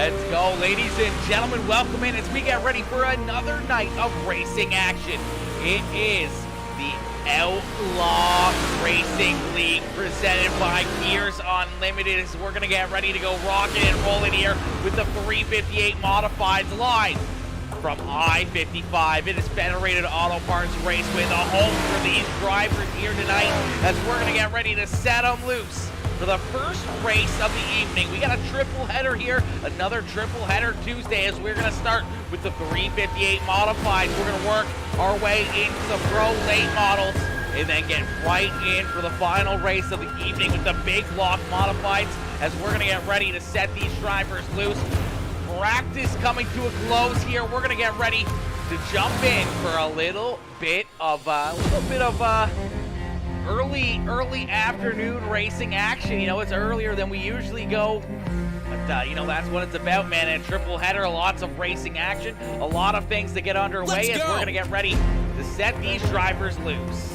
Let's go, ladies and gentlemen. Welcome in as we get ready for another night of racing action. It is the Outlaw Racing League presented by Gears Unlimited as we're going to get ready to go rocking and rolling here with the 358 Modifieds live from I-55. It is Federated Auto Parts Raceway, the home for these drivers here tonight as we're going to get ready to set them loose for the first race of the evening. We got a triple header here, another triple header Tuesday as we're going to start with the 358 Modifieds. We're going to work our way into the Pro late models and then get right in for the final race of the evening with the big block Modifieds as we're going to get ready to set these drivers loose. Practice coming to a close here. We're going to get ready to jump in for a little bit of early afternoon racing action. You know, it's earlier than we usually go, but you know, that's what it's about, man. And triple header, lots of racing action, a lot of things to get underway as we're gonna get ready to set these drivers loose.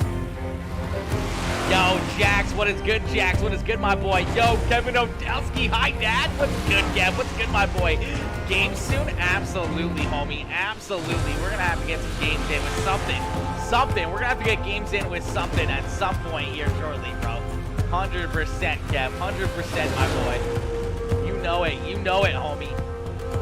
Yo, Jax, what is good, Jax? What is good, my boy? Yo, Kevin Odelski, hi, Dad. What's good, Kev? What's good, my boy? Games soon? Absolutely, homie. Absolutely. We're going to have to get some games in with something. We're going to have to get games in with something at some point here shortly, bro. 100%, Kev. 100%, my boy. You know it. You know it, homie.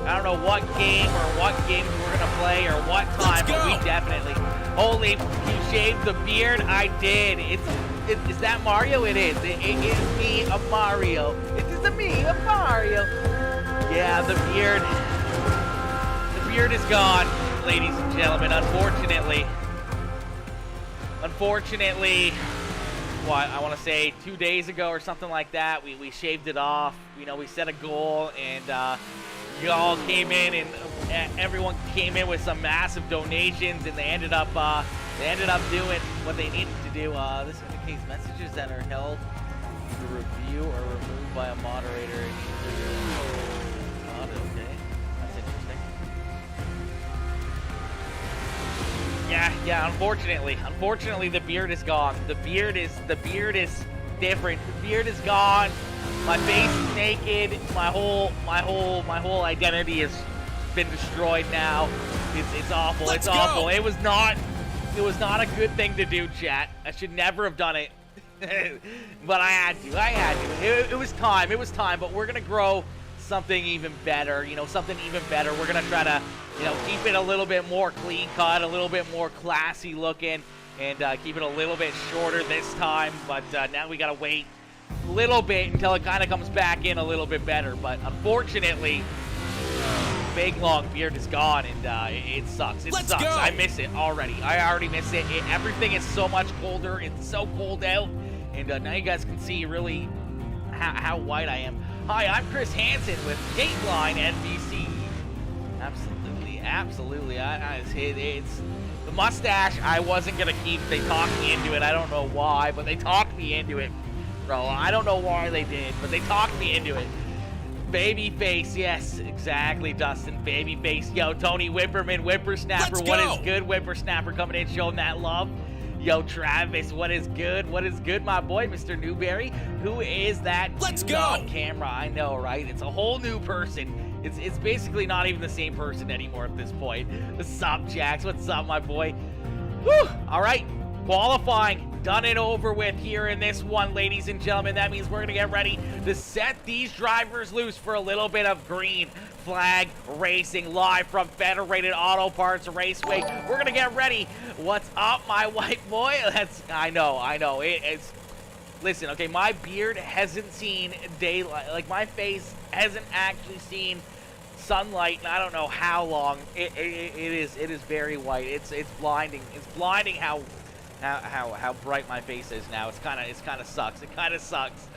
I don't know what game or what games we're going to play or what time, but we definitely... Holy, you shaved the beard? I did. Is that Mario? It is. It is me, a Mario. It is me, a Mario. Yeah, the beard is gone, ladies and gentlemen, unfortunately. What, I want to say 2 days ago or something like that, we shaved it off. You know, we set a goal, and y'all came in, and everyone came in with some massive donations, and they ended up doing what they needed to do. This indicates messages that are held to review or removed by a moderator. Okay, that's interesting. Yeah. Unfortunately, the beard is gone. The beard is different. The beard is gone. My face is naked. My whole identity has been destroyed now. It's awful. It's awful. It was not a good thing to do, chat. I should never have done it. But I had to. It was time, but we're gonna grow something even better, you know, We're gonna try to, you know, keep it a little bit more clean cut, a little bit more classy looking, and keep it a little bit shorter this time. But now we gotta wait a little bit until it kind of comes back in a little bit better. But unfortunately, big long beard is gone, and it sucks. It sucks. I miss it already. I already miss it. Everything is so much colder. It's so cold out, and now you guys can see really how white I am. Hi, I'm Chris Hansen with Dateline NBC. Absolutely. It's the mustache. I wasn't gonna keep. They talked me into it. I don't know why, but they talked me into it, bro. I don't know why they did, but they talked me into it. Babyface, yes, exactly, Dustin. Babyface. Yo, Tony Whipperman, Whippersnapper. What is good, Whippersnapper, coming in, showing that love. Yo, Travis, what is good? What is good, my boy, Mr. Newberry? Who is that dude on camera? I know, right? It's a whole new person. It's basically not even the same person anymore at this point. What's up, Jax? What's up, my boy? Whew. All right, qualifying. Done and over with here in this one, ladies and gentlemen. That means we're going to get ready to set these drivers loose for a little bit of green flag racing live from Federated Auto Parts Raceway. We're going to get ready. What's up, my white boy? I know. It's listen, okay, my beard hasn't seen daylight. Like, my face hasn't actually seen sunlight in I don't know how long. It is very white. It's blinding. It's blinding how bright my face is now. It kind of sucks.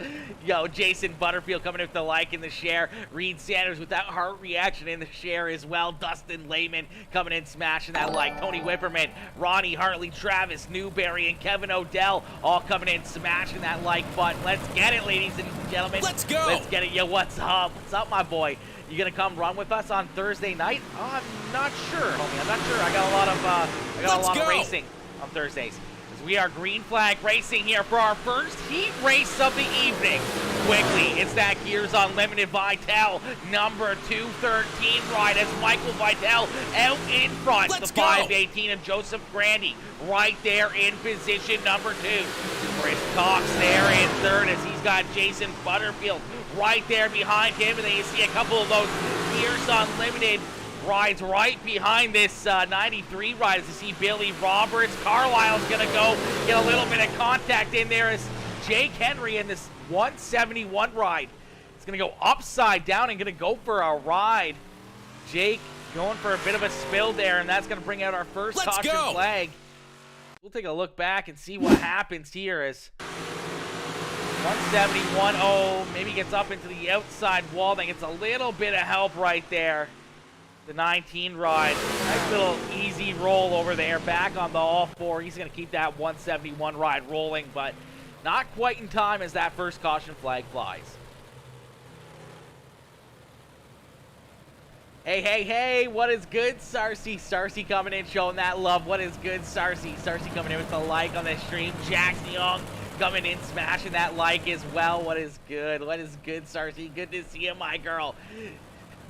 Yo, Jason Butterfield coming in with the like and the share. Reed Sanders with that heart reaction in the share as well. Dustin Lehman coming in, smashing that like. Tony Whipperman, Ronnie Hartley, Travis Newberry, and Kevin Odell all coming in, smashing that like button. Let's get it, ladies and gentlemen. Let's go. Let's get it. Yo, what's up? What's up, my boy? You gonna come run with us on Thursday night? I'm not sure, homie. I'm not sure. I got a lot of racing on Thursdays. We are green flag racing here for our first heat race of the evening. Quickly, it's that Gears Unlimited Vitale number 213 ride as Michael Vitale out in front. Let's the go. 518 of Joseph Grandy right there in position number 2. Chris Cox there in third as he's got Jason Butterfield right there behind him. And then you see a couple of those Gears Unlimited rides right behind this 93 ride as you see Billy Roberts. Carlisle's going to go get a little bit of contact in there as Jake Henry in this 171 ride. It's going to go upside down and going to go for a ride. Jake going for a bit of a spill there, and that's going to bring out our first caution flag. We'll take a look back and see what happens here as 171, oh, maybe gets up into the outside wall. Then gets a little bit of help right there. The 19 ride, nice little easy roll over there, back on the all four. He's going to keep that 171 ride rolling, but not quite in time as that first caution flag flies. Hey, hey, hey, what is good, Sarcy? Sarcy coming in, showing that love. What is good, Sarcy? Sarcy coming in with a like on the stream. Jax Young coming in, smashing that like as well. What is good? What is good, Sarcy? Good to see you, my girl.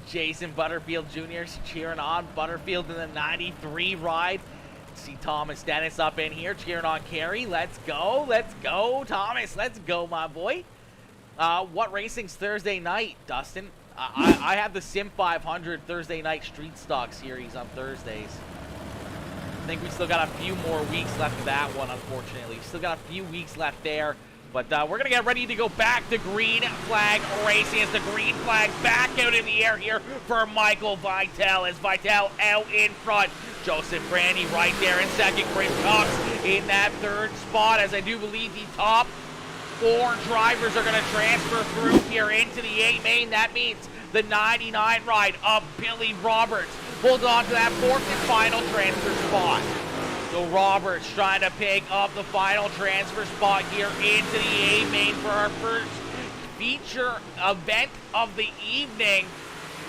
Jason Butterfield Jr. cheering on Butterfield in the 93 ride. See Thomas Dennis up in here cheering on Kerry. Let's go, Thomas. Let's go, my boy. What racing's Thursday night, Dustin? I have the Sim 500 Thursday night street stock series on Thursdays. I think we still got a few more weeks left of that one, unfortunately. Still got a few weeks left there. But we're going to get ready to go back to green flag racing as the green flag back out in the air here for Michael Vitale as Vitale out in front. Joseph Grandy right there in second. Chris Cox in that third spot as I do believe the top 4 drivers are going to transfer through here into the 8 main. That means the 99 ride of Billy Roberts holds on to that 4th and final transfer spot. So Roberts trying to pick up the final transfer spot here into the A main for our first feature event of the evening.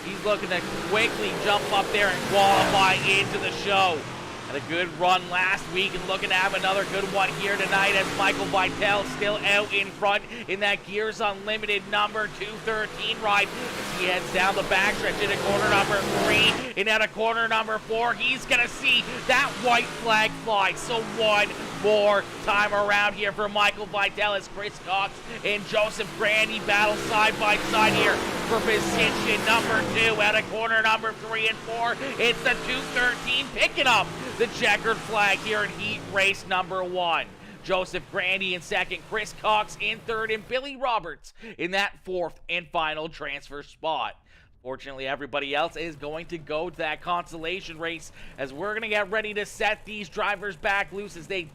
He's looking to quickly jump up there and qualify into the show. Had a good run last week and looking to have another good one here tonight as Michael Vitale still out in front in that Gears Unlimited number 213 ride as he heads down the backstretch into corner number 3 and out of corner number 4. He's going to see that white flag fly. So one more time around here for Michael Vitale as Chris Cox and Joseph Grandy battle side by side here for position number 2 out of corner number 3 and 4. It's the 213 picking up the checkered flag here in heat race number 1. Joseph Grandy in second, Chris Cox in third, and Billy Roberts in that 4th and final transfer spot. Fortunately, everybody else is going to go to that consolation race as we're going to get ready to set these drivers back loose as they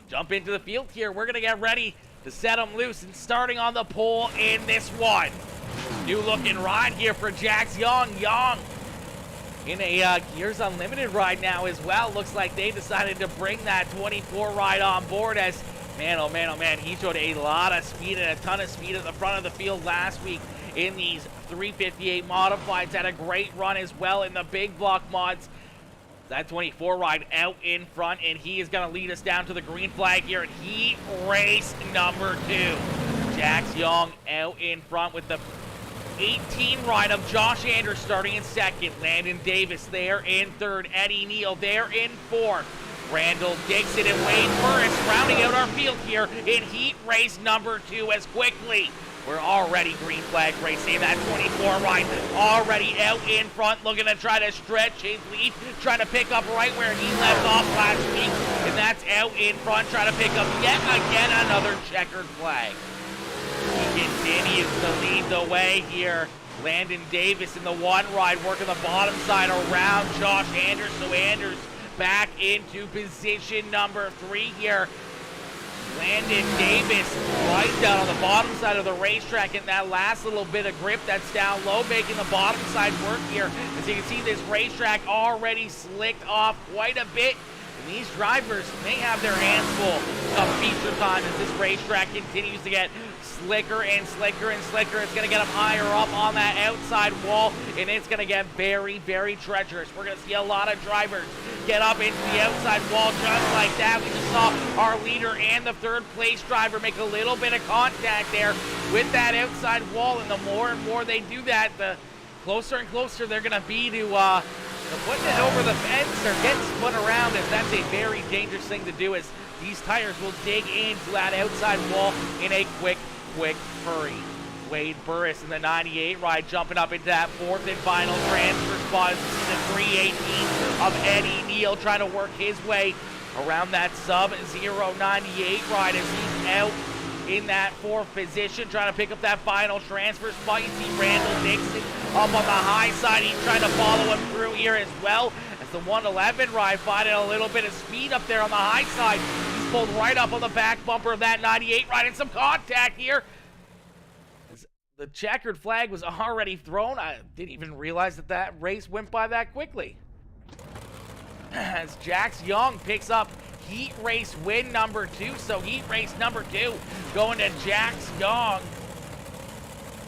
jump into the field here. We're going to get ready to set them loose and starting on the pole in this one. New looking ride here for Jax Young. Young in a Gears Unlimited ride now as well. Looks like they decided to bring that 24 ride on board as, man, oh man, oh man, he showed a lot of speed and a ton of speed at the front of the field last week in these 358 modifieds. Had a great run as well in the big block mods. That 24 ride out in front, and he is going to lead us down to the green flag here at heat race number 2. Jax Young out in front with the 18 ride of Josh Anders starting in second. Landon Davis there in third. Eddie Neal there in fourth. Randall Dixon and Wade Burris rounding out our field here in heat race number 2 as quickly. We're already green flag racing. That 24 ride already out in front, looking to try to stretch his lead, trying to pick up right where he left off last week. And that's out in front, trying to pick up yet again another checkered flag. He continues to lead the way here. Landon Davis in the 1 ride, working the bottom side around Josh Anders. So Anders back into position number 3 here. Landon Davis right down on the bottom side of the racetrack in that last little bit of grip that's down low, making the bottom side work here. As you can see, this racetrack already slicked off quite a bit. And these drivers may have their hands full of feature time as this racetrack continues to get slicker and slicker and slicker. It's going to get them higher up on that outside wall, and it's going to get very, very treacherous. We're going to see a lot of drivers get up into the outside wall just like that. We just saw our leader and the third place driver make a little bit of contact there with that outside wall, and the more and more they do that, the closer and closer they're going to be to putting it over the fence or getting spun around, as that's a very dangerous thing to do, as these tires will dig into that outside wall in a quick hurry. Wade Burris in the 98 ride jumping up into that fourth and final transfer spot as we see the 318 of Eddie Neal trying to work his way around that sub-0 98 ride as he's out in that fourth position, trying to pick up that final transfer spot. You see Randall Dixon up on the high side. He's trying to follow him through here as well, as the 111 ride finding a little bit of speed up there on the high side. He's pulled right up on the back bumper of that 98 ride, and some contact here. The checkered flag was already thrown. I didn't even realize that that race went by that quickly. As Jax Young picks up heat race win number 2. So heat race number 2 going to Jax Young.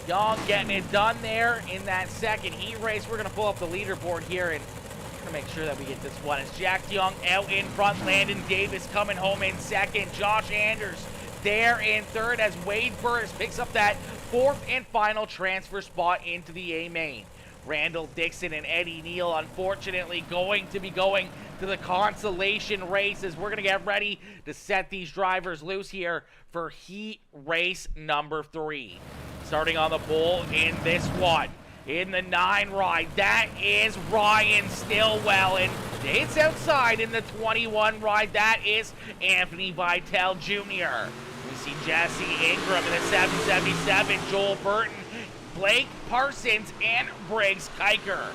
Young getting it done there in that second heat race. We're going to pull up the leaderboard here and to make sure that we get this one. As Jax Young out in front, Landon Davis coming home in second, Josh Anders there in third, as Wade Burris picks up that fourth and final transfer spot into the A main. Randall Dixon and Eddie Neal unfortunately going to be going to the consolation race, as we're going to get ready to set these drivers loose here for heat race number 3. Starting on the pole in this one, in the 9 ride, that is Ryan Stillwell, and it's outside in the 21 ride, that is Anthony Vitale Jr. We see Jesse Ingram in the 777, Joel Burton, Blake Parsons, and Briggs Kiker.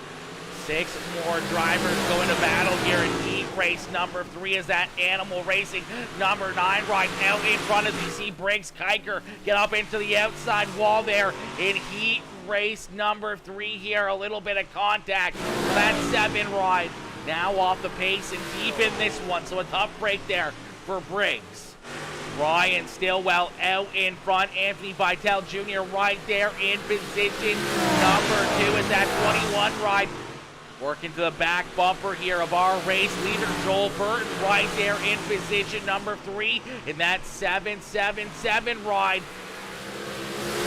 6 more drivers going to battle here in heat race number 3 as that Animal Racing number 9 ride out in front, as we see Briggs Kiker get up into the outside wall there in heat race number 3 here. A little bit of contact for that 7 ride. Now off the pace and deep in this one, so a tough break there for Briggs. Ryan Stillwell out in front. Anthony Vitale Jr. right there in position number 2 as that 21 ride working to the back bumper here of our race leader Joel Burton right there in position number 3 in that 777 ride.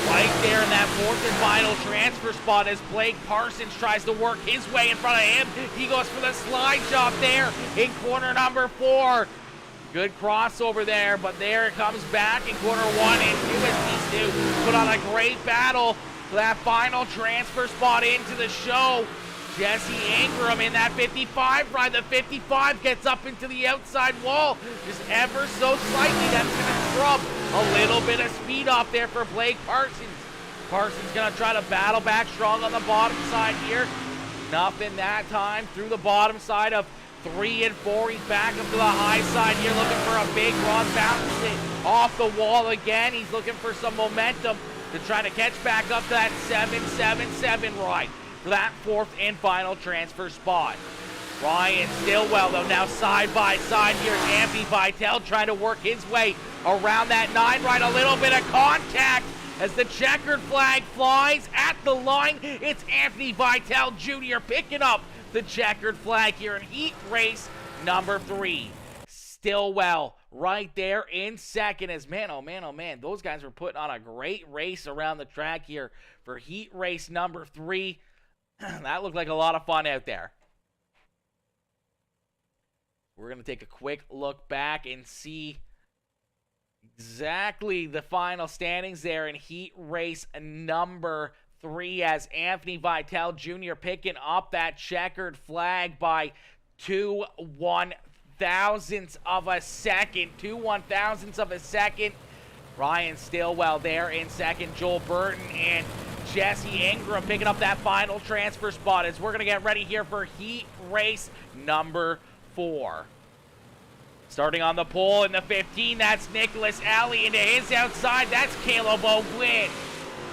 Right there in that fourth and final transfer spot as Blake Parsons tries to work his way in front of him. He goes for the slide job there in corner number 4. Good crossover there, but there it comes back in corner 1 and 2 as these two put on a great battle for that final transfer spot into the show. Jesse Ingram in that 55 ride. The 55 gets up into the outside wall just ever so slightly. That's going to scrub a little bit of speed off there for Blake Parsons. Parsons going to try to battle back strong on the bottom side here. Nothing that time through the bottom side of 3 and 4. He's back up to the high side here looking for a big run, bouncing off the wall again. He's looking for some momentum to try to catch back up to that 777 ride for that fourth and final transfer spot. Ryan Stillwell, though, now side by side here. Anthony Vitale trying to work his way around that 9 ride. A little bit of contact as the checkered flag flies at the line. It's Anthony Vitale Jr. picking up the checkered flag here in heat race number 3. Stillwell right there in second, as man, oh man, those guys were putting on a great race around the track here for heat race number 3. That looked like a lot of fun out there. We're going to take a quick look back and see exactly the final standings there in heat race number 3, as Anthony Vitale Jr. picking up that checkered flag by 2 1/1000ths of a second. 2 1/1000ths of a second. Ryan Stillwell there in second. Joel Burton and Jesse Ingram picking up that final transfer spot as we're going to get ready here for heat race number 4. Starting on the pole in the 15, that's Nicholas Alley. Into his outside, that's Caleb O'Gwyn.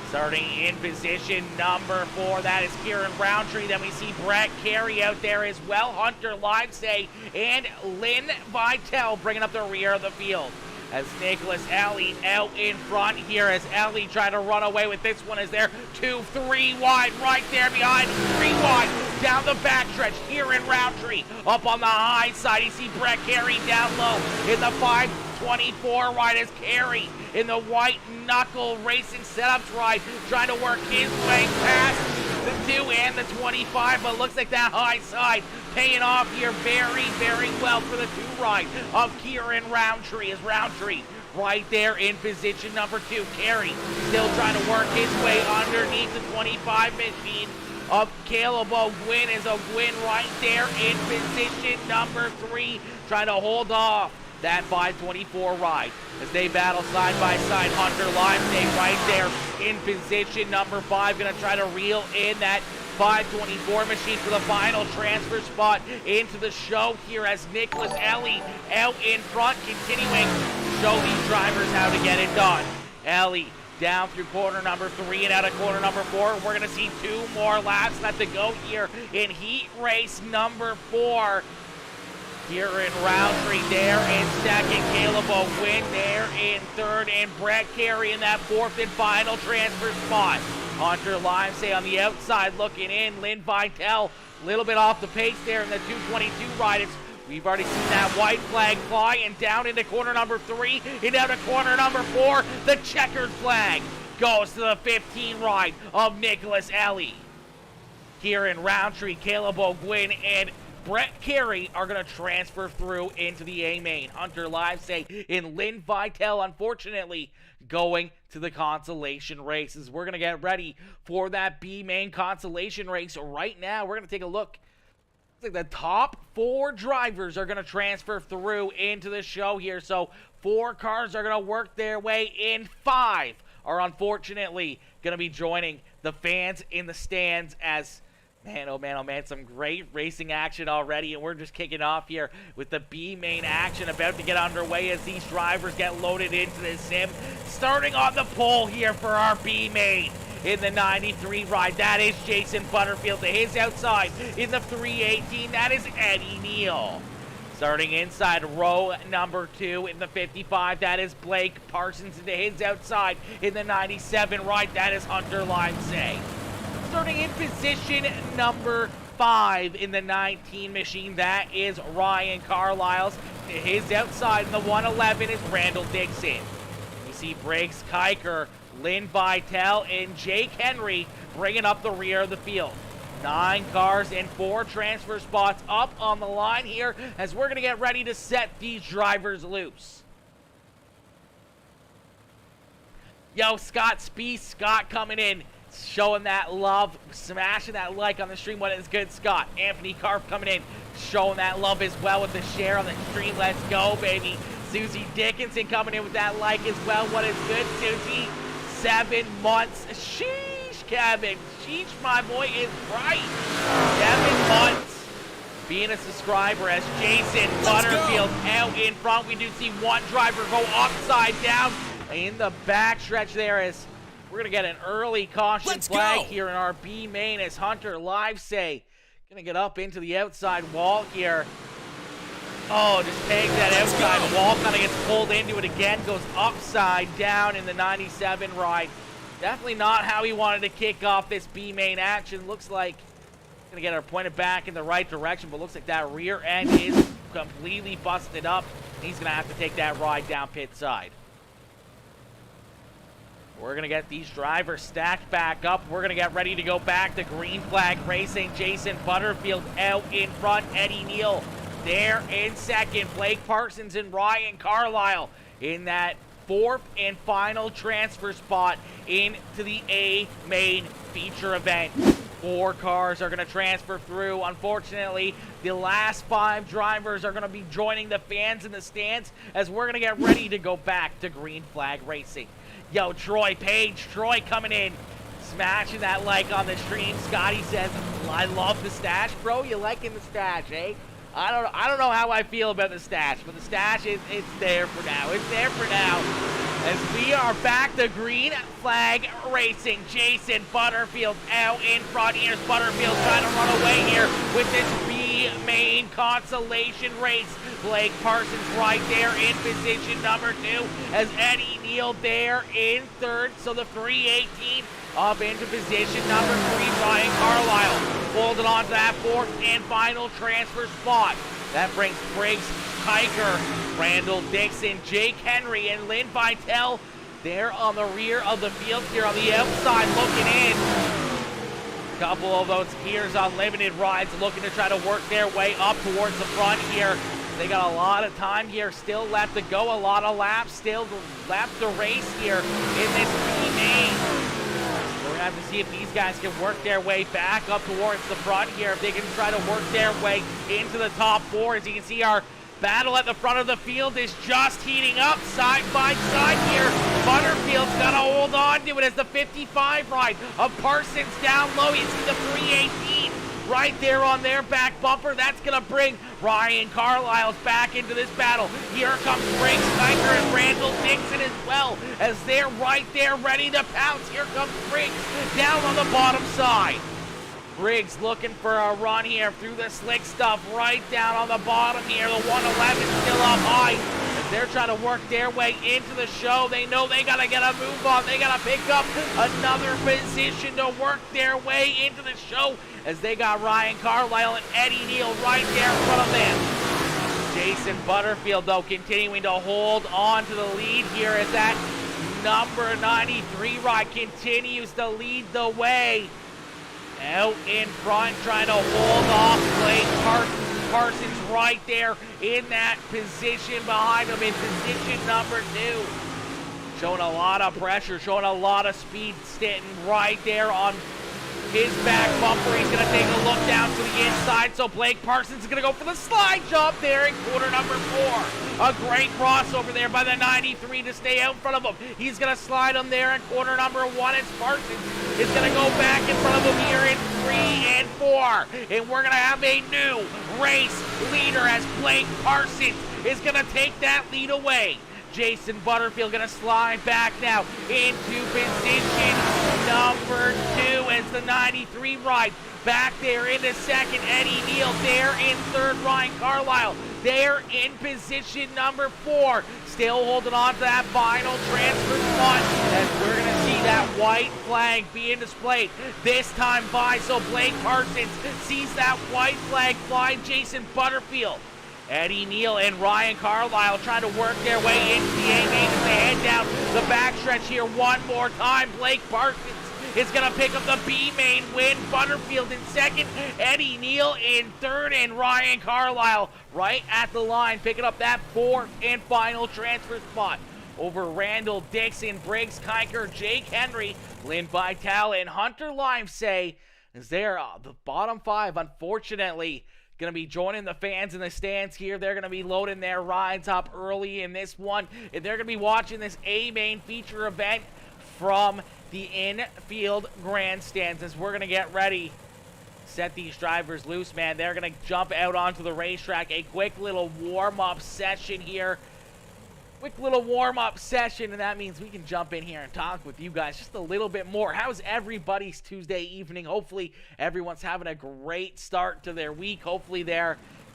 Starting in position number 4, that is Kieran Roundtree. Then we see Brett Carey out there as well. Hunter Livesay and Lynn Vitale bringing up the rear of the field. as Nicholas Ellie out in front here as Ellie trying to run away with this one as they're 2-3 wide right there behind, 3 wide down the backstretch here in Roundtree. Up on the high side, you see Brett Carey down low in the 524 ride as Carey in the white knuckle racing setups ride trying to work his way past the 2 and the 25, but looks like that high side paying off here very, very well for the 2 ride of Kieran Roundtree as Roundtree right there in position number 2. Carey still trying to work his way underneath the 25 machine of Caleb O'Gwyn as O'Gwyn right there in position number 3 trying to hold off that 524 ride as they battle side by side. Hunter Limestay right there in position number 5, gonna try to reel in that 524 machine for the final transfer spot into the show here as Nicholas Ellie out in front, continuing to show these drivers how to get it done. Ellie down through corner number 3 and out of corner number 4. We're gonna see 2 more laps left to go here in heat race number 4. Kieran Roundtree there in second, Caleb O'Gwyn there in third, and Brett Carey in that 4th and final transfer spot. Hunter Limestay on the outside looking in. Lynn Vitale a little bit off the pace there in the 222 ride. We've already seen that white flag fly and down into corner number 3 and down to corner number 4. The checkered flag goes to the 15 ride of Nicholas Ellie. Kieran Roundtree, Caleb O'Gwyn, and Brett Carey are going to transfer through into the A main. Hunter Livesay and Lynn Vitale, unfortunately, going to the consolation races. We're going to get ready for that B main consolation race right now. We're going to take a look. Looks like the top 4 drivers are going to transfer through into the show here. So 4 cars are going to work their way in. 5 are unfortunately going to be joining the fans in the stands as man, oh man, some great racing action already, and we're just kicking off here with the B main action about to get underway as these drivers get loaded into the sim. Starting on the pole here for our B main in the 93 ride, that is Jason Butterfield. To his outside in the 318, that is Eddie Neal. Starting inside row number 2 in the 55, that is Blake Parsons. To his outside in the 97 ride, that is Hunter Limesay. Starting in position number 5 in the 19 machine, that is Ryan Carlisle's. To his outside in the 111 is Randall Dixon. You see Briggs Kiker, Lynn Vitale, and Jake Henry bringing up the rear of the field. 9 cars and 4 transfer spots up on the line here as we're going to get ready to set these drivers loose. Yo, Scott Spieth, Scott coming in, showing that love, smashing that like on the stream. What is good, Scott? Anthony Karp coming in, showing that love as well with the share on the stream. Let's go, baby. Susie Dickinson coming in with that like as well. What is good, Susie? 7 months. Sheesh, Kevin. Sheesh, my boy is right. 7 months being a subscriber as Jason Butterfield out in front. We do see one driver go upside down in the backstretch there as we're going to get an early caution flag here in our B main as Hunter Livesay going to get up into the outside wall here. Oh, just takes that outside wall, kind of gets pulled into it again, goes upside down in the 97 ride. Definitely not how he wanted to kick off this B main action. Looks like he's going to get her pointed back in the right direction, but looks like that rear end is completely busted up. He's going to have to take that ride down pit side. We're going to get these drivers stacked back up. We're going to get ready to go back to green flag racing. Jason Butterfield out in front. Eddie Neal there in second. Blake Parsons and Ryan Carlisle in that 4th and final transfer spot into the A main feature event. 4 cars are going to transfer through. Unfortunately, the last 5 drivers are going to be joining the fans in the stands as we're going to get ready to go back to green flag racing. Yo, Troy Page, Troy coming in, smashing that like on the stream. Scotty says, I love the stash. Bro, you liking the stash, eh? I don't know how I feel about the stash, but the stash it's there for now. It's there for now. As we are back to green flag racing. Jason Butterfield out in front. Here's Butterfield trying to run away here with this B B-main consolation race. Blake Parsons right there in position number 2 as Eddie Neal there in 3rd. So the 318 up into position number 3. Ryan Carlisle holding on to that 4th and final transfer spot. That brings Briggs, Kiker, Randall Dixon, Jake Henry, and Lynn Vitale there on the rear of the field here on the outside looking in. A couple of those gears on limited rides looking to try to work their way up towards the front here. They got a lot of time here still left to go, a lot of laps still left to race here in this B-main. We're gonna have to see if these guys can work their way back up towards the front here, if they can try to work their way into the top 4. As you can see, our battle at the front of the field is just heating up side by side here. Butterfield's got to hold on to it as the 55 ride of Parsons down low. You see the 318 right there on their back bumper. That's going to bring Ryan Carlisle's back into this battle. Here comes Briggs, Kiker, and Randall Dixon as well as they're right there ready to pounce. Here comes Briggs down on the bottom side. Briggs looking for a run here through the slick stuff right down on the bottom here. The 111 still up high as they're trying to work their way into the show. They know they got to get a move on. They got to pick up another position to work their way into the show as they got Ryan Carlisle and Eddie Neal right there in front of them. Jason Butterfield, though, continuing to hold on to the lead here as that number 93 ride continues to lead the way. Out in front, trying to hold off Blake Parsons right there in that position behind him in position number 2. Showing a lot of pressure, showing a lot of speed, sitting right there on his back bumper. He's going to take a look down to the inside, so Blake Parsons is going to go for the slide job there in quarter number 4. A great crossover there by the 93 to stay out in front of him. He's going to slide him there in quarter number 1 as Parsons is going to go back in front of him here in 3 and 4. And we're going to have a new race leader as Blake Parsons is going to take that lead away. Jason Butterfield going to slide back now into position number 2 as the 93 ride back there into 2nd. Eddie Neal there in 3rd. Ryan Carlisle there in position number 4. Still holding on to that final transfer spot as we're going to see that white flag being displayed this time by. So Blake Parsons sees that white flag fly. Jason Butterfield, Eddie Neal, and Ryan Carlisle trying to work their way into the A-main as they head down the backstretch here one more time. Blake Parsons is going to pick up the B-main win. Butterfield in 2nd, Eddie Neal in 3rd, and Ryan Carlisle right at the line picking up that 4th and final transfer spot over Randall Dixon, Briggs, Kiker, Jake Henry, Lynn Vitale, and Hunter Livesay as they're the bottom 5, unfortunately, going to be joining the fans in the stands here. They're going to be loading their rides up early in this one, and they're going to be watching this A-main feature event from the infield grandstands as we're going to get ready. Set these drivers loose, man. They're going to jump out onto the racetrack. A quick little warm-up session here. Quick little warm-up session, and that means we can jump in here and talk with you guys just a little bit more. How's everybody's Tuesday evening? Hopefully everyone's having a great start to their week. Hopefully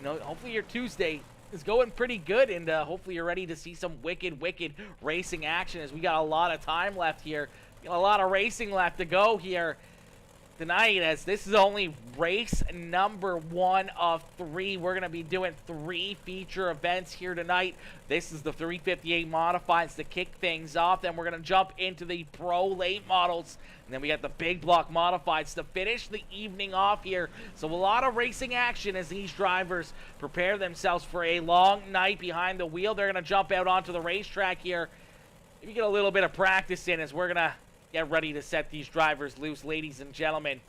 hopefully your Tuesday is going pretty good, and hopefully you're ready to see some wicked racing action as we got a lot of time left here. Got a lot of racing left to go here tonight, as this is only race number 1 of 3. We're going to be doing 3 feature events here tonight. This is the 358 modifieds to kick things off. Then we're going to jump into the pro late models. And then we got the big block modifieds to finish the evening off here. So a lot of racing action as these drivers prepare themselves for a long night behind the wheel. They're going to jump out onto the racetrack here. Maybe get a little bit of practice in as we're going to get ready to set these drivers loose, ladies and gentlemen.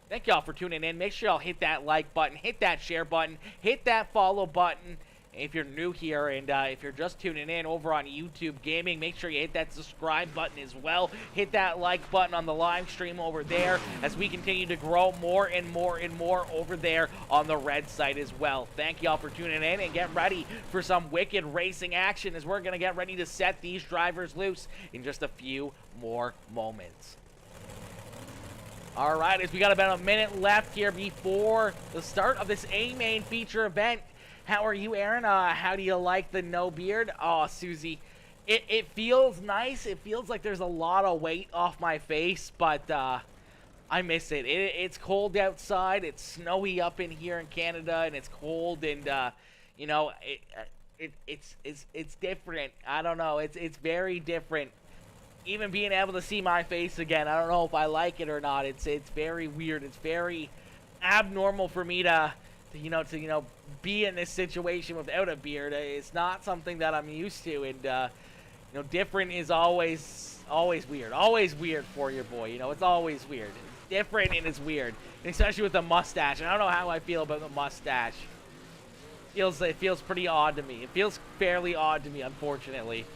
Thank y'all for tuning in. Make sure y'all hit that like button, hit that share button, hit that follow button. If you're new here and if you're just tuning in over on YouTube Gaming, make sure you hit that subscribe button as well. Hit that like button on the live stream over there as we continue to grow more and more over there on the red site as well. Thank y'all for tuning in and get ready for some wicked racing action as we're going to get ready to set these drivers loose in just a few more moments. All right, as we got about a minute left here before the start of this A-Main feature event. How are you, Aaron? How do you like the no beard? Oh, Susie, it feels nice. It feels like there's a lot of weight off my face, but I miss it. It's cold outside. It's snowy up in here in Canada, and it's cold, and you know, it's different. I don't know. It's very different. Even being able to see my face again, I don't know if I like it or not. It's very weird. It's very abnormal for me to be in this situation without a beard. It's not something that I'm used to, and different is always weird. Always weird for your boy. It's always weird. It's different and it's weird, and especially with the mustache. And I don't know how I feel about the mustache. It feels pretty odd to me. It feels fairly odd to me, unfortunately.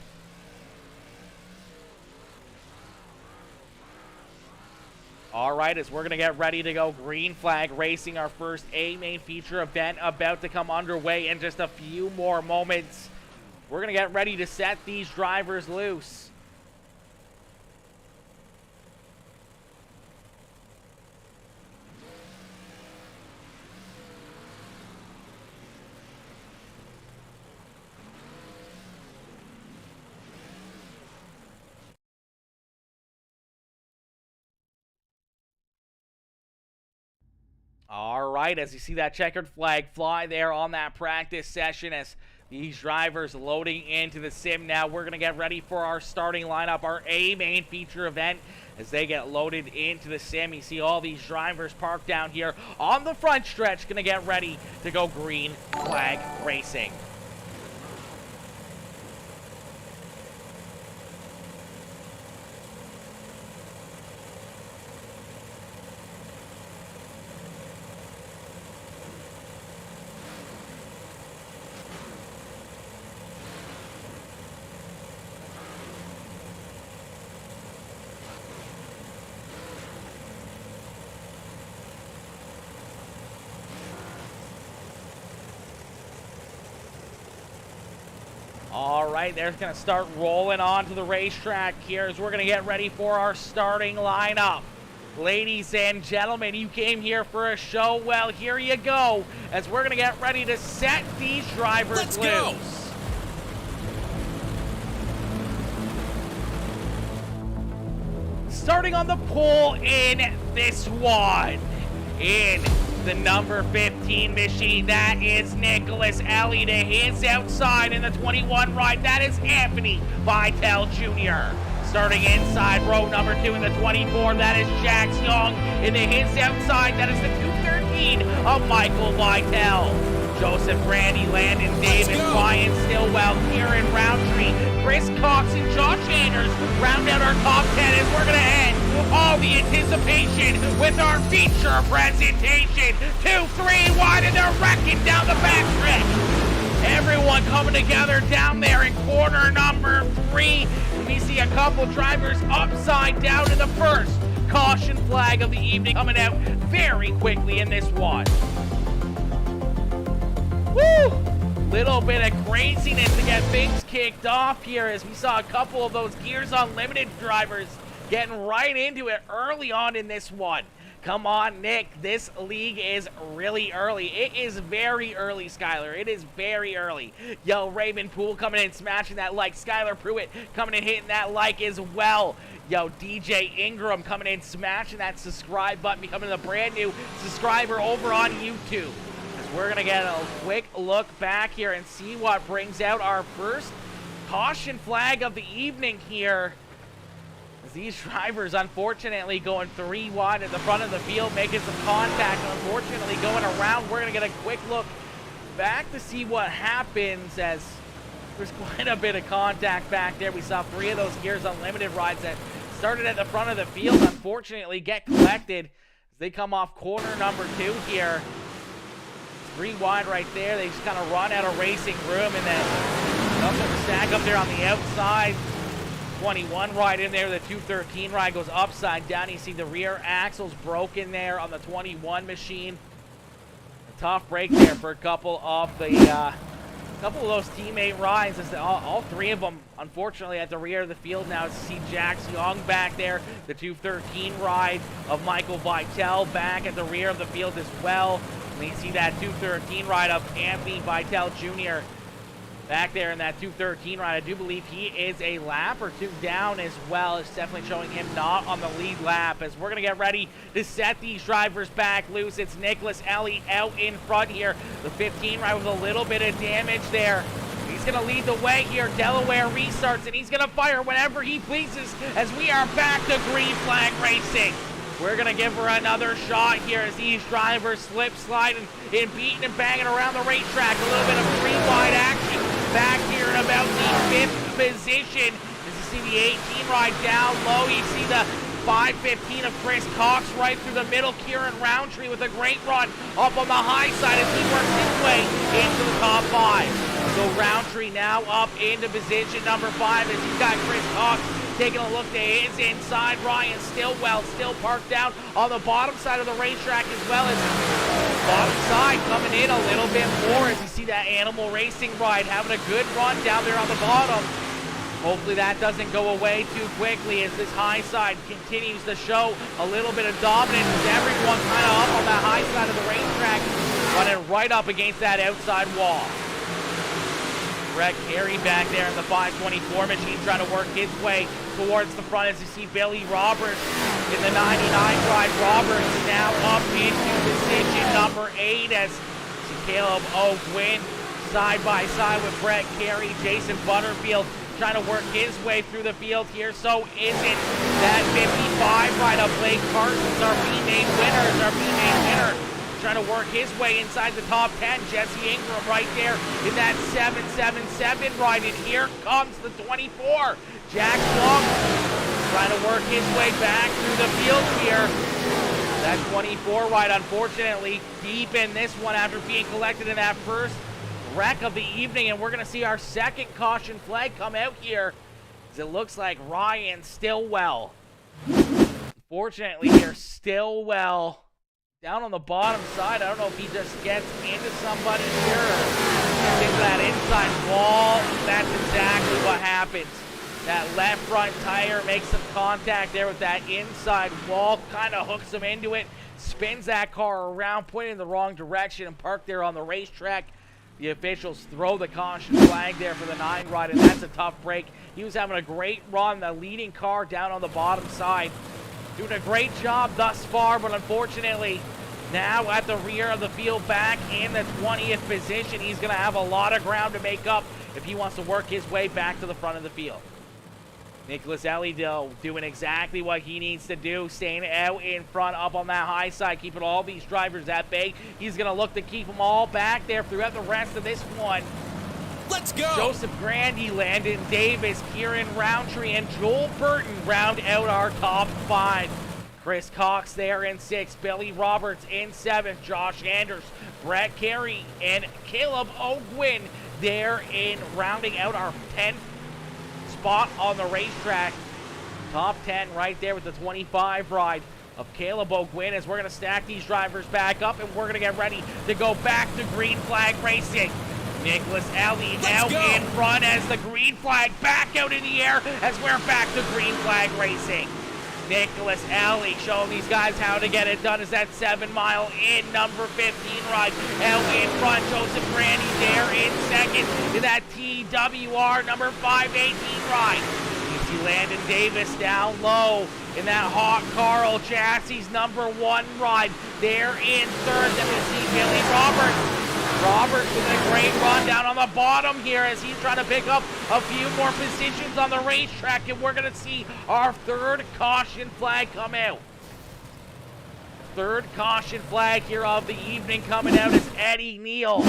All right, as we're going to get ready to go green flag racing, our first A-Main feature event about to come underway in just a few more moments. We're going to get ready to set these drivers loose. All right, as you see that checkered flag fly there on that practice session as these drivers loading into the sim now, we're going to get ready for our starting lineup, our A-Main feature event. As they get loaded into the sim, you see all these drivers parked down here on the front stretch, going to get ready to go green flag racing. All right, they're going to start rolling onto the racetrack here as we're going to get ready for our starting lineup. Ladies and gentlemen, you came here for a show. Well, here you go as we're going to get ready to set these drivers loose. Starting on the pole in this one, in the number 15 machine, that is Nicholas Ellie. To his outside in the 21 ride, that is Anthony Vitale Jr. Starting inside row number 2 in the 24, that is Jax Young. In the his outside, that is the 213 of Michael Vitale. Joseph Brandy, Landon Davis, Ryan Stillwell, Kieran Roundtree, Chris Cox, and Josh Anders round out our top 10 as we're going to end all the anticipation with our feature presentation. 2-3 wide, and they're wrecking down the backstretch. Everyone coming together down there in corner number 3. We see a couple drivers upside down in the first caution flag of the evening coming out very quickly in this one. Woo! Little bit of craziness to get things kicked off here as we saw a couple of those Gears Unlimited drivers getting right into it early on in this one. Come on, Nick. This league is really early. It is very early, Skylar. It is very early. Yo, Raven Poole coming in, smashing that like. Skylar Pruitt coming in, hitting that like as well. Yo, DJ Ingram coming in, smashing that subscribe button, becoming a brand new subscriber over on YouTube. We're going to get a quick look back here and see what brings out our first caution flag of the evening here. As these drivers, unfortunately, going 3 wide at the front of the field, making some contact, and unfortunately going around. We're going to get a quick look back to see what happens as there's quite a bit of contact back there. We saw 3 of those Gears Unlimited rides that started at the front of the field, unfortunately, get collected as they come off corner number 2 here. 3 wide right there. They just kind of run out of racing room, and then also stack up there on the outside. 21 ride in there. The 213 ride goes upside down. You see the rear axle's broken there on the 21 machine. A tough break there for a couple of the couple of those teammate rides, as all three of them, unfortunately, at the rear of the field now. As you see Jax Young back there, the 213 ride of Michael Vitale back at the rear of the field as well. And you see that 213 ride of Anthony Vitale Jr. back there in that 213 ride. I do believe he is a lap or two down as well. It's definitely showing him not on the lead lap, as we're going to get ready to set these drivers back loose. It's Nicholas Ellie out in front here. The 15 ride with a little bit of damage there. He's going to lead the way here. Delaware restarts, and he's going to fire whenever he pleases, as we are back to green flag racing. We're going to give her another shot here as these drivers slip, sliding, and beating and banging around the racetrack. A little bit of green wide action back here in about the 5th position. As you see the 18 ride down low, you see the 515 of Chris Cox right through the middle. Kieran Roundtree with a great run up on the high side as he works his way into the top 5. So Roundtree now up into position number 5 as he's got Chris Cox taking a look to his inside. Ryan Stillwell still parked down on the bottom side of the racetrack, as well as bottom side coming in a little bit more as you see that Animal Racing ride having a good run down there on the bottom. Hopefully that doesn't go away too quickly as this high side continues to show a little bit of dominance, as everyone kind of up on that high side of the racetrack, running right up against that outside wall. Brett Carey back there in the 524 machine trying to work his way towards the front as you see Billy Roberts in the 99 ride. Roberts now up into position number 8 as Caleb O'Gwyn side by side with Brett Carey. Jason Butterfield trying to work his way through the field here. So isn't that 55 ride of Blake Carson's our B-Main winner, is our B-Main winner. Trying to work his way inside the top 10. Jesse Ingram right there in that 777 ride. And here comes the 24. Jack Young trying to work his way back through the field here. That 24 ride, unfortunately, deep in this one after being collected in that first wreck of the evening. And we're going to see our second caution flag come out here, as it looks like Ryan Stillwell. Unfortunately here, Stillwell down on the bottom side. I don't know if he just gets into somebody here or gets into that inside wall. That's exactly what happens. That left front tire makes some contact there with that inside wall, kind of hooks him into it, spins that car around, pointing in the wrong direction, and parked there on the racetrack. The officials throw the caution flag there for the 9 ride, and that's a tough break. He was having a great run, the leading car down on the bottom side. Doing a great job thus far, but unfortunately, now at the rear of the field back in the 20th position, he's going to have a lot of ground to make up if he wants to work his way back to the front of the field. Nicholas Ellido doing exactly what he needs to do, staying out in front up on that high side, keeping all these drivers at bay. He's going to look to keep them all back there throughout the rest of this one. Let's go! Joseph Grandy, Landon Davis, Kieran Roundtree, and Joel Burton round out our top 5. Chris Cox there in 6th, Billy Roberts in 7th, Josh Anders, Brett Carey, and Caleb O'Gwyn there in rounding out our 10th spot on the racetrack. Top 10 right there with the 25 ride of Caleb O'Gwyn, as we're going to stack these drivers back up and we're going to get ready to go back to green flag racing. Nicholas Alley out in front as the green flag back out in the air as we're back to green flag racing. Nicholas Alley showing these guys how to get it done as that 7 mile in number 15 ride out in front. Joseph Grandy there in 2nd in that TWR number 518 ride. You see Landon Davis down low in that Hawk Carl chassis number 1 ride there in 3rd. Then we see Billy Roberts. Roberts with a great run down on the bottom here as he's trying to pick up a few more positions on the racetrack, and we're going to see our 3rd caution flag come out. 3rd caution flag here of the evening coming out is Eddie Neal.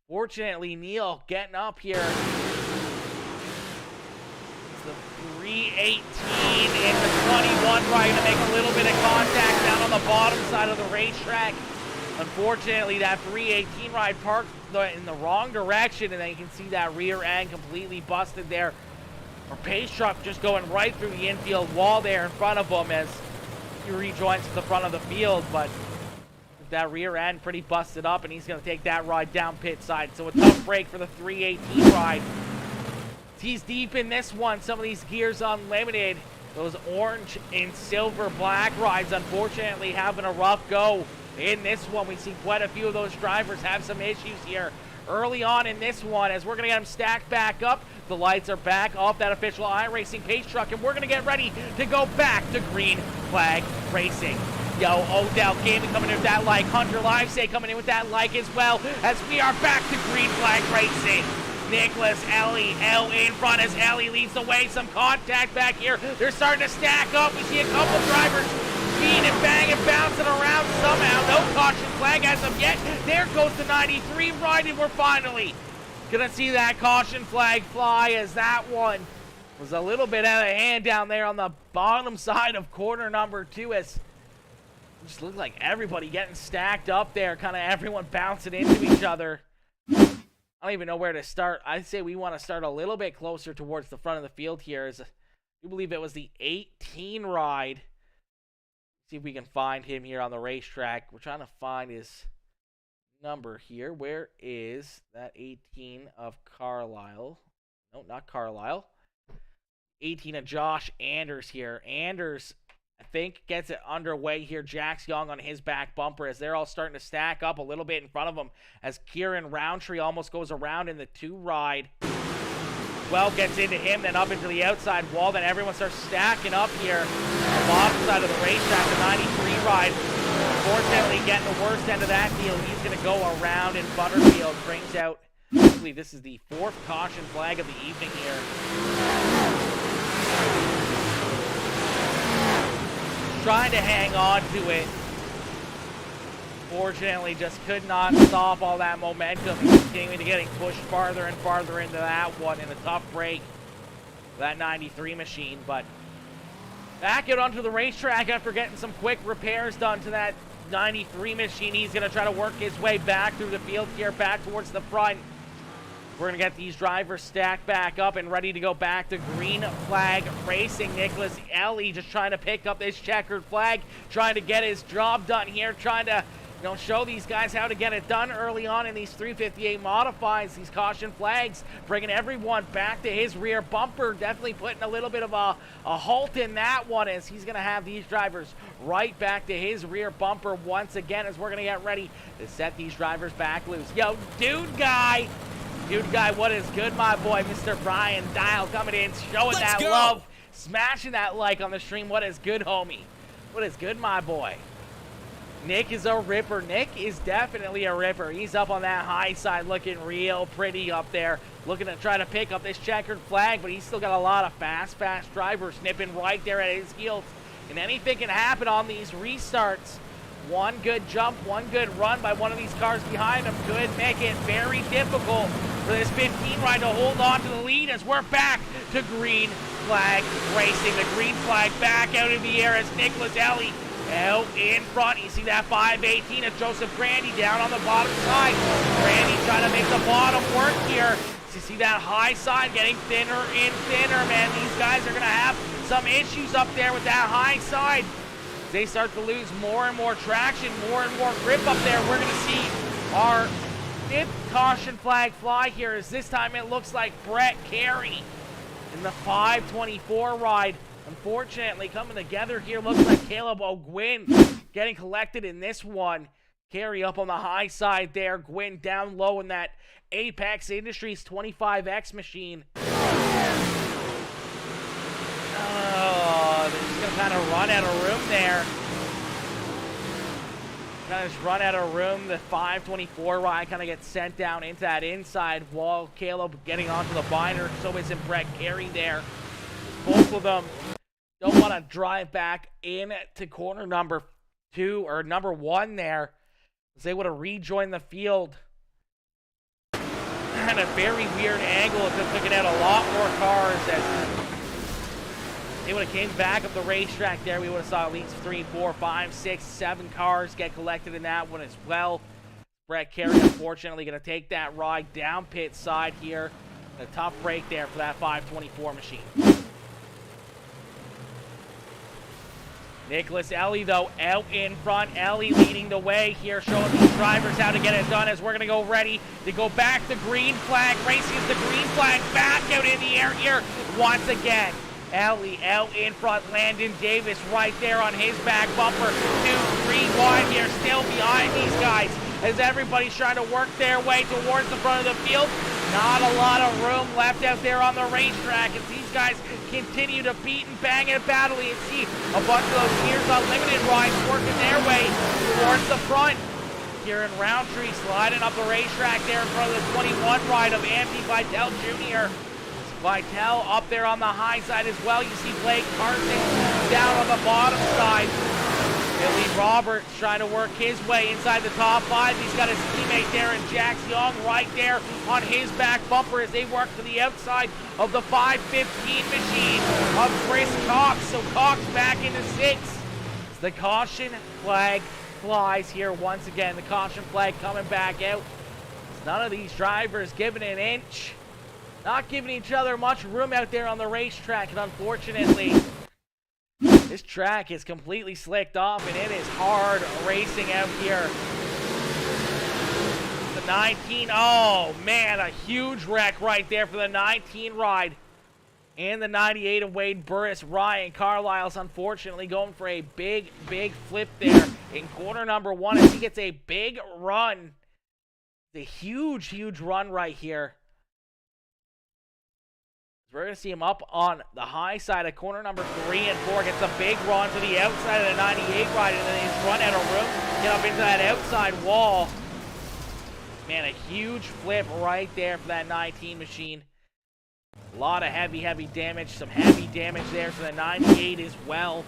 Fortunately, Neal getting up here. It's the 318 in the 21 right to make a little bit of contact down on the bottom side of the racetrack. Unfortunately, that 318 ride parked in the wrong direction, and then you can see that rear end completely busted there. Our pace truck just going right through the infield wall there in front of him as he rejoins at the front of the field. But that rear end pretty busted up, and he's going to take that ride down pit side. So a tough break for the 318 ride. He's deep in this one. Some of these gears unlimited. Those orange and silver black rides, unfortunately, having a rough go in this one. We see quite a few of those drivers have some issues here early on in this one, as we're going to get them stacked back up. The lights are back off that official iRacing pace truck, and we're going to get ready to go back to green flag racing. Yo, Odell Gaming coming in with that like. Hunter Livesay coming in with that like as well, as we are back to green flag racing. Nicholas Ellie L in front as Ellie leads the way. Some contact back here. They're starting to stack up. We see a couple drivers speed and bang and bouncing around somehow. No caution flag as of yet. There goes the 93 ride, and we're finally gonna see that caution flag fly, as that one was a little bit out of hand down there on the bottom side of corner number 2, as it just looked like everybody getting stacked up there, kind of everyone bouncing into each other. I don't even know where to start. I'd say we want to start a little bit closer towards the front of the field here, as I believe it was the 18 ride. See if we can find him here on the racetrack. We're trying to find his number here. Where is that 18 of Carlisle? No, not Carlisle. 18 of Josh Anders here. Anders, I think, gets it underway here. Jax Young on his back bumper, as they're all starting to stack up a little bit in front of him, as Kieran Roundtree almost goes around in the 2 ride. Well, gets into him, then up into the outside wall. Then everyone starts stacking up here on the bottom side of the racetrack. The 93 ride, unfortunately, getting the worst end of that deal. He's going to go around, and Butterfield brings out, I believe this is the 4th caution flag of the evening here. Trying to hang on to it. Fortunately, just could not stop all that momentum. Continuing to getting pushed farther and farther into that one in a tough break. That 93 machine, but back out onto the racetrack after getting some quick repairs done to that 93 machine. He's going to try to work his way back through the field here, back towards the front. We're going to get these drivers stacked back up and ready to go back to green flag racing. Nicholas Ellie just trying to pick up this checkered flag, trying to get his job done here, trying to, show these guys how to get it done early on in these 358 modifies, these caution flags, bringing everyone back to his rear bumper, definitely putting a little bit of a halt in that one, as he's going to have these drivers right back to his rear bumper once again, as we're going to get ready to set these drivers back loose. Yo, Dude Guy, what is good, my boy? Mr. Brian Dial coming in, showing that love, smashing that like on the stream. What is good, homie? What is good, my boy? Nick is a ripper. Nick is definitely a ripper. He's up on that high side, looking real pretty up there, looking to try to pick up this checkered flag, but he's still got a lot of fast drivers nipping right there at his heels, and anything can happen on these restarts. One good jump, one good run by one of these cars behind him could make it very difficult for this 15 ride to hold on to the lead, as we're back to green flag racing. The green flag back out in the air as Nicholas Ellie out in front. You see that 518 of Joseph Grandy down on the bottom side. Grandy trying to make the bottom work here. You see that high side getting thinner and thinner, man. These guys are going to have some issues up there with that high side. They start to lose more and more traction, more and more grip up there. We're going to see our 5th caution flag fly here, as this time it looks like Brett Carey in the 524 ride. Unfortunately, coming together here, looks like Caleb O'Gwyn getting collected in this one. Carey up on the high side there, Gwyn down low in that Apex Industries 25X machine. Oh, they're just going to kind of run out of room there. Kind of just run out of room. The 524 ride kind of gets sent down into that inside wall. Caleb getting onto the binder. So isn't Brett Carey there. Both of them don't want to drive back in to corner number 2 or number 1 there, as they would have rejoined the field. Kind of very weird angle. It could have taken out a lot more cars. As they would have came back up the racetrack there, we would have saw at least 3, 4, 5, 6, 7 cars get collected in that one as well. Brett Carey, unfortunately, going to take that ride down pit side here. A tough break there for that 524 machine. Nicholas Ellie, though, out in front. Ellie leading the way here, showing these drivers how to get it done as we're going to go ready to go back to green flag. Racing the green flag back out in the air here once again. Ellie out in front. Landon Davis right there on his back bumper. 2-3 wide here, still behind these guys as everybody's trying to work their way towards the front of the field. Not a lot of room left out there on the racetrack as these guys continue to beat and bang and battle. You see a bunch of those Gears Unlimited rides working their way towards the front. Here in Roundtree sliding up the racetrack there in front of the 21 ride of Anthony Vitale Jr. Vitale up there on the high side as well. You see Blake Carson down on the bottom side. Billy Roberts trying to work his way inside the top 5. He's got his teammate there and Jax Young right there on his back bumper as they work to the outside of the 515 machine of Chris Cox. So Cox back into 6th. The caution flag flies here once again. The caution flag coming back out. None of these drivers giving an inch. Not giving each other much room out there on the racetrack, and unfortunately, this track is completely slicked off, and it is hard racing out here. The 19, oh man, a huge wreck right there for the 19 ride. And the 98 of Wade Burris. Ryan Carlisle's unfortunately going for a big flip there in corner number 1 as he gets a big run. It's a huge run right here. We're going to see him up on the high side of corner number 3 and 4. Gets a big run to the outside of the 98 ride, and then he's run out of room. Get up into that outside wall. Man, a huge flip right there for that 19 machine. A lot of heavy damage. Some heavy damage there for the 98 as well.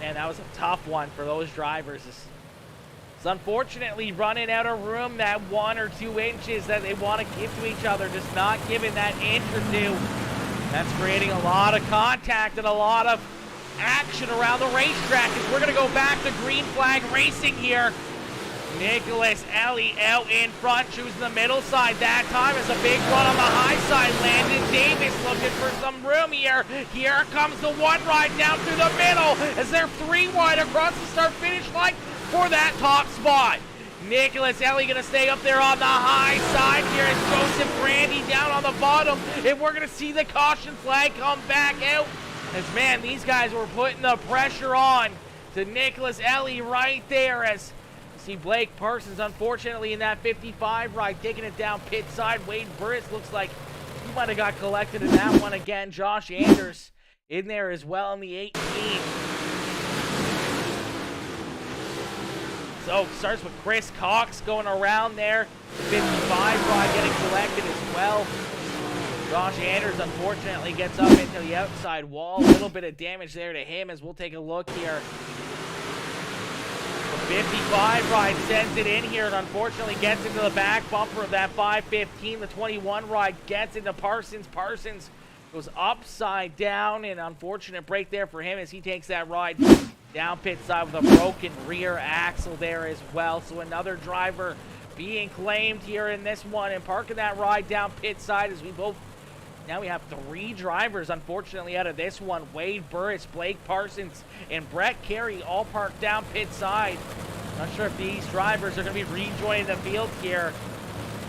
Man, that was a tough one for those drivers. It's unfortunately running out of room, that 1 or 2 inches that they want to give to each other, just not giving that inch or 2. That's creating a lot of contact and a lot of action around the racetrack as we're going to go back to green flag racing here. Nicholas Ellie out in front, choosing the middle side that time. It's a big run on the high side. Landon Davis looking for some room here. Here comes the 1 ride down through the middle as they're 3 wide across the start-finish line for that top spot. Nicholas Ellie going to stay up there on the high side here as Joseph Brandy down on the bottom. And we're going to see the caution flag come back out. As, man, these guys were putting the pressure on to Nicholas Ellie right there as you see Blake Parsons, unfortunately, in that 55 ride, taking it down pit side. Wade Burris looks like he might have got collected in that one again. Josh Anders in there as well in the 18. So, starts with Chris Cox going around there. 55 ride getting collected as well. Josh Anders, unfortunately, gets up into the outside wall. A little bit of damage there to him as we'll take a look here. The 55 ride sends it in here and unfortunately gets into the back bumper of that 515. The 21 ride gets into Parsons. Parsons goes upside down, and unfortunate break there for him as he takes that ride down pit side with a broken rear axle there as well. So another driver being claimed here in this one and parking that ride down pit side as we both, now we have 3 drivers unfortunately out of this one. Wade Burris, Blake Parsons, and Brett Carey all parked down pit side. Not sure if these drivers are going to be rejoining the field here.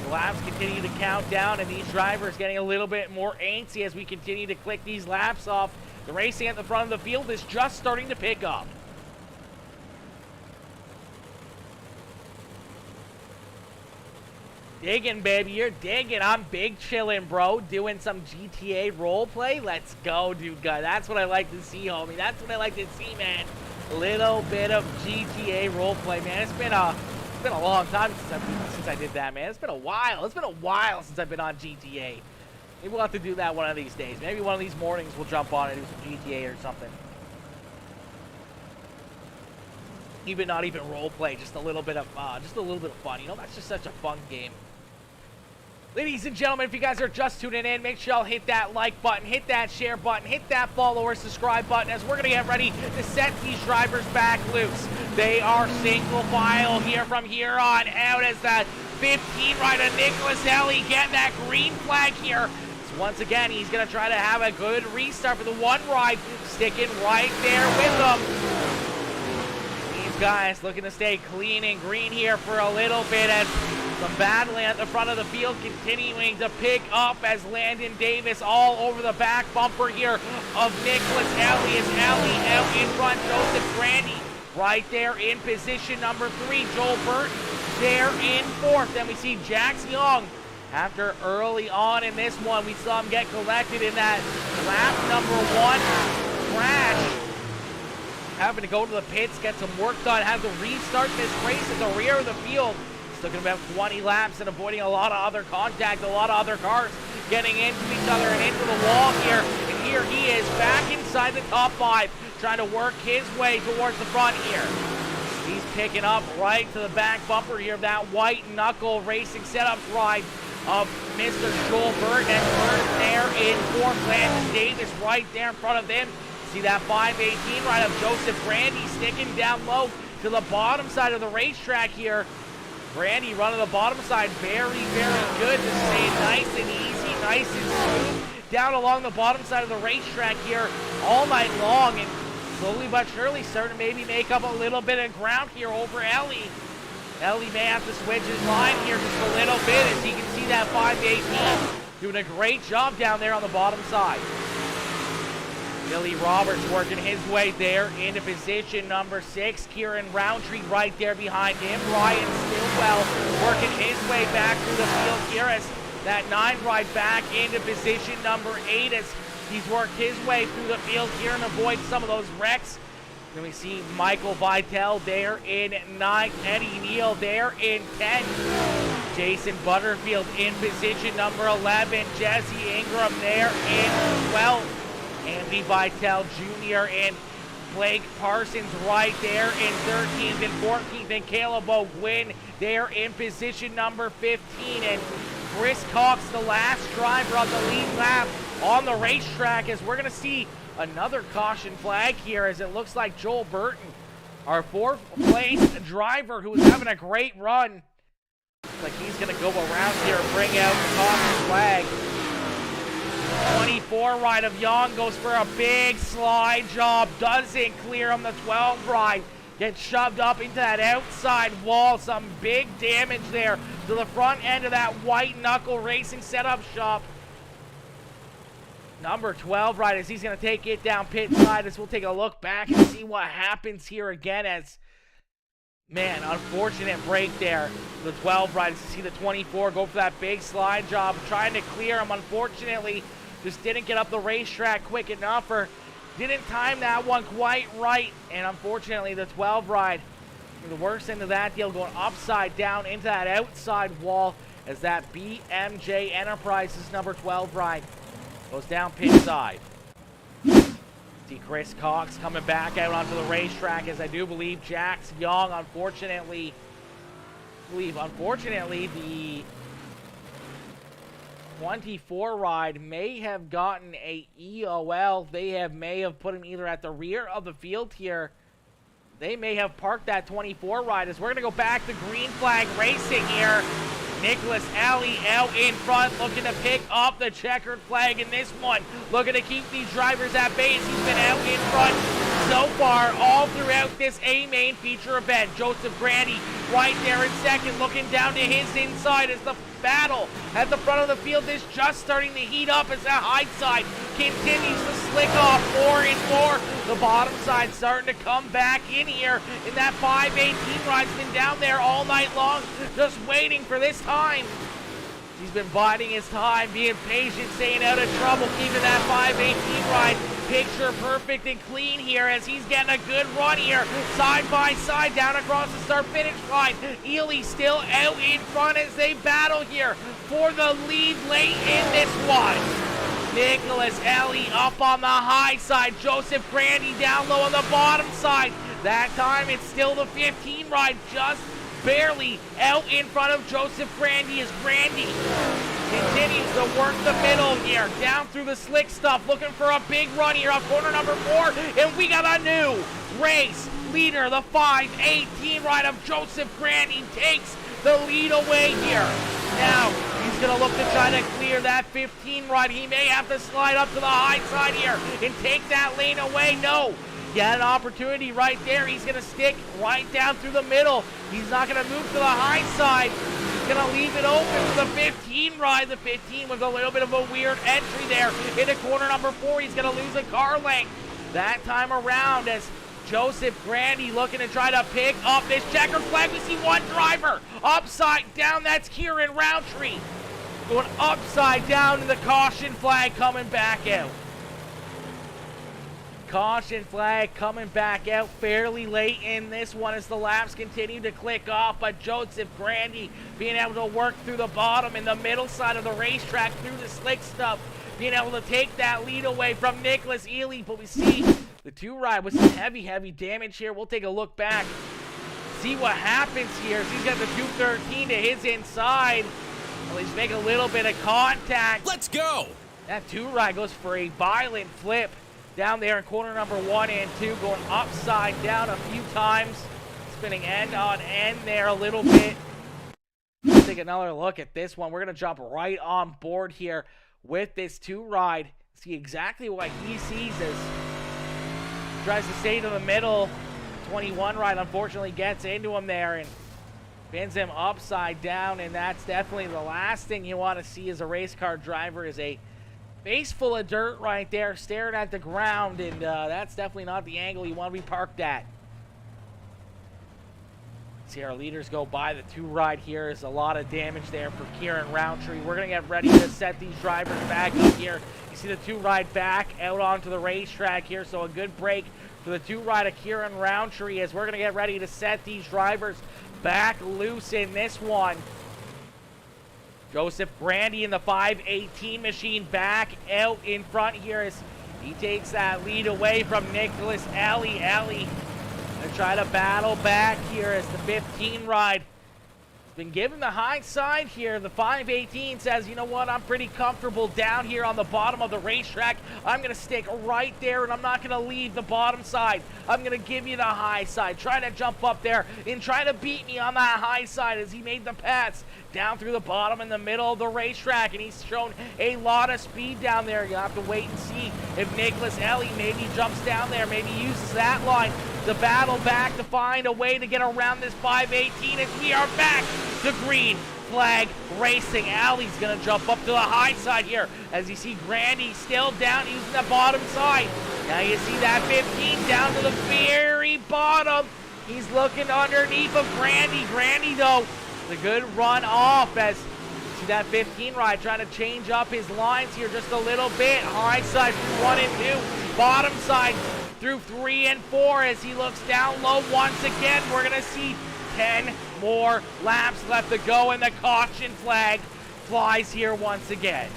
The laps continue to count down and these drivers getting a little bit more antsy as we continue to click these laps off. The racing at the front of the field is just starting to pick up. Digging, baby, you're digging. I'm big chillin', bro. Doing some GTA roleplay. Let's go, dude. God, that's what I like to see, homie. That's what I like to see, man. A little bit of GTA roleplay, man. It's been a long time since I did that, man. It's been a while. It's been a while since I've been on GTA. Maybe we'll have to do that one of these days. Maybe one of these mornings we'll jump on and do some GTA or something. Even not even roleplay, just a little bit of fun. You know, that's just such a fun game. Ladies and gentlemen, if you guys are just tuning in, make sure y'all hit that like button, hit that share button, hit that follow or subscribe button as we're going to get ready to set these drivers back loose. They are single file here from here on out as that 15 rider Nicholas Ellie getting that green flag here. So once again, he's going to try to have a good restart for the one ride, sticking right there with them. These guys looking to stay clean and green here for a little bit as some battling at the front of the field continuing to pick up as Landon Davis all over the back bumper here of Nicholas Ellie. As Ellie out in front, Joseph Grandy right there in position number 3. Joel Burton there in 4th. Then we see Jax Young. After early on in this one, we saw him get collected in that lap number 1 crash. Having to go to the pits, get some work done, have to restart this race at the rear of the field. Still going about 20 laps and avoiding a lot of other contact, a lot of other cars getting into each other and into the wall here. And here he is back inside the top 5, trying to work his way towards the front here. He's picking up right to the back bumper here of that white knuckle racing setup ride of Mr. Joel Burton, and Burton there in 4th. Landon Davis right there in front of them. See that 518 ride of Joseph Grandy sticking down low to the bottom side of the racetrack here. Grandy running the bottom side, very, very good to stay nice and easy, nice and smooth down along the bottom side of the racetrack here all night long, and slowly but surely starting to maybe make up a little bit of ground here over Ellie. Ellie may have to switch his line here just a little bit as you can see that 518 doing a great job down there on the bottom side. Billy Roberts working his way there into position number 6. Kieran Roundtree right there behind him. Ryan Stillwell working his way back through the field here as that 9 ride back into position number 8 as he's worked his way through the field here and avoid some of those wrecks. Then we see Michael Vitale there in 9th. Eddie Neal there in 10th. Jason Butterfield in position number 11. Jesse Ingram there in 12th. Andy Vitale Jr. and Blake Parsons right there in 13th and 14th. And Caleb O'Gwyn there in position number 15. And Chris Cox, the last driver on the lead lap on the racetrack, as we're going to see another caution flag here as it looks like Joel Burton, our 4th place driver who was having a great run. Looks like he's going to go around here and bring out the caution flag. 24 ride of Young goes for a big slide job, doesn't clear on the 12 ride. Gets shoved up into that outside wall. Some big damage there to the front end of that white knuckle racing setup shop. Number 12 ride as he's going to take it down pit side as we'll take a look back and see what happens here again as, man, unfortunate break there. The 12 ride as you see the 24 go for that big slide job. Trying to clear him, unfortunately, just didn't get up the racetrack quick enough or didn't time that one quite right. And unfortunately, the 12 ride, the worst end of that deal, going upside down into that outside wall as that BMJ Enterprises number 12 ride goes down pit side. See Chris Cox coming back out onto the racetrack as I do believe Jax Young, unfortunately, the 24 ride may have gotten a EOL. They may have put him either at the rear of the field here. They may have parked that 24 ride as we're going to go back to green flag racing here. Nicholas Alley out in front, looking to pick up the checkered flag in this one. Looking to keep these drivers at bay as he's been out in front so far all throughout this A-Main feature event. Joseph Grandy right there in second, looking down to his inside as the battle at the front of the field is just starting to heat up as that high side continues to slick off more and more. The bottom side starting to come back in here, and that 518 ride's been down there all night long, just waiting for this time. He's been biding his time, being patient, staying out of trouble, keeping that 518 ride picture perfect and clean here as he's getting a good run here, side by side down across the start-finish line. Ely still out in front as they battle here for the lead late in this one. Nicholas Ellie up on the high side, Joseph Grandy down low on the bottom side. That time it's still the 15 ride, just barely out in front of Joseph Grandy as Grandy continues to work the middle here, down through the slick stuff, looking for a big run here off corner number 4, and we got a new race leader. The 518 ride of Joseph Grandy takes the lead away here. Now, he's He's going to look to try to clear that 15 ride. He may have to slide up to the high side here and take that lane away. No. He had an opportunity right there. He's going to stick right down through the middle. He's not going to move to the high side. He's going to leave it open for the 15 ride. The 15 was a little bit of a weird entry there into corner number 4. He's going to lose a car length that time around as Joseph Grandy looking to try to pick up this checkered flag. We see one driver upside down. That's Kieran Roundtree going upside down, and the caution flag coming back out. Caution flag coming back out fairly late in this one as the laps continue to click off, but Joseph Grandy being able to work through the bottom in the middle side of the racetrack through the slick stuff, being able to take that lead away from Nicholas Ely. But we see the 2 ride with some heavy damage here. We'll take a look back, see what happens here. He's got the 213 to his inside. Well, he's making a little bit of contact. Let's go! That 2 ride goes for a violent flip down there in corner number 1 and 2, going upside down a few times, spinning end on end there a little bit. Let's take another look at this one. We're going to jump right on board here with this 2 ride, see exactly what he sees as tries to stay to the middle. 21 ride unfortunately gets into him there and pins him upside down, and that's definitely the last thing you want to see as a race car driver, is a face full of dirt right there staring at the ground, and that's definitely not the angle you want to be parked at. See our leaders go by. The 2 ride here is a lot of damage there for Kieran Roundtree. We're going to get ready to set these drivers back up here. You see the 2 ride back out onto the racetrack here, so a good break for the 2 ride of Kieran Roundtree as we're going to get ready to set these drivers back loose in this one. Joseph Grandy in the 518 machine back out in front here as he takes that lead away from Nicholas Ely. Ely gonna try to battle back here as the 15 ride has been given the high side here. The 518 says, you know what, I'm pretty comfortable down here on the bottom of the racetrack. I'm gonna stick right there and I'm not gonna leave the bottom side. I'm gonna give you the high side. Try to jump up there and try to beat me on that high side as he made the pass down through the bottom in the middle of the racetrack, and he's shown a lot of speed down there. You'll have to wait and see if Nicholas Ely maybe jumps down there, maybe uses that line to battle back to find a way to get around this 518 as we are back to green flag racing. Ely's gonna jump up to the high side here as you see Grandy still down using the bottom side. Now you see that 15 down to the very bottom. He's looking underneath of Grandy. Grandy though, the good run off as see that 15 ride trying to change up his lines here just a little bit. High side through 1 and 2, bottom side through 3 and 4 as he looks down low once again. We're gonna see 10 more laps left to go, and the caution flag flies here once again.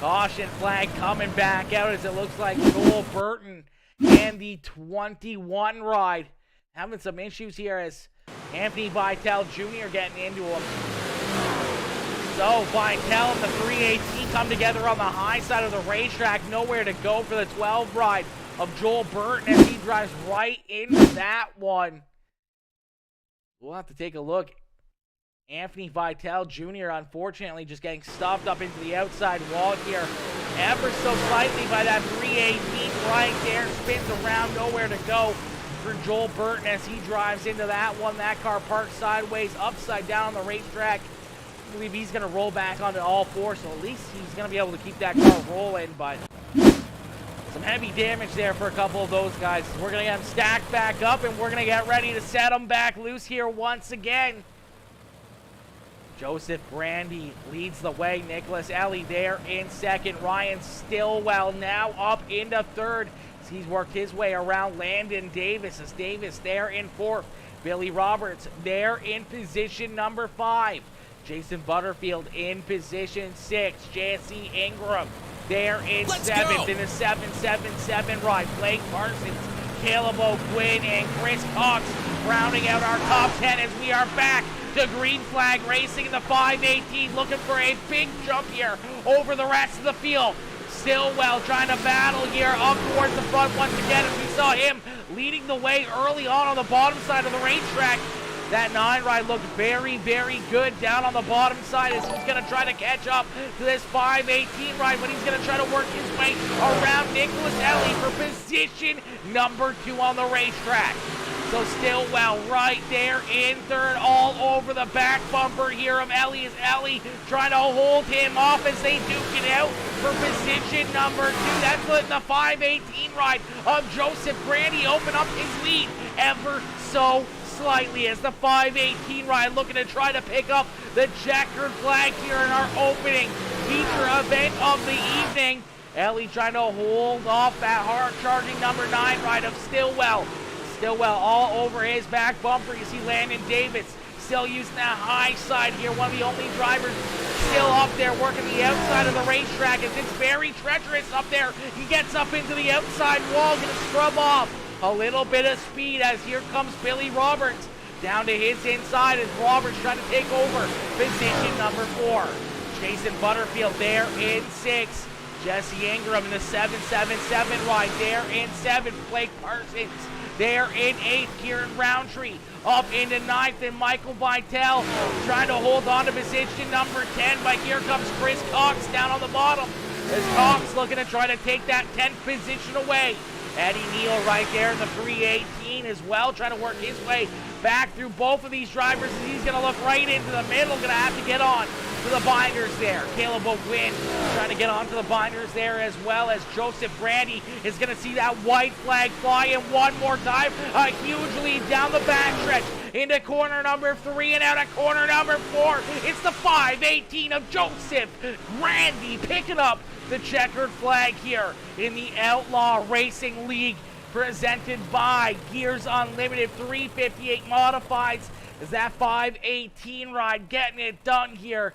Caution flag coming back out as it looks like Joel Burton and the 21 ride having some issues here as Anthony Vitale Jr. getting into him. So Vitale and the 318 come together on the high side of the racetrack. Nowhere to go for the 12 ride of Joel Burton as he drives right into that one. We'll have to take a look. Anthony Vitale Jr. unfortunately just getting stuffed up into the outside wall here ever so slightly by that 318 right there. Spins around, nowhere to go for Joel Burton as he drives into that one. That car parked sideways, upside down on the racetrack. I believe he's going to roll back onto all 4, so at least he's going to be able to keep that car rolling, but some heavy damage there for a couple of those guys. We're going to get them stacked back up, and we're going to get ready to set them back loose here once again. Joseph Grandy leads the way. Nicholas Ely there in second. Ryan Stillwell now up into third. He's worked his way around Landon Davis as Davis there in fourth. Billy Roberts there in position number 5. Jason Butterfield in position 6. Jesse Ingram there in 7th in the 7-7-7 ride. Blake Parsons, Caleb O'Quinn, and Chris Cox rounding out our top 10 as we are back to green flag racing in the 518, looking for a big jump here over the rest of the field. Stillwell trying to battle here up towards the front once again as we saw him leading the way early on the bottom side of the racetrack. That 9 ride looked very, very good down on the bottom side as he's going to try to catch up to this 518 ride, but he's going to try to work his way around Nicholas Ellie for position number 2 on the racetrack. So Stillwell right there in third, all over the back bumper here of Ellie, as Ellie trying to hold him off as they duke it out for position number 2. That's letting the 518 ride of Joseph Grandy open up his lead ever so slightly as the 518 ride looking to try to pick up the checkered flag here in our opening feature event of the evening. Ellie trying to hold off that hard-charging number 9 ride of Stillwell. Stillwell all over his back bumper. You see Landon Davis still using that high side here. One of the only drivers still up there working the outside of the racetrack as it's very treacherous up there. He gets up into the outside wall, gonna scrub off a little bit of speed as here comes Billy Roberts down to his inside as Roberts trying to take over position number 4. Jason Butterfield there in 6. Jesse Ingram in the 777 ride there in 7. Blake Parsons there in 8th. Kieran Roundtree up into 9th, and Michael Vitale trying to hold on to position number 10, but here comes Chris Cox down on the bottom as Cox looking to try to take that 10th position away. Eddie Neal right there in the 318 as well, trying to work his way back through both of these drivers, and he's going to look right into the middle, going to have to get on to the binders there. Caleb O'Gwynn trying to get onto the binders there, as well as Joseph Grandy is going to see that white flag fly in one more time. A huge lead down the backstretch into corner number 3 and out of corner number 4. It's the 518 of Joseph Grandy picking up the checkered flag here in the Outlaw Racing League, presented by Gears Unlimited 358 Modifieds, as that 518 ride getting it done here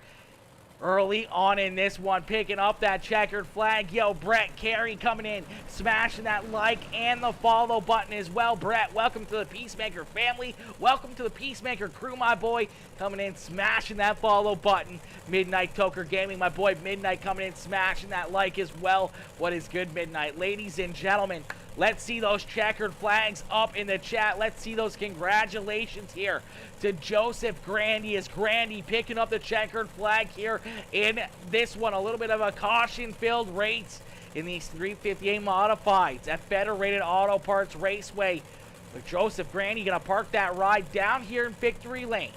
early on in this one, picking up that checkered flag. Yo, Brett Carey coming in, smashing that like and the follow button as well. Brett, welcome to the Peacemaker family. Welcome to the Peacemaker crew, my boy. Coming in, smashing that follow button. Midnight Toker Gaming, my boy Midnight coming in, smashing that like as well. What is good, Midnight? Ladies and gentlemen, let's see those checkered flags up in the chat. Let's see those congratulations here to Joseph Grandy, as Grandy picking up the checkered flag here in this one. A little bit of a caution-filled race in these 358 Modifieds at Federated Auto Parts Raceway. With Joseph Grandy going to park that ride down here in victory lane.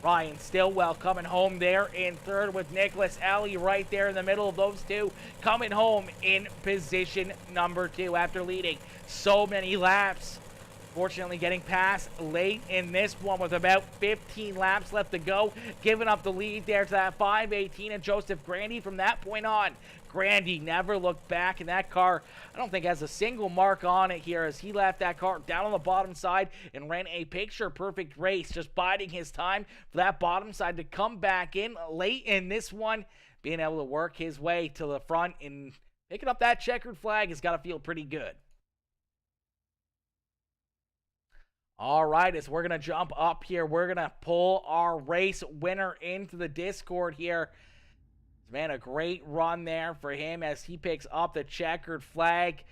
Ryan Stillwell coming home there in 3rd with Nicholas Alley right there in the middle of those two, coming home in position number 2 after leading so many laps. Fortunately getting past late in this one with about 15 laps left to go, giving up the lead there to that 518 and Joseph Grandy. From that point on, Grandy never looked back, and that car, I don't think, has a single mark on it here, as he left that car down on the bottom side and ran a picture-perfect race, just biding his time for that bottom side to come back in late in this one, being able to work his way to the front and picking up that checkered flag has got to feel pretty good. All right, as we're going to jump up here, we're going to pull our race winner into the Discord here. Man, a great run there for him as he picks up the checkered flag.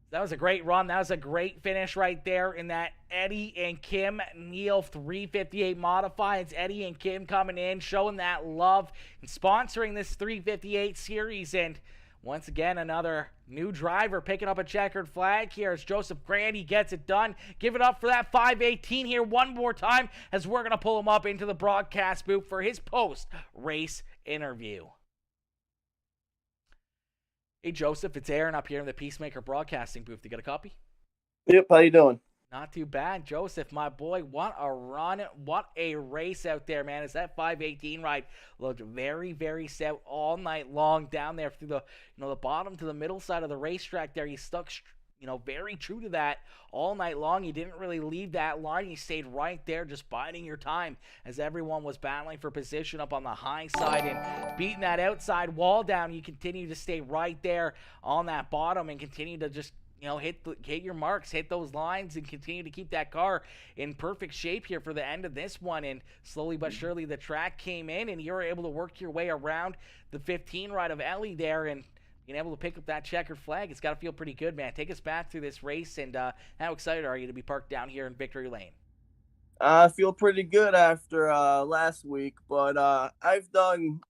That was a great run. That was a great finish right there in that Eddie and Kim Neal 358 Modifieds. Eddie and Kim coming in, showing that love and sponsoring this 358 series. And once again, another new driver picking up a checkered flag here as Joseph Grandy gets it done. Give it up for that 518 here one more time as we're going to pull him up into the broadcast booth for his post-race interview. Hey, Joseph, it's Aaron up here in the Peacemaker broadcasting booth. You got a copy? Yep, how you doing? Not too bad. Joseph, my boy, what a run. What a race out there, man. As that 518 ride looked very, very set all night long down there through the, the bottom to the middle side of the racetrack there. He stuck, very true to that all night long. He didn't really leave that line. He stayed right there just biding your time as everyone was battling for position up on the high side and beating that outside wall down. You continue to stay right there on that bottom and continue to just hit your marks, hit those lines, and continue to keep that car in perfect shape here for the end of this one. And slowly but surely the track came in, and you were able to work your way around the 15 ride of Ellie there, and being able to pick up that checkered flag. It's got to feel pretty good, man. Take us back through this race, and how excited are you to be parked down here in victory lane? I feel pretty good after last week, but I've done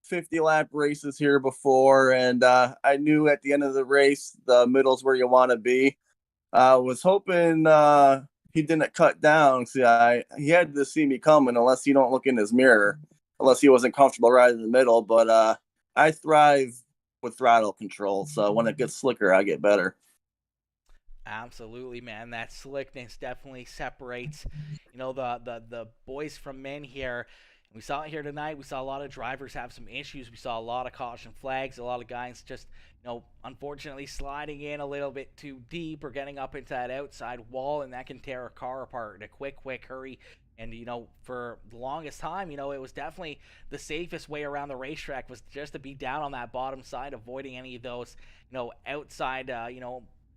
50 lap races here before, and I knew at the end of the race the middle's where you want to be. I was hoping he didn't cut down. See, he had to see me coming unless you don't look in his mirror, unless he wasn't comfortable right in the middle. But I thrive with throttle control, so when it gets slicker, I get better. Absolutely, man. That slickness definitely separates, the boys from men here. We saw it here tonight. We saw a lot of drivers have some issues. We saw a lot of caution flags. A lot of guys just, unfortunately sliding in a little bit too deep or getting up into that outside wall, and that can tear a car apart in a quick hurry. And for the longest time, it was definitely the safest way around the racetrack was just to be down on that bottom side, avoiding any of those, outside,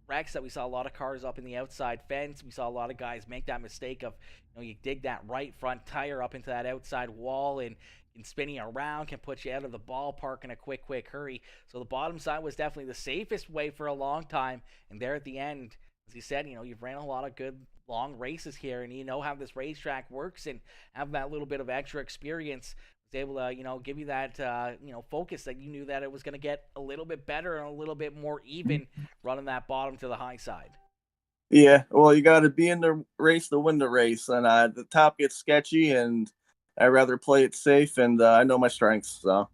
wrecks that we saw a lot of cars up in the outside fence. We saw a lot of guys make that mistake of, you dig that right front tire up into that outside wall and spinning around can put you out of the ballpark in a quick hurry. So the bottom side was definitely the safest way for a long time. And there at the end, as you said, you've ran a lot of good long races here and you know how this racetrack works and have that little bit of extra experience was able to, give you that, focus that you knew that it was going to get a little bit better and a little bit more even running that bottom to the high side. Yeah, well, you got to be in the race to win the race, and the top gets sketchy, and I rather play it safe, and I know my strengths. So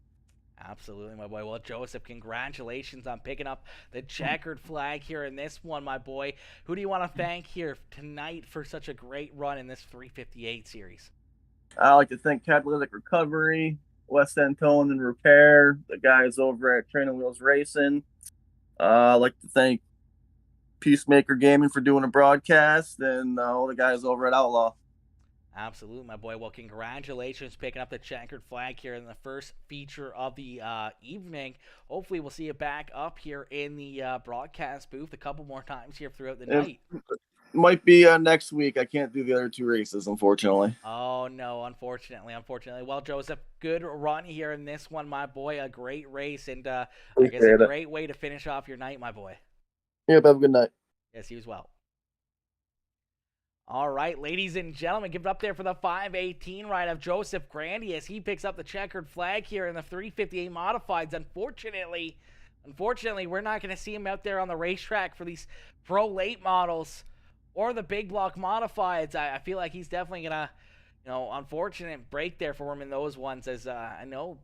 Absolutely, my boy. Well, Joseph, congratulations on picking up the checkered flag here in this one, my boy. Who do you want to thank here tonight for such a great run in this 358 series? I like to thank Catalytic Recovery, West Antone and Repair, the guys over at Training Wheels Racing. I like to thank Peacemaker Gaming for doing a broadcast, and all the guys over at Outlaw. Absolutely, my boy. Well, congratulations picking up the checkered flag here in the first feature of the evening. Hopefully, we'll see you back up here in the broadcast booth a couple more times here throughout the It night. might be next week. I can't do the other two races, unfortunately. Oh, no, unfortunately. Well, Joseph, good run here in this one, my boy. A great race, and I guess a Appreciate it. great way to finish off your night, my boy. Yep, have a good night. Yes, you as well. All right, ladies and gentlemen, give it up there for the 518 ride of Joseph Grandy as he picks up the checkered flag here in the 358 modifieds. Unfortunately, we're not going to see him out there on the racetrack for these pro late models or the big block modifieds. I feel like he's definitely going to, unfortunate break there for him in those ones. As I know,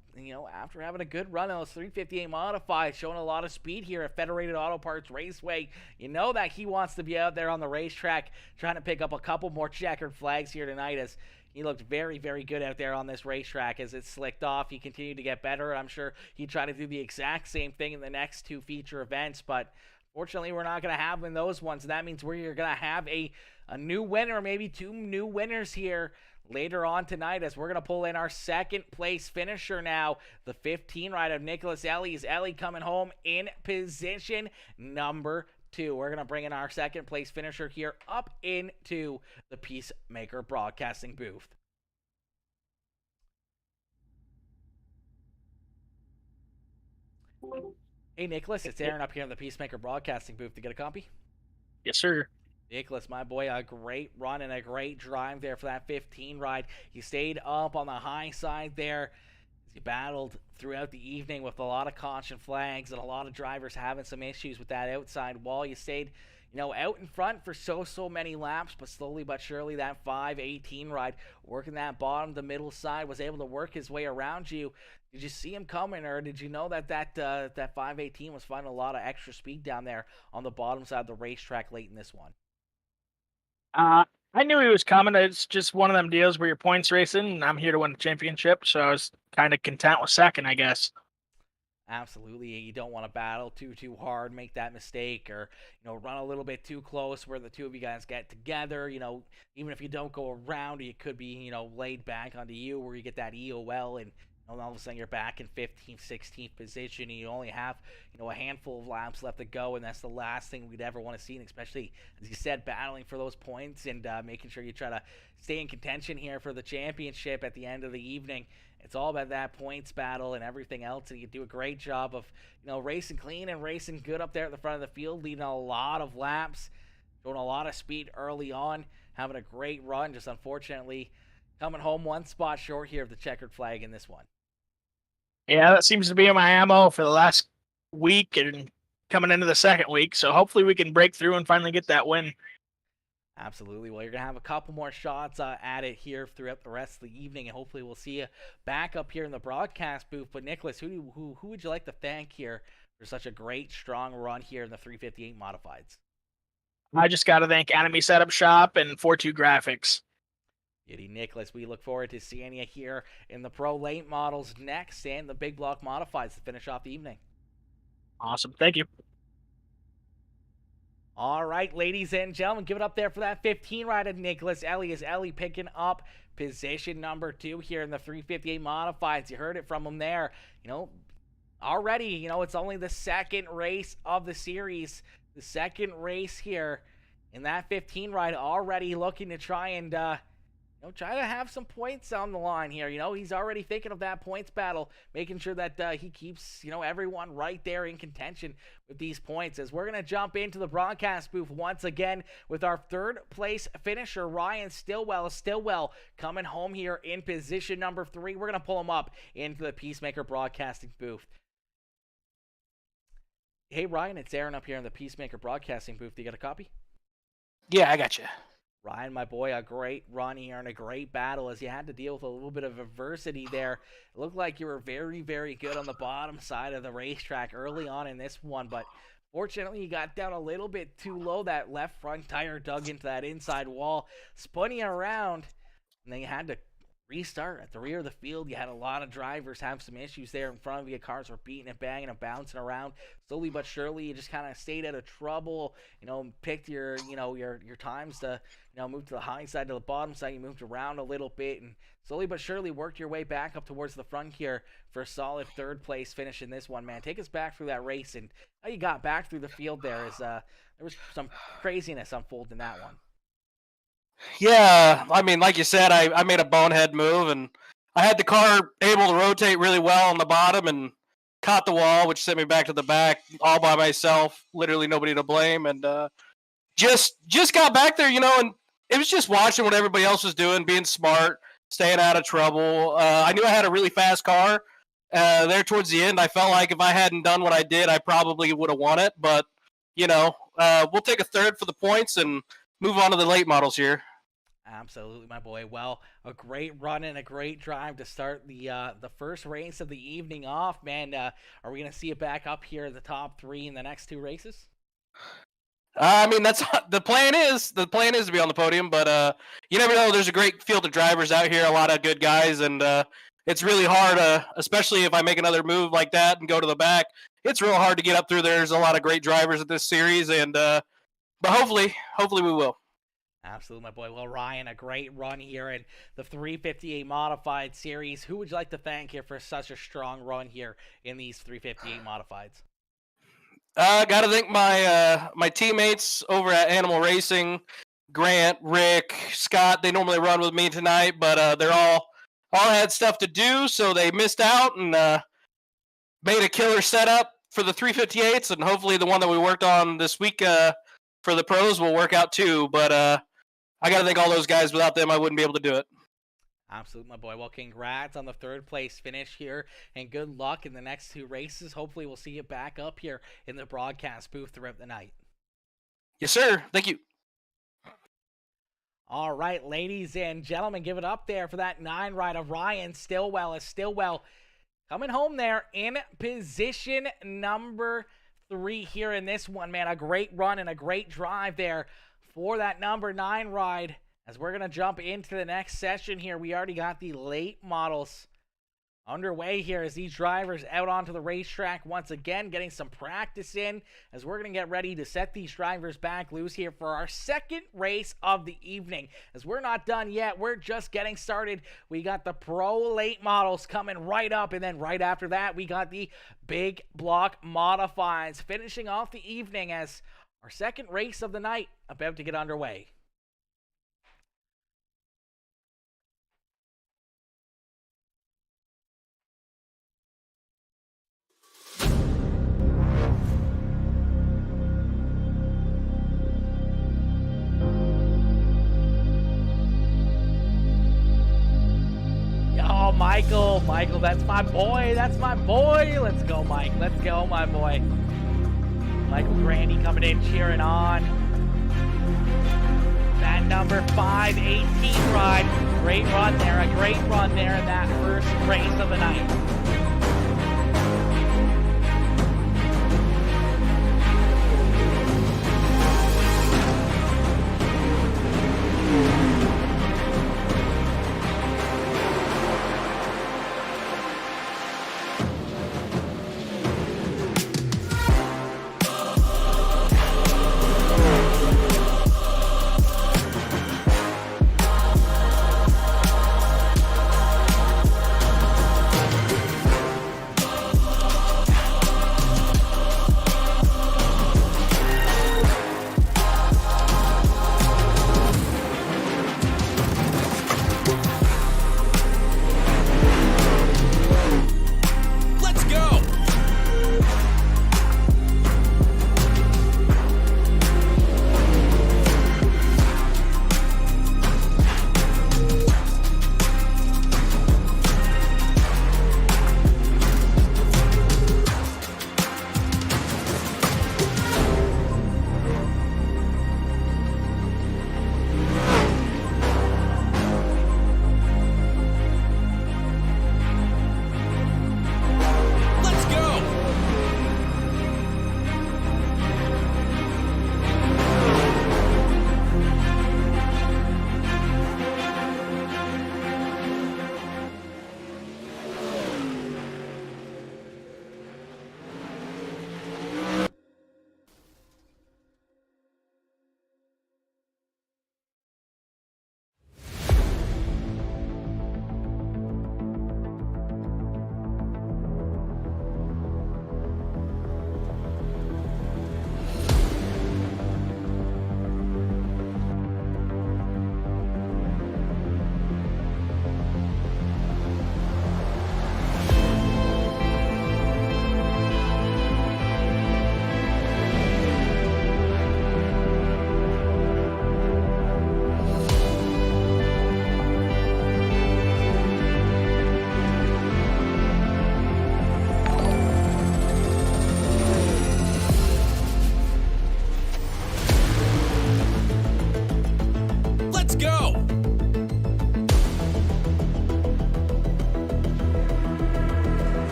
after having a good run on those 358 modifieds, showing a lot of speed here at Federated Auto Parts Raceway, that he wants to be out there on the racetrack trying to pick up a couple more checkered flags here tonight as he looked very good out there on this racetrack as it slicked off. He continued to get better. I'm sure he'd try to do the exact same thing in the next two feature events, but fortunately, we're not going to have them in those ones. That means we're going to have a new winner, maybe two new winners here later on tonight as we're going to pull in our second place finisher now. The 15 ride of Nicholas Ellie is Ellie coming home in position number 2. We're going to bring in our second place finisher here up into the Peacemaker broadcasting booth. Hey, Nicholas, it's Aaron up here in the Peacemaker broadcasting booth to get a copy. Yes, sir. Nicholas, my boy, a great run and a great drive there for that 15 ride. He stayed up on the high side there as he battled throughout the evening with a lot of caution flags and a lot of drivers having some issues with that outside wall. You stayed, out in front for so many laps, but slowly but surely that 518 ride, working that bottom to middle side, was able to work his way around you. Did you see him coming, or did you know that 518 was finding a lot of extra speed down there on the bottom side of the racetrack late in this one? I knew he was coming. It's just one of them deals where you're points racing, and I'm here to win the championship, so I was kind of content with second, I guess. Absolutely, you don't want to battle too hard, make that mistake, or run a little bit too close where the two of you guys get together. Even if you don't go around, it could be laid back onto you where you get that EOL and all of a sudden you're back in 15th, 16th position, and you only have a handful of laps left to go, and that's the last thing we'd ever want to see. And especially, as you said, battling for those points and making sure you try to stay in contention here for the championship at the end of the evening. It's all about that points battle and everything else, and you do a great job of racing clean and racing good up there at the front of the field, leading a lot of laps, showing a lot of speed early on. having a great run, just unfortunately coming home one spot short here of the checkered flag in this one. Yeah, that seems to be my ammo for the last week and coming into the second week. So hopefully we can break through and finally get that win. Absolutely. Well, you're going to have a couple more shots at it here throughout the rest of the evening, and hopefully we'll see you back up here in the broadcast booth. But, Nicholas, who would you like to thank here for such a great, strong run here in the 358 Modifieds? I just got to thank Enemy Setup Shop and 42 Graphics. Beauty, Nicholas, we look forward to seeing you here in the Pro Late Models next and the Big Block Modifieds to finish off the evening. Awesome. Thank you. All right, ladies and gentlemen, give it up there for that 15 ride of Nicholas Ellie. Is Ellie picking up position number 2 here in the 358 Modifieds? You heard it from him there. Already, it's only the second race of the series. The second race here in that 15 ride, already looking to try and try to have some points on the line here. He's already thinking of that points battle, making sure that he keeps, everyone right there in contention with these points. As we're going to jump into the broadcast booth once again with our third place finisher, Ryan Stillwell. Stillwell coming home here in position number 3. We're going to pull him up into the Peacemaker broadcasting booth. Hey, Ryan, it's Aaron up here in the Peacemaker broadcasting booth. Do you got a copy? Yeah, I got you. Ryan, my boy, a great run here and a great battle as you had to deal with a little bit of adversity there. It looked like you were very, very good on the bottom side of the racetrack early on in this one, but fortunately you got down a little bit too low. That left front tire dug into that inside wall, spun you around, and then you had to restart at the rear of the field. You had a lot of drivers have some issues there in front of you. Cars were beating and banging and bouncing around. Slowly but surely, you just kind of stayed out of trouble. Picked your times to move to the high side to the bottom side. You moved around a little bit and slowly but surely worked your way back up towards the front here for a solid third place finish in this one, man. Take us back through that race and how you got back through the field there. There was some craziness unfolding in that one. Yeah, I mean, like you said, I made a bonehead move, and I had the car able to rotate really well on the bottom and caught the wall, which sent me back to the back all by myself, literally nobody to blame, and just got back there, and it was just watching what everybody else was doing, being smart, staying out of trouble. I knew I had a really fast car. There towards the end, I felt like if I hadn't done what I did, I probably would have won it, but, we'll take a third for the points and move on to the late models here. Absolutely, my boy. Well, a great run and a great drive to start the first race of the evening off, man. Are we going to see it back up here in the top 3 in the next 2 races? I mean, that's the plan is to be on the podium, but you never know. There's a great field of drivers out here, a lot of good guys, and it's really hard, especially if I make another move like that and go to the back. It's real hard to get up through there. There's a lot of great drivers at this series, and but hopefully we will. Absolutely, my boy. Well, Ryan, a great run here in the 358 Modified Series. Who would you like to thank here for such a strong run here in these 358 Modifieds? Got to thank my teammates over at Animal Racing, Grant, Rick, Scott. They normally run with me tonight, but they're all had stuff to do, so they missed out and made a killer setup for the 358s, and hopefully the one that we worked on this week for the pros will work out too. But I got to thank all those guys. Without them, I wouldn't be able to do it. Absolutely, my boy. Well, congrats on the third place finish here, and good luck in the next 2 races. Hopefully, we'll see you back up here in the broadcast booth throughout the night. Yes, sir. Thank you. All right, ladies and gentlemen, give it up there for that 9 ride of Ryan Stillwell. As Stillwell coming home there in position number 3 here in this one, man. A great run and a great drive there for that number 9 ride. As we're going to jump into the next session here, we already got the late models underway here as these drivers out onto the racetrack once again, getting some practice in as we're going to get ready to set these drivers back loose here for our second race of the evening. As we're not done yet, we're just getting started. We got the pro late models coming right up, and then right after that, we got the big block modifieds finishing off the evening as our second race of the night about to get underway. Michael. Michael, that's my boy. That's my boy. Let's go, Mike. Let's go, my boy. Michael Grandy coming in, cheering on. That number 518 ride. Great run there. A great run there in that first race of the night.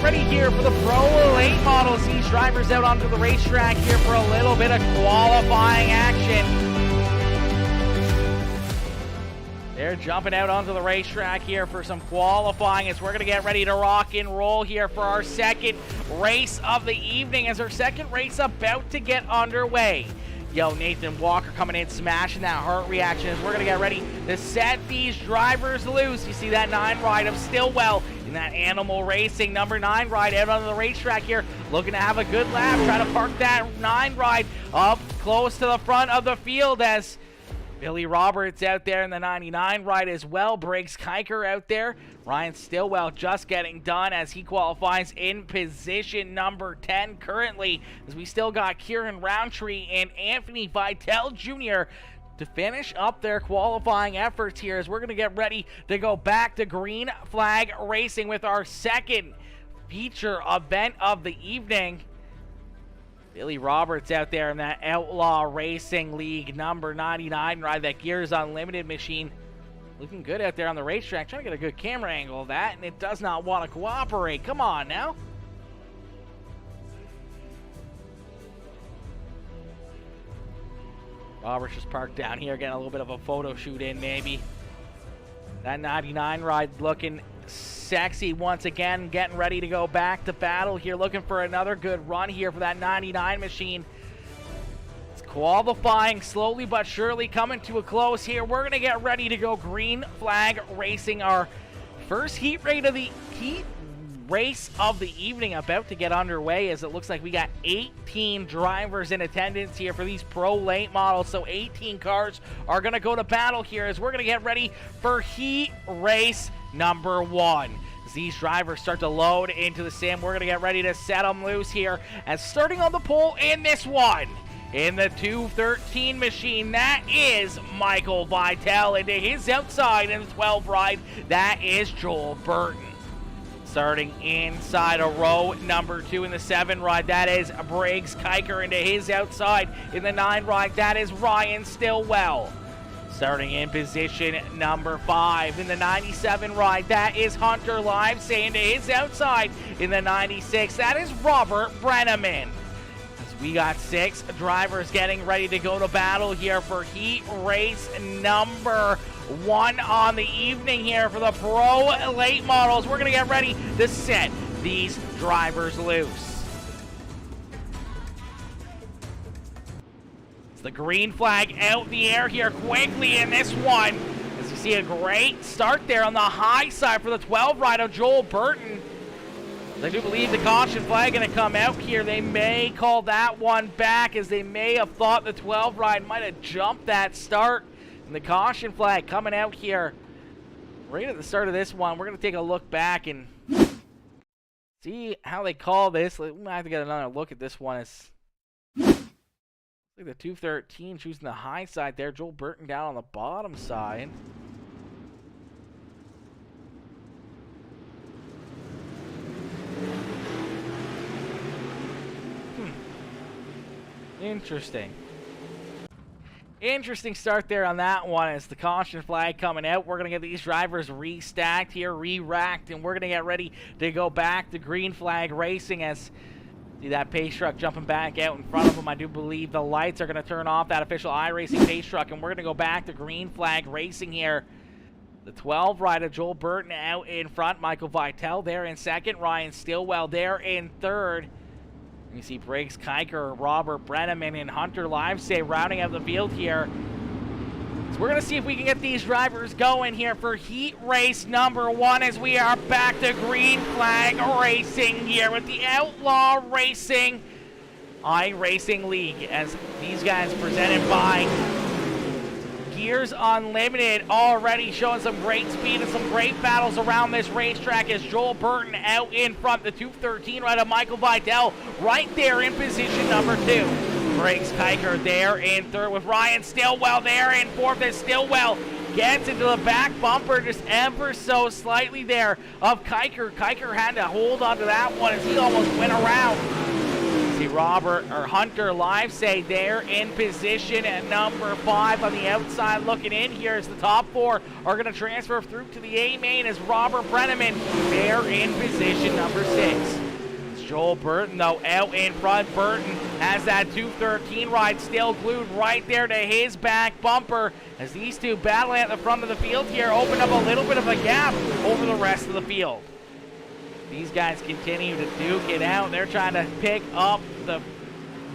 Ready here for the Pro Late Models. These drivers out onto the racetrack here for a little bit of qualifying action. They're jumping out onto the racetrack here for some qualifying as we're going to get ready to rock and roll here for our second race of the evening as our second race about to get underway. Yo, Nathan Walker coming in, smashing that heart reaction as we're going to get ready to set these drivers loose. You see that 9 ride of Stillwell in that Animal Racing number 9 ride out on the racetrack here, looking to have a good lap, trying to park that 9 ride up close to the front of the field as Billy Roberts out there in the 99 ride as well. Briggs Kiker out there. Ryan Stillwell just getting done as he qualifies in position number 10 currently, as we still got Kieran Roundtree and Anthony Vitale Jr. to finish up their qualifying efforts here as we're going to get ready to go back to Green Flag Racing with our second feature event of the evening. Billy Roberts out there in that Outlaw Racing League number 99 ride, that Gears Unlimited machine. Looking good out there on the racetrack. Trying to get a good camera angle of that, and it does not want to cooperate. Come on now. Robert's just parked down here, getting a little bit of a photo shoot in, maybe. That 99 ride looking sexy once again, getting ready to go back to battle here, looking for another good run here for that 99 machine. It's qualifying slowly but surely coming to a close here. We're going to get ready to go green flag racing, our first heat race of the evening about to get underway, as it looks like we got 18 drivers in attendance here for these pro late models. So 18 cars are going to go to battle here as we're going to get ready for heat race number 1. As these drivers start to load into the sim, we're going to get ready to set them loose here. And starting on the pole in this one, in the 213 machine, that is Michael Vitale. Into his outside in the 12 ride, that is Joel Burton. Starting inside of row number 2 in the 7 ride, that is Briggs Kiker. Into his outside in the 9 ride, that is Ryan Stillwell. Starting in position number 5 in the 97 ride, that is Hunter Livesay. Into his outside in the 96, that is Robert Brenneman. As we got 6 drivers getting ready to go to battle here for heat race number 1 on the evening here for the pro late models. We're going to get ready to set these drivers loose. It's the green flag out the air here quickly in this one. As you see a great start there on the high side for the 12 ride of Joel Burton. I do believe the caution flag going to come out here. They may call that one back, as they may have thought the 12 ride might have jumped that start. And the caution flag coming out here right at the start of this one. We're going to take a look back and see how they call this. We might have to get another look at this one. It's like the 213 choosing the high side there. Joel Burton down on the bottom side. Interesting. Interesting start there on that one. As the caution flag coming out, we're going to get these drivers restacked here, re-racked, and we're going to get ready to go back to green flag racing. As see that pace truck jumping back out in front of them. I do believe the lights are going to turn off that official iRacing pace truck, and we're going to go back to green flag racing here. The 12 ride of Joel Burton out in front. Michael Vitale there in second. Ryan Stillwell there in third. You see Briggs Kiker, Robert Brenneman, and Hunter Livesay rounding out the field here. So we're going to see if we can get these drivers going here for heat race number 1, as we are back to green flag racing here with the Outlaw Racing iRacing League, as these guys presented by Gears Unlimited, already showing some great speed and some great battles around this racetrack, as Joel Burton out in front. The 213 ride of Michael Vitale right there in position number 2. Briggs Kiker there in third, with Ryan Stillwell there in fourth, as Stillwell gets into the back bumper just ever so slightly there of Kiker. Kiker had to hold onto that one as he almost went around. See Hunter Livesay there in position at number 5 on the outside looking in here, as the top 4 are going to transfer through to the A main, as Robert Brenneman there in position number 6. It's Joel Burton though out in front. Burton has that 213 ride still glued right there to his back bumper, as these two battling at the front of the field here open up a little bit of a gap over the rest of the field. These guys continue to duke it out. They're trying to pick up the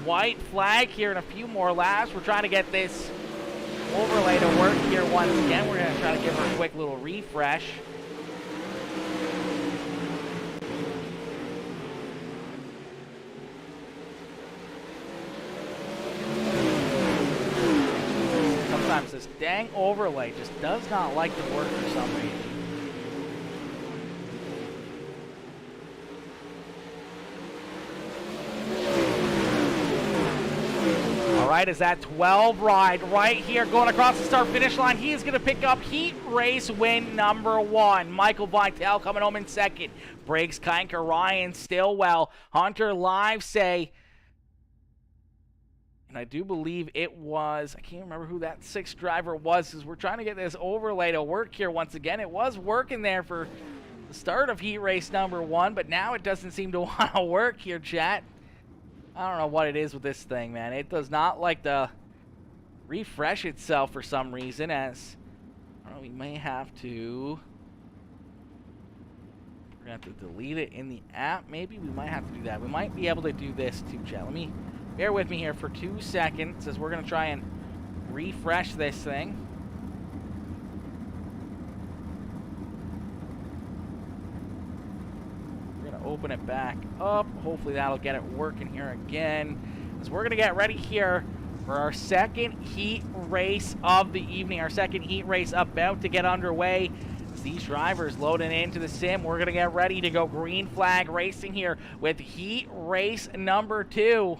white flag here in a few more laps. We're trying to get this overlay to work here once again. We're going to try to give her a quick little refresh. Sometimes this dang overlay just does not like to work for some reason. All right, is that 12 ride right here going across the start-finish line. He is going to pick up heat race win number 1. Michael Vitale coming home in second. Briggs Kiker, Ryan Stillwell, Hunter Livesay. And I do believe it was, I can't remember who that 6th driver was, because we're trying to get this overlay to work here once again. It was working there for the start of heat race number 1, but now it doesn't seem to want to work here, chat. I don't know what it is with this thing, man. It does not like to refresh itself for some reason, as we may have to. We're going to have to delete it in the app. Maybe we might have to do that. We might be able to do this too, chat. Bear with me here for 2 seconds as we're going to try and refresh this thing. We're going to open it back up. Hopefully that'll get it working here again. As we're going to get ready here for our second heat race of the evening. Our second heat race about to get underway. These drivers loading into the sim. We're going to get ready to go green flag racing here with heat race number 2.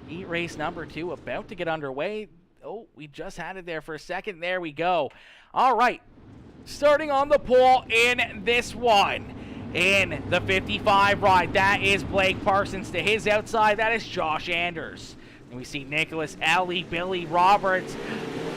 Heat race number 2 about to get underway. Oh, we just had it there for a second. There we go. All right. Starting on the pole in this one. In the 55 ride, that is Blake Parsons. To his outside, that is Josh Anders. And we see Nicholas Alley, Billy Roberts,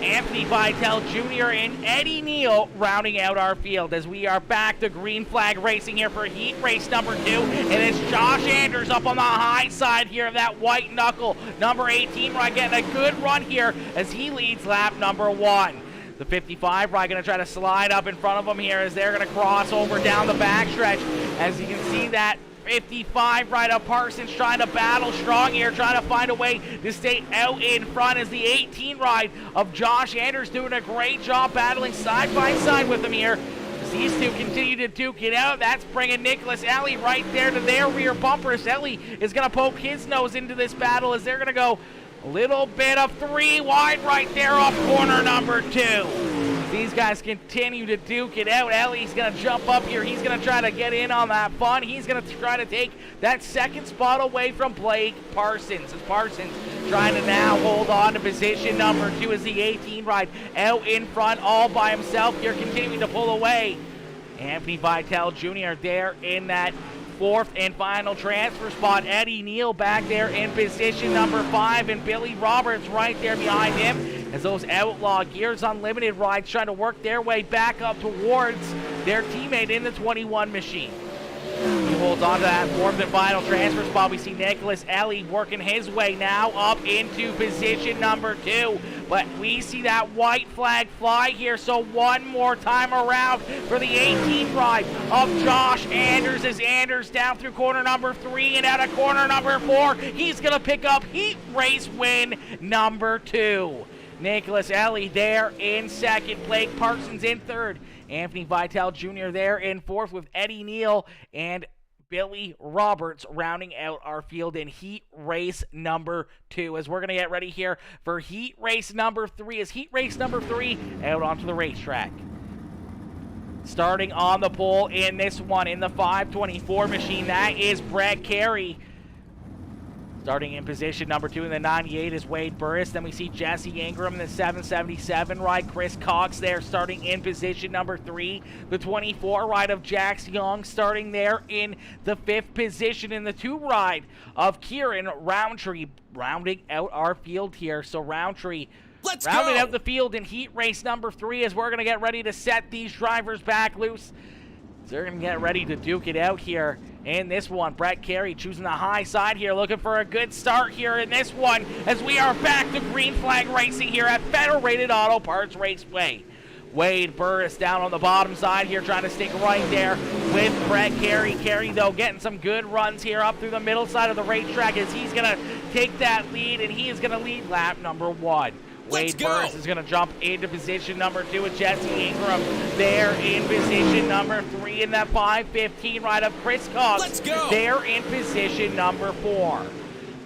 Anthony Vitale Jr., and Eddie Neal rounding out our field as we are back to green flag racing here for heat race number 2. And it's Josh Anders up on the high side here of that white knuckle. Number 18 ride getting a good run here as he leads lap number 1. The 55 ride going to try to slide up in front of them here as they're going to cross over down the backstretch. As you can see, that 55 right of Parsons trying to battle strong here, trying to find a way to stay out in front as the 18 ride of Josh Anders doing a great job battling side by side with him here. As these two continue to duke it out, that's bringing Nicholas Alley right there to their rear bumpers. Alley is going to poke his nose into this battle as they're going to go a little bit of 3 wide right there off corner number 2. These guys continue to duke it out. Ellie's going to jump up here. He's going to try to get in on that fun. He's going to try to take that second spot away from Blake Parsons. As Parsons trying to now hold on to position number 2 as the 18 ride out in front all by himself here, continuing to pull away. Anthony Vitale Jr. there in that 4th and final transfer spot. Eddie Neal back there in position number 5, and Billy Roberts right there behind him as those Outlaw Gears Unlimited rides trying to work their way back up towards their teammate in the 21 machine. He holds on to that 4th and final transfer spot. We see Nicholas Alley working his way now up into position number 2. But we see that white flag fly here, so one more time around for the 18 ride of Josh Anders as Anders down through corner number 3 and out of corner number 4. He's going to pick up heat race win number 2. Nicholas Alley there in 2nd, Blake Parsons in 3rd, Anthony Vitale Jr. there in 4th with Eddie Neal and Billy Roberts rounding out our field in heat race number 2 as we're going to get ready here for heat race number 3 as heat race number 3 out onto the racetrack. Starting on the pole in this one in the 524 machine, that is Brett Carey. Starting in position number 2 in the 98 is Wade Burris. Then we see Jesse Ingram in the 777 ride. Chris Cox there starting in position number 3. The 24 ride of Jax Young starting there in the 5th position in the 2 ride of Kieran Roundtree rounding out our field here. So Roundtree rounding out the field in heat race number 3 as we're going to get ready to set these drivers back loose. They're going to get ready to duke it out here in this one. Brett Carey choosing the high side here, looking for a good start here in this one as we are back to green flag racing here at Federated Auto Parts Raceway. Wade Burris down on the bottom side here, trying to stick right there with Brett Carey. Carey, though, getting some good runs here up through the middle side of the racetrack as he's going to take that lead, and he is going to lead lap number 1. Wade Burris is going to jump into position number 2 with Jesse Ingram there in position number 3 in that 515 ride of Chris Cox there in position number 4.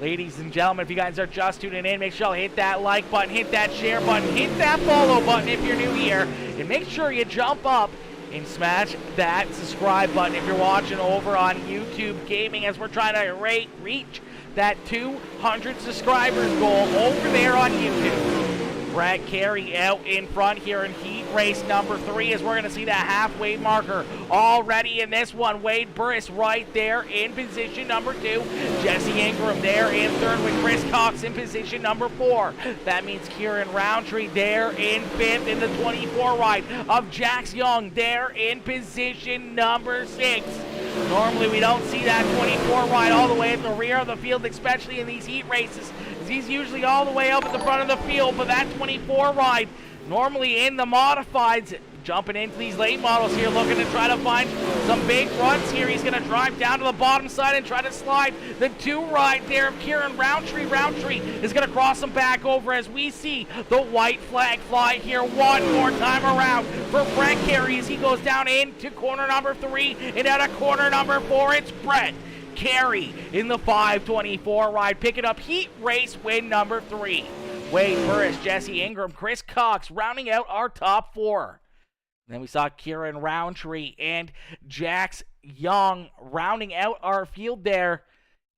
Ladies and gentlemen, if you guys are just tuning in, make sure you hit that like button, hit that share button, hit that follow button if you're new here, and make sure you jump up and smash that subscribe button if you're watching over on YouTube Gaming as we're trying to reach that 200 subscribers goal over there on YouTube. Brett Carey out in front here in heat race number 3 as we're going to see that halfway marker already in this one. Wade Burris right there in position number 2. Jesse Ingram there in 3rd with Chris Cox in position number 4. That means Kieran Roundtree there in 5th in the 24 ride of Jax Young there in position number 6. Normally we don't see that 24 ride all the way at the rear of the field, especially in these heat races. 'cause he's usually all the way up at the front of the field, but that 24 ride, normally in the modifieds, jumping into these late models here, looking to try to find some big runs here. He's going to drive down to the bottom side and try to slide the 2 ride there of Kieran Roundtree. Roundtree is going to cross him back over as we see the white flag fly here one more time around for Brett Carey as he goes down into corner number 3 and out of corner number 4. It's Brett Carey in the 524 ride, picking up heat race win number 3. Wade Burris, Jesse Ingram, Chris Cox rounding out our top 4. Then we saw Kieran Roundtree and Jax Young rounding out our field there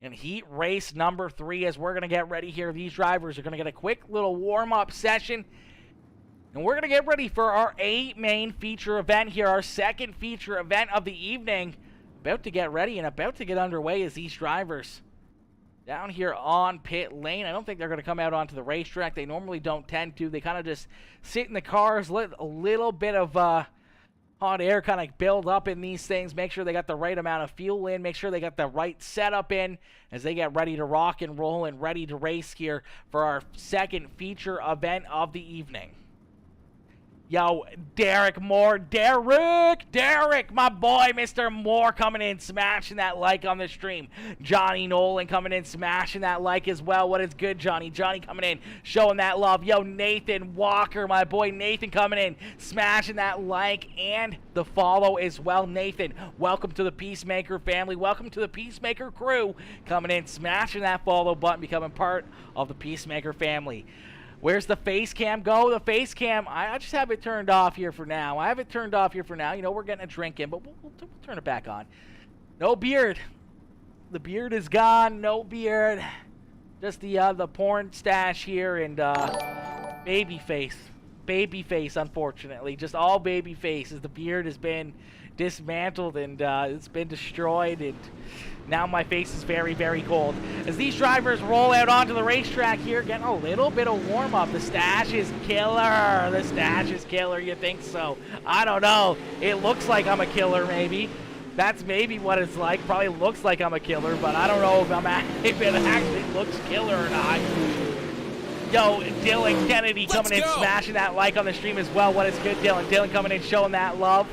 in heat race number 3 as we're going to get ready here. These drivers are going to get a quick little warm-up session. And we're going to get ready for our main feature event here, our second feature event of the evening. About to get ready and about to get underway as these drivers down here on pit lane. I don't think they're going to come out onto the racetrack. They normally don't tend to. They kind of just sit in the cars, let a little bit of hot air kind of build up in these things, make sure they got the right amount of fuel in, make sure they got the right setup in as they get ready to rock and roll and ready to race here for our second feature event of the evening. Yo, Derek Moore, Derek, my boy, Mr. Moore coming in, smashing that like on the stream. Johnny Nolan coming in, smashing that like as well. What is good, Johnny? Johnny coming in, showing that love. Yo, Nathan Walker, my boy, Nathan coming in, smashing that like and the follow as well. Nathan, welcome to the Peacemaker family. Welcome to the Peacemaker crew. Coming in, smashing that follow button, becoming part of the Peacemaker family. Where's the face cam go? The face cam, I just have it turned off here for now. You know, we're getting a drink in, but we'll turn it back on. No beard. The beard is gone. No beard. Just the porn stash here and baby face. Baby face, unfortunately. Just all baby face as the beard has been dismantled and it's been destroyed, and now my face is very, very cold. As these drivers roll out onto the racetrack here, getting a little bit of warm-up. The stash is killer. The stash is killer. You think so? I don't know. It looks like I'm a killer, maybe. That's maybe what it's like. Probably looks like I'm a killer, but I don't know if it actually looks killer or not. Yo, Dylan Kennedy coming in, smashing that like on the stream as well. What is good, Dylan? Dylan coming in, showing that love.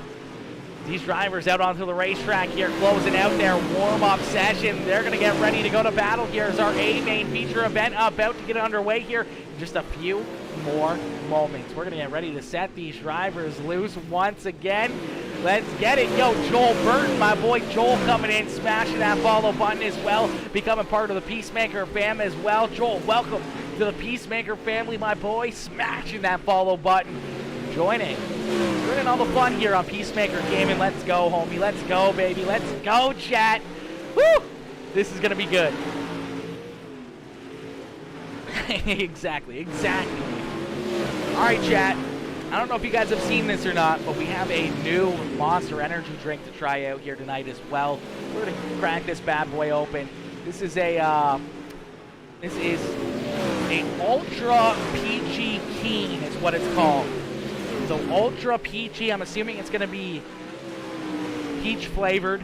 These drivers out onto the racetrack here, closing out their warm-up session. They're going to get ready to go to battle here as our main feature event about to get underway here in just a few more moments. We're going to get ready to set these drivers loose once again. Let's get it. Yo, Joel Burton, my boy Joel coming in, smashing that follow button as well, becoming part of the Peacemaker fam as well. Joel, welcome to the Peacemaker family, my boy, smashing that follow button. Joining all the fun here on Peacemaker Gaming. Let's go, homie. Let's go, baby. Let's go, chat. Woo! This is gonna be good. Exactly. All right, chat. I don't know if you guys have seen this or not, but we have a new Monster Energy drink to try out here tonight as well. We're gonna crack this bad boy open. This is a Ultra Peachy Keen is what it's called. So Ultra Peachy, I'm assuming it's going to be peach flavored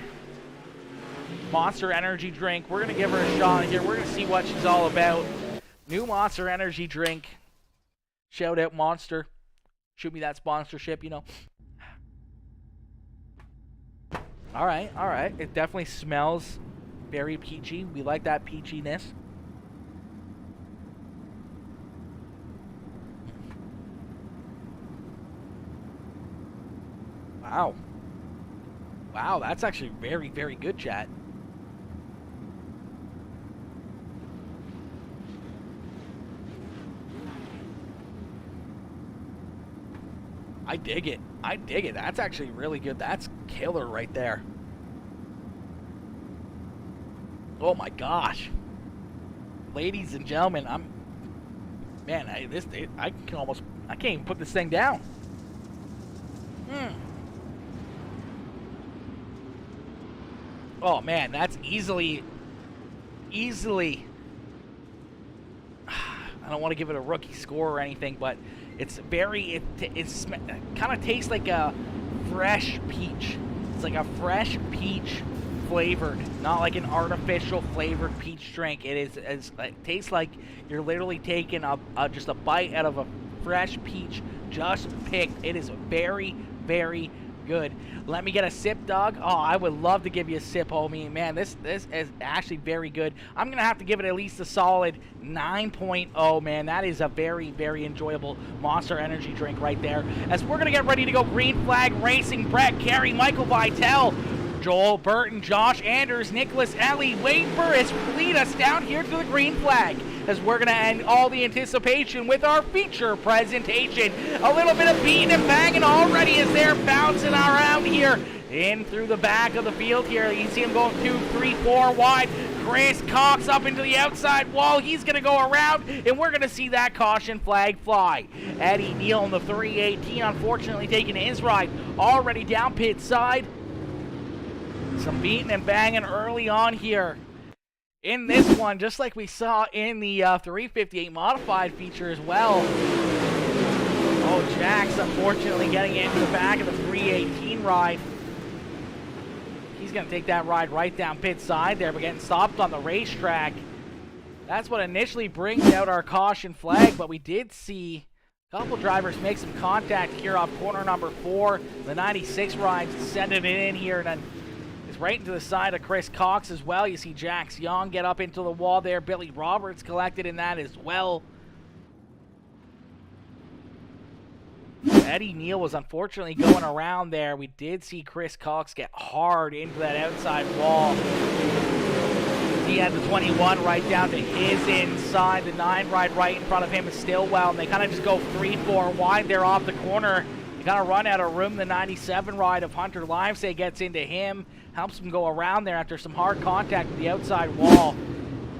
Monster Energy drink. We're going to give her a shot here. We're going to see what she's all about. New Monster Energy drink. Shout out Monster. Shoot me that sponsorship, you know. All right. It definitely smells very peachy. We like that peachiness. Wow, that's actually very, very good, chat. I dig it. That's actually really good. That's killer right there. Oh my gosh. Ladies and gentlemen, I can't even put this thing down. Oh man, that's easily. I don't want to give it a rookie score or anything, but it's very. It kind of tastes like a fresh peach. It's like a fresh peach flavored, not like an artificial flavored peach drink. It tastes like you're literally taking just a bite out of a fresh peach just picked. It is very, very good. Let me get a sip, Doug. Oh, I would love to give you a sip, homie. Man, this is actually very good. I'm going to have to give it at least a solid 9.0, man. That is a very, very enjoyable Monster Energy drink right there. As we're going to get ready to go green flag racing, Brett Carey, Michael Vitale, Joel Burton, Josh Anders, Nicholas Ellie, Wade Burris lead us down here to the green flag, as we're going to end all the anticipation with our feature presentation. A little bit of beating and banging already as they're bouncing around here in through the back of the field here. You see him going 2, 3, 4 wide. Chris Cox up into the outside wall. He's going to go around, and we're going to see that caution flag fly. Eddie Neal in the 318, unfortunately taking his ride already down pit side. Some beating and banging early on here in this one, just like we saw in the 358 modified feature as well. Oh, Jax unfortunately getting into the back of the 318 ride. He's going to take that ride right down pit side there, but getting stopped on the racetrack. That's what initially brings out our caution flag, but we did see a couple drivers make some contact here off corner number 4. The 96 ride sending it in here, and then right into the side of Chris Cox as well. You see Jax Young get up into the wall there. Billy Roberts collected in that as well. Eddie Neal was unfortunately going around there. We did see Chris Cox get hard into that outside wall. He had the 21 right down to his inside. The 9 ride right in front of him is Stillwell, and they kind of just go 3, 4 wide there off the corner. You kind of run out of room. The 97 ride of Hunter Livesay gets into him, helps him go around there after some hard contact with the outside wall.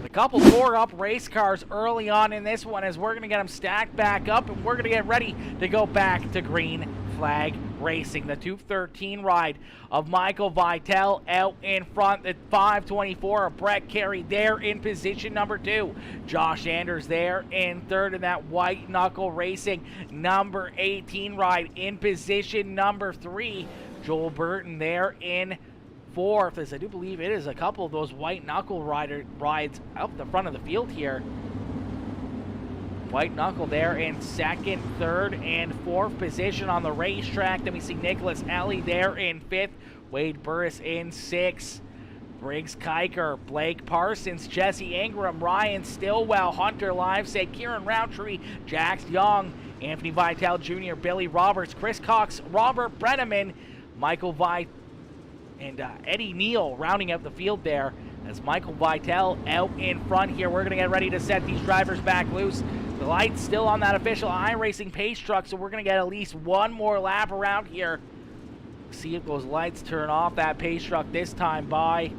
A couple tore up race cars early on in this one, as we're going to get them stacked back up, and we're going to get ready to go back to green flag racing. The 213 ride of Michael Vitale out in front. The 524 of Brett Carey there in position number 2. Josh Anders there in third in that white knuckle racing number 18 ride in position number 3. Joel Burton there in fourth, as I do believe it is a couple of those white knuckle rides up the front of the field here. White knuckle there in second, third, and fourth position on the racetrack. Then we see Nicholas Ellie there in 5th, Wade Burris in 6th, Briggs Kiker, Blake Parsons, Jesse Ingram, Ryan Stillwell, Hunter Livesay, Kieran Roundtree, Jax Young, Anthony Vitale Jr., Billy Roberts, Chris Cox, Robert Brenneman, Michael Vitale, and Eddie Neal rounding out the field there, as Michael Vitale out in front here. We're going to get ready to set these drivers back loose. The light's still on that official iRacing pace truck, so we're going to get at least one more lap around here. See if those lights turn off that pace truck this time by.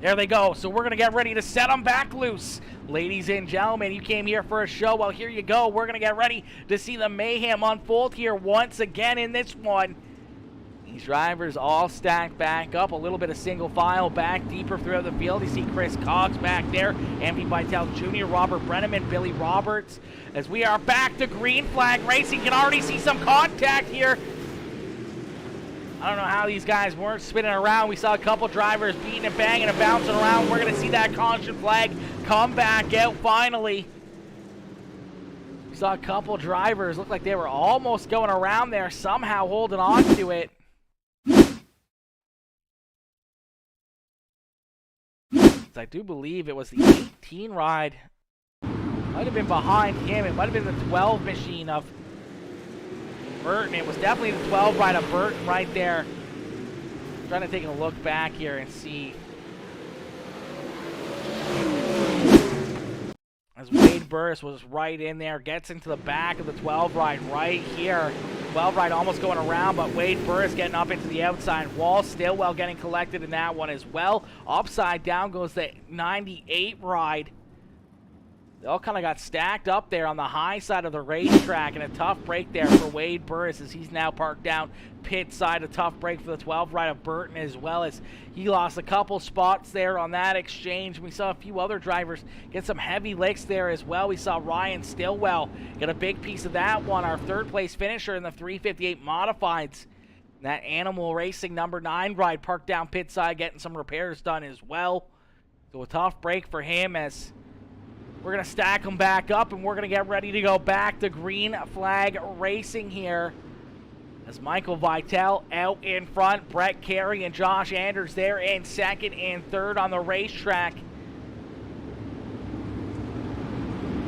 There they go. So we're going to get ready to set them back loose. Ladies and gentlemen, you came here for a show. Well, here you go. We're going to get ready to see the mayhem unfold here once again in this one. These drivers all stacked back up, a little bit of single file back deeper throughout the field. You see Chris Cox back there, Anthony Vitale Jr., Robert Brenneman, Billy Roberts. As we are back to green flag racing, you can already see some contact here. I don't know how these guys weren't spinning around. We saw a couple drivers beating and banging and bouncing around. We're going to see that caution flag come back out finally. We saw a couple drivers look like they were almost going around there, somehow holding on to it. I do believe it was the 18 ride. Might have been behind him. It might have been the 12 machine of Burton. It was definitely the 12 ride of Burton right there. I'm trying to take a look back here and see. As Wade Burris was right in there, gets into the back of the 12 ride right here. 12 ride almost going around, but Wade Burris getting up into the outside wall. Stillwell getting collected in that one as well. Upside down goes the 98 ride. They all kind of got stacked up there on the high side of the racetrack, and a tough break there for Wade Burris as he's now parked down pit side. A tough break for the 12 ride of Burton as well, as he lost a couple spots there on that exchange. We saw a few other drivers get some heavy licks there as well. We saw Ryan Stillwell get a big piece of that one, our third place finisher in the 358 modifieds. That Animal Racing number 9 ride parked down pit side, getting some repairs done as well. So a tough break for him as we're going to stack them back up, and we're going to get ready to go back to green flag racing here. As Michael Vitale out in front, Brett Carey and Josh Anders there in second and third on the racetrack.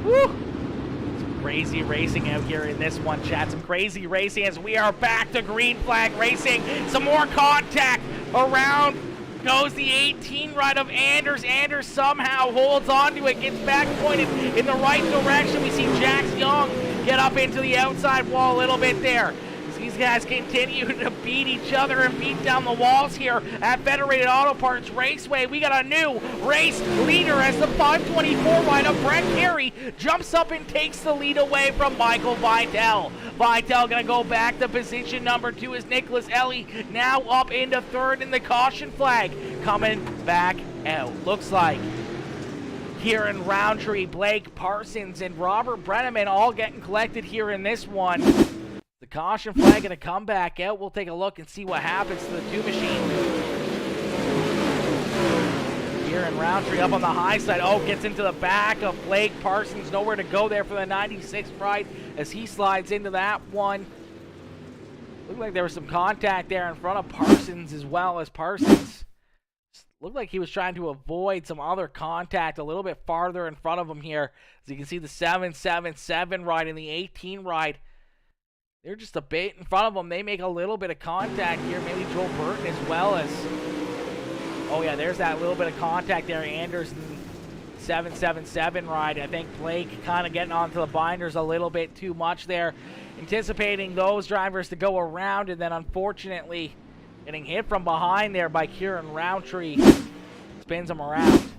Woo! Some crazy racing out here in this one, chat. Some crazy racing as we are back to green flag racing. Some more contact. Around goes the 18 ride of Anders. Anders somehow holds on to it, gets back pointed in the right direction. We see Jax Young get up into the outside wall a little bit there. These guys continue to beat each other and beat down the walls here at Federated Auto Parts Raceway. We got a new race leader as the 524 ride of Brett Carey jumps up and takes the lead away from Michael Vitale. Vitale going to go back to position number 2 as Nicholas Ellie now up into third in the caution flag. Coming back out. Looks like Kieran Roundtree, Blake Parsons, and Robert Brenneman all getting collected here in this one. The caution flag going to come back out. We'll take a look and see what happens to the two machines. Kieran Roundtree up on the high side. Oh, gets into the back of Blake Parsons. Nowhere to go there for the 96 ride as he slides into that one. Looked like there was some contact there in front of Parsons as well, as Parsons looked like he was trying to avoid some other contact a little bit farther in front of him here. As you can see, the 777 ride and the 18 ride, they're just a bit in front of them. They make a little bit of contact here. Maybe Joel Burton as well as... Oh, yeah, there's that little bit of contact there. Anderson, 777 ride. I think Blake kind of getting onto the binders a little bit too much there. Anticipating those drivers to go around, and then unfortunately getting hit from behind there by Kieran Roundtree. Spins them around.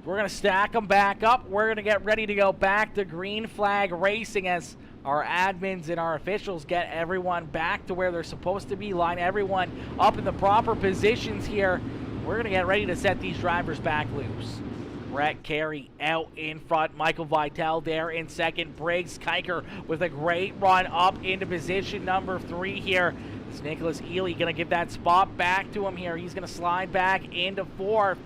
We're going to stack them back up. We're going to get ready to go back to green flag racing as our admins and our officials get everyone back to where they're supposed to be, line everyone up in the proper positions here. We're going to get ready to set these drivers back loose. Brett Carey out in front, Michael Vitale there in second, Briggs Kiker with a great run up into position number 3 here. It's Nicholas Ely going to give that spot back to him here. He's going to slide back into 4th.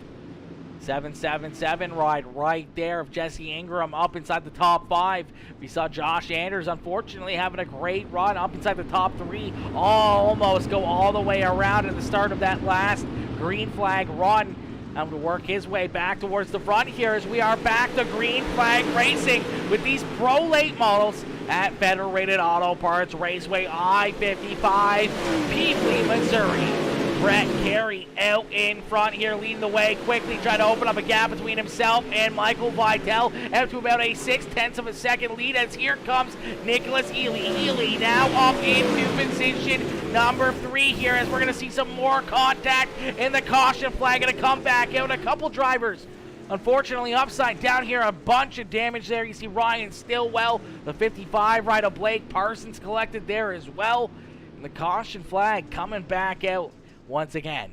777 ride right there of Jesse Ingram up inside the top 5. We saw Josh Anders unfortunately having a great run up inside the top 3. Almost go all the way around at the start of that last green flag run. I'm going to work his way back towards the front here as we are back to green flag racing with these pro late models at Federated Auto Parts Raceway I-55, Peebly, Missouri. Brett Carey out in front here, leading the way quickly, trying to open up a gap between himself and Michael Vitale, out to about a 0.6 of a second lead as here comes Nicholas Ely. Ely now up into position number 3 here as we're going to see some more contact, and the caution flag going to come back out. A couple drivers unfortunately upside down here, a bunch of damage there. You see Ryan Stillwell, the 55 ride of Blake Parsons collected there as well, and the caution flag coming back out once again.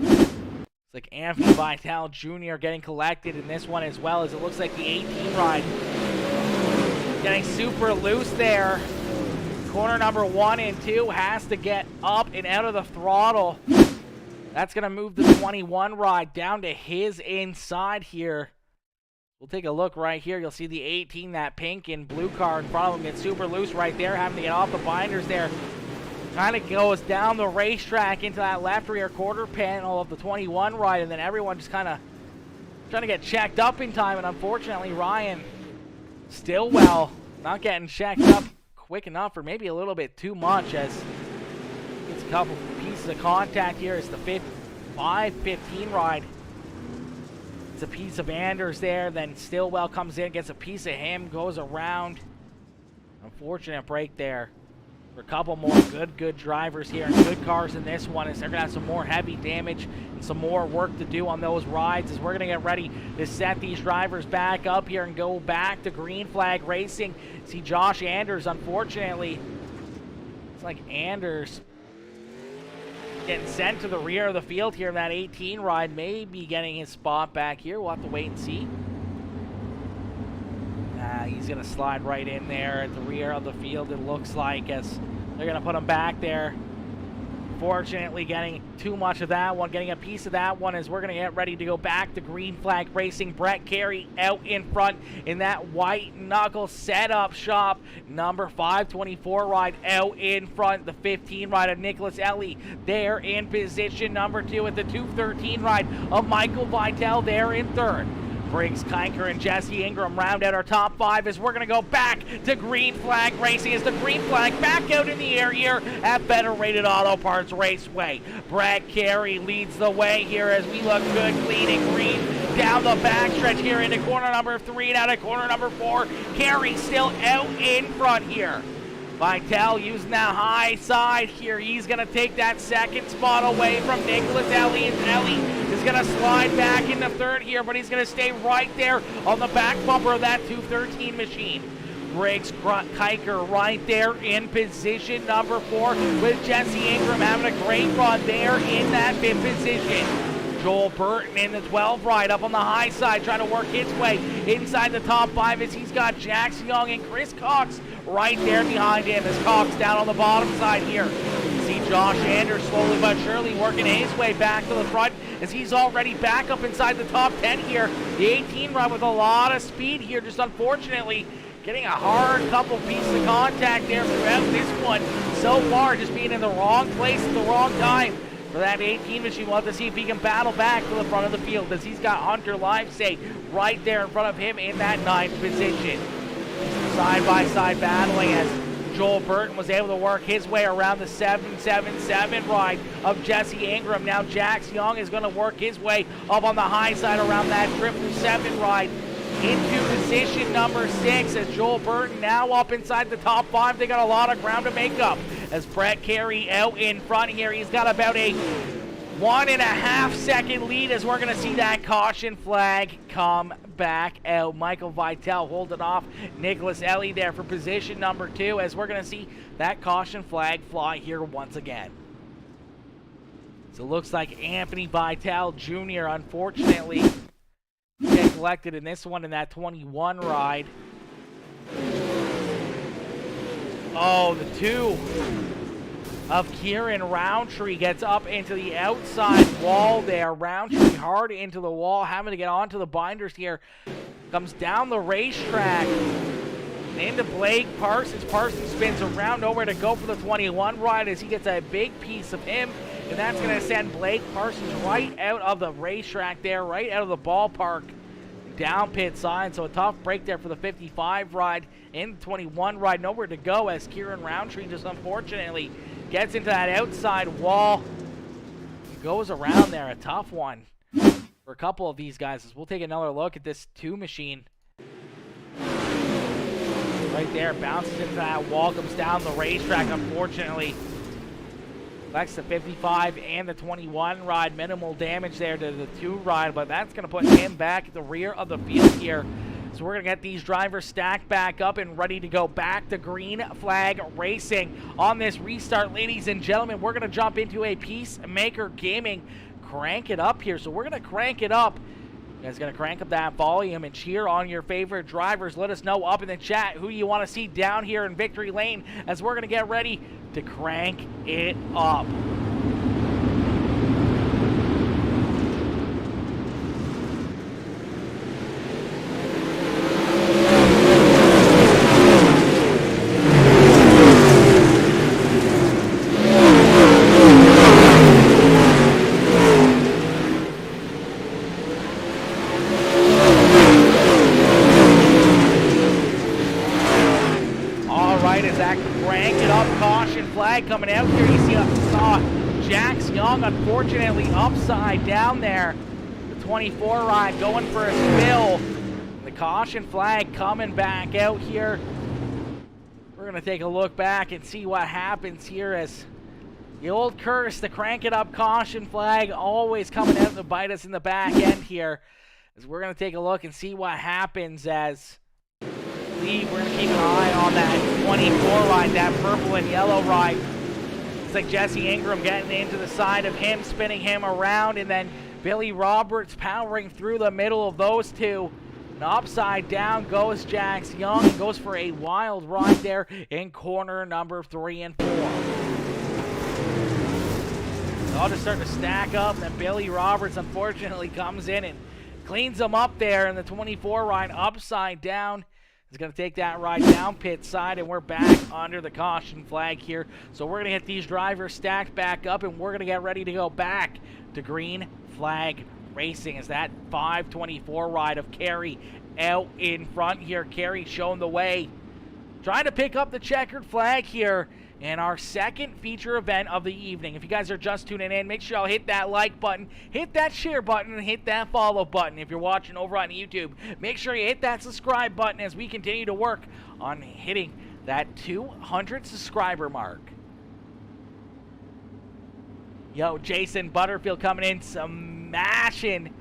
It's like Anthony Vitale Jr. getting collected in this one as well, as it looks like the 18 ride getting super loose there. Corner number 1 and 2 has to get up and out of the throttle. That's going to move the 21 ride down to his inside here. We'll take a look right here. You'll see the 18, that pink and blue car in front of him, get super loose right there, having to get off the binders there. Kind of goes down the racetrack into that left rear quarter panel of the 21 ride, and then everyone just kind of trying to get checked up in time, and unfortunately Ryan Stillwell not getting checked up quick enough, or maybe a little bit too much, as it's a couple pieces of contact here. It's the 515 ride. It's a piece of Anders there, then Stillwell comes in, gets a piece of him, goes around. Unfortunate break there. For a couple more good drivers here and good cars in this one, as they're going to have some more heavy damage and some more work to do on those rides, as we're going to get ready to set these drivers back up here and go back to green flag racing. See Josh Anders, unfortunately, it's like Anders getting sent to the rear of the field here in that 18 ride, maybe getting his spot back here. We'll have to wait and see. He's going to slide right in there at the rear of the field, it looks like, as They're going to put him back there. Fortunately, getting too much of that one, getting a piece of that one as we're going to get ready to go back to green flag racing. Brett Carey out in front in that white knuckle setup shop. Number 524 ride out in front. The 15 ride of Nicholas Ellie there in position number 2 at the 213 ride of Michael Vitale there in third. Briggs Kiker and Jesse Ingram round out our top 5 as we're going to go back to green flag racing as the green flag back out in the air here at Federated Auto Parts Raceway. Brad Carey leads the way here as we look good, clean and green down the backstretch here into corner number 3 and out of corner number 4. Carey still out in front here. Vitale using that high side here. He's going to take that second spot away from Nicholas Ellie. And Ellie is going to slide back into third here, but he's going to stay right there on the back bumper of that 213 machine. Briggs Kiker right there in position number 4 with Jesse Ingram having a great run there in that 5th position. Joel Burton in the 12 ride up on the high side trying to work his way inside the top 5 as he's got Jax Young and Chris Cox right there behind him as Cox down on the bottom side here. You see Josh Anders slowly but surely working his way back to the front as he's already back up inside the top 10 here. The 18 ride with a lot of speed here, just unfortunately getting a hard couple pieces of contact there throughout this one. So far just being in the wrong place at the wrong time. For that 18 machine, we'll have to see if he can battle back to the front of the field as he's got Hunter Livesay right there in front of him in that 9th position. Side-by-side battling as Joel Burton was able to work his way around the 777 ride of Jesse Ingram. Now Jax Young is going to work his way up on the high side around that 777 ride into position number 6 as Joel Burton now up inside the top 5. They got a lot of ground to make up as Brett Carey out in front here. He's got about a 1.5 second lead as we're going to see that caution flag come back out. Michael Vitale holding off Nicholas Ellie there for position number 2 as we're going to see that caution flag fly here once again. So it looks like Anthony Vitale Jr. unfortunately get collected in this one in that 21 ride. Oh, the 2 of Kieran Roundtree gets up into the outside wall there. Roundtree hard into the wall, having to get onto the binders here. Comes down the racetrack into Blake Parsons. Parsons spins around, nowhere to go for the 21 ride as he gets a big piece of him. And that's going to send Blake Parsons right out of the racetrack there, right out of the ballpark, down pit side. So a tough break there for the 55 ride. In the 21 ride, nowhere to go as Kieran Roundtree just unfortunately gets into that outside wall. Goes around there, a tough one for a couple of these guys. As we'll take another look at this 2 machine. Right there, bounces into that wall, comes down the racetrack, unfortunately. Collects the 55 and the 21 ride. Minimal damage there to the 2 ride, but that's going to put him back at the rear of the field here. So we're going to get these drivers stacked back up and ready to go back to green flag racing on this restart. Ladies and gentlemen, we're going to jump into a Peacemaker Gaming. Crank it up here. So we're going to crank it up. You guys going to crank up that volume and cheer on your favorite drivers. Let us know up in the chat who you want to see down here in Victory Lane as we're going to get ready to crank it up. Coming out here, you saw Jax Young unfortunately upside down there. The 24 ride going for a spill. The caution flag coming back out here. We're going to take a look back and see what happens here as the old curse, the crank it up caution flag, always coming out to bite us in the back end here. As we're going to take a look and see what happens as we're going to keep an eye on that 24 ride, that purple and yellow ride. It's like Jesse Ingram getting into the side of him, spinning him around, and then Billy Roberts powering through the middle of those 2. And upside down goes Jax Young and goes for a wild ride there in corner number 3 and 4. All just starting to stack up, and then Billy Roberts unfortunately comes in and cleans them up there in the 24 ride upside down. He's going to take that ride down pit side, and we're back under the caution flag here. So we're going to get these drivers stacked back up, and we're going to get ready to go back to green flag racing as that 524 ride of Kerry out in front here. Kerry showing the way, trying to pick up the checkered flag here in our second feature event of the evening. If you guys are just tuning in, make sure y'all hit that like button, hit that share button, and hit that follow button. If you're watching over on YouTube, make sure you hit that subscribe button as we continue to work on hitting that 200 subscriber mark. Yo, Jason Butterfield coming in, smashing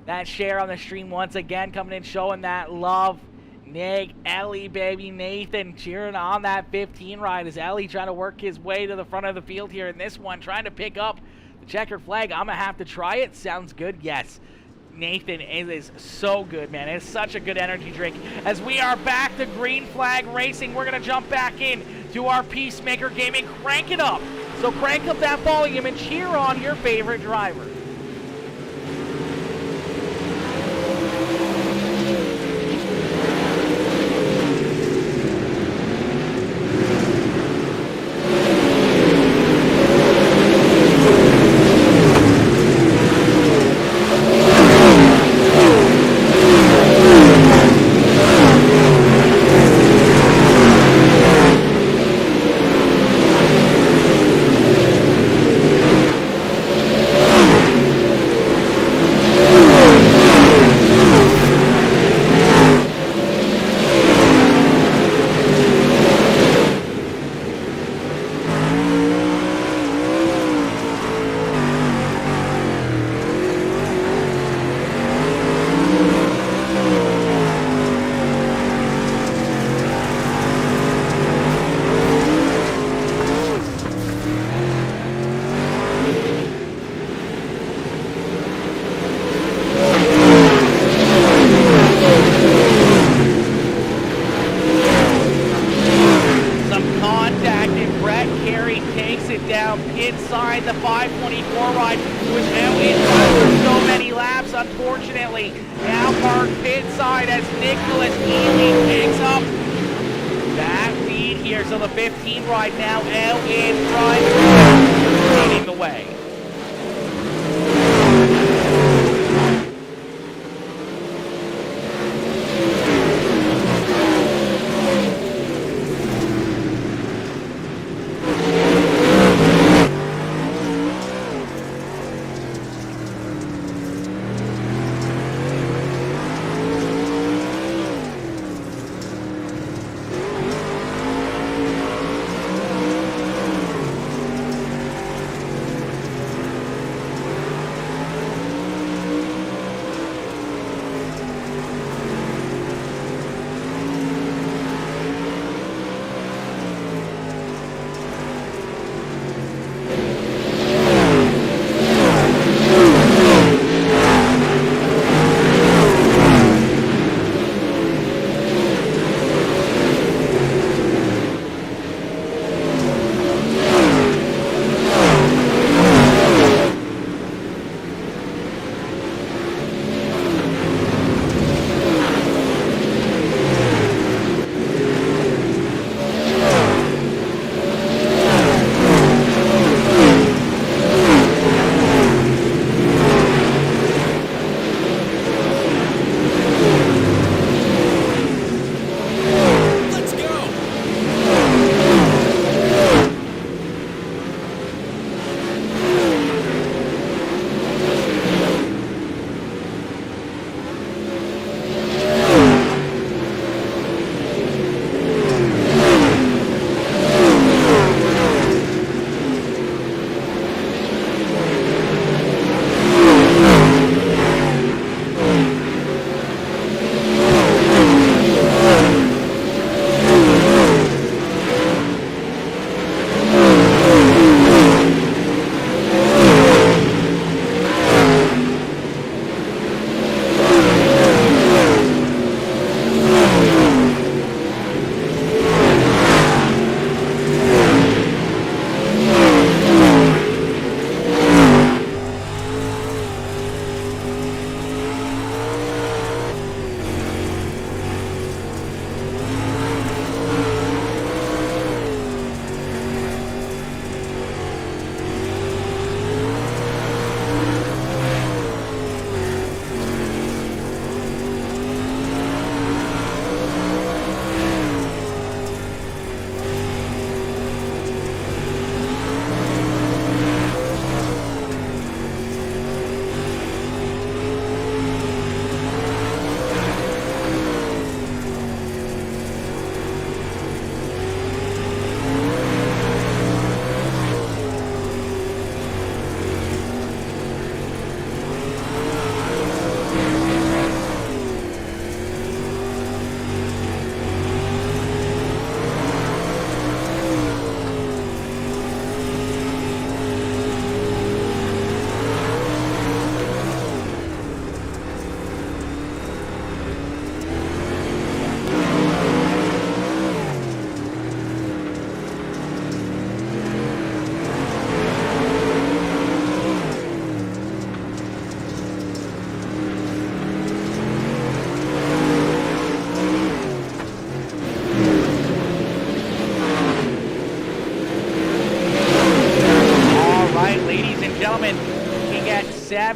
that share on the stream once again, coming in, showing that love. Nick, Ellie, baby, Nathan cheering on that 15 ride as Ellie trying to work his way to the front of the field here in this one, trying to pick up the checkered flag. I'm going to have to try it. Sounds good. Yes. Nathan, it is so good, man. It's such a good energy drink. As we are back to green flag racing, we're going to jump back in to our Peacemaker Gaming. Crank it up. So crank up that volume and cheer on your favorite driver.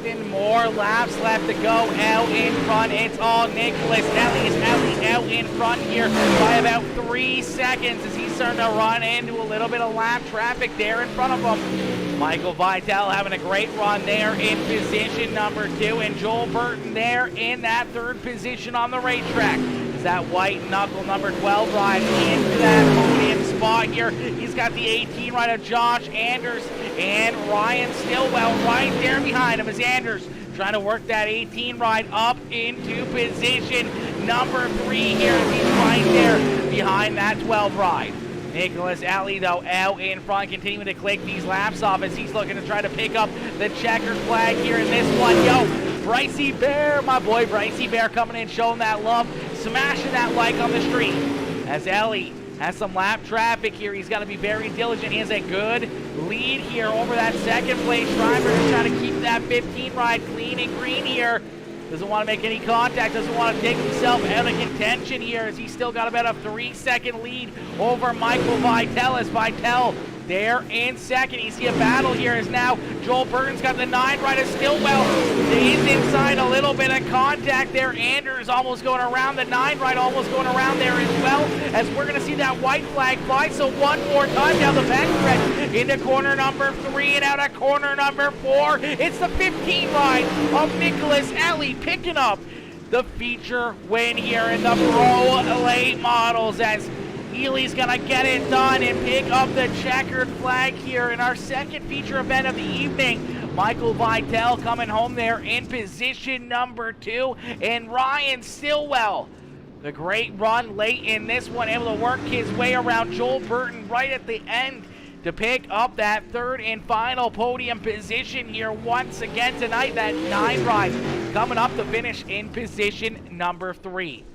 7 more laps left to go. Out in front, it's all Nicholas. Ellie is out in front here by about 3 seconds as he's starting to run into a little bit of lap traffic there in front of him. Michael Vitale having a great run there in position number 2, and Joel Burton there in that 3rd position on the racetrack. Is that white knuckle number 12 ride into that podium spot here. He's got the 18 ride of Josh Anders and Ryan Stillwell right there behind him as Anders trying to work that 18 ride up into position number 3 here as he's right there behind that 12 ride. Nicholas Alley, though, out in front, continuing to click these laps off as he's looking to try to pick up the checkered flag here in this one. Yo, Brycey Bear, my boy Brycey Bear coming in, showing that love, smashing that like on the street. As Ellie has some lap traffic here, he's got to be very diligent. He has a good lead here over that 2nd place driver, just trying to keep that 15 ride clean and green here. Doesn't want to make any contact, doesn't want to take himself out of contention here as he's still got about a 3-second lead over Michael Vitale. As Vitale there in 2nd. You see a battle here as now Joel Burton's got the 9 right of Stillwell. He's inside a little bit of contact there. Anders almost going around the 9 right, almost going around there as well, as we're going to see that white flag fly. So one more time down the back stretch into corner number 3 and out of corner number 4. It's the 15 ride of Nicholas Alley picking up the feature win here in the Pro Late Models as Ely's gonna get it done and pick up the checkered flag here in our 2nd feature event of the evening. Michael Vitale coming home there in position number 2, and Ryan Stillwell, the great run late in this one, able to work his way around Joel Burton right at the end to pick up that 3rd and final podium position here once again tonight. That 9 ride coming up to finish in position number 3.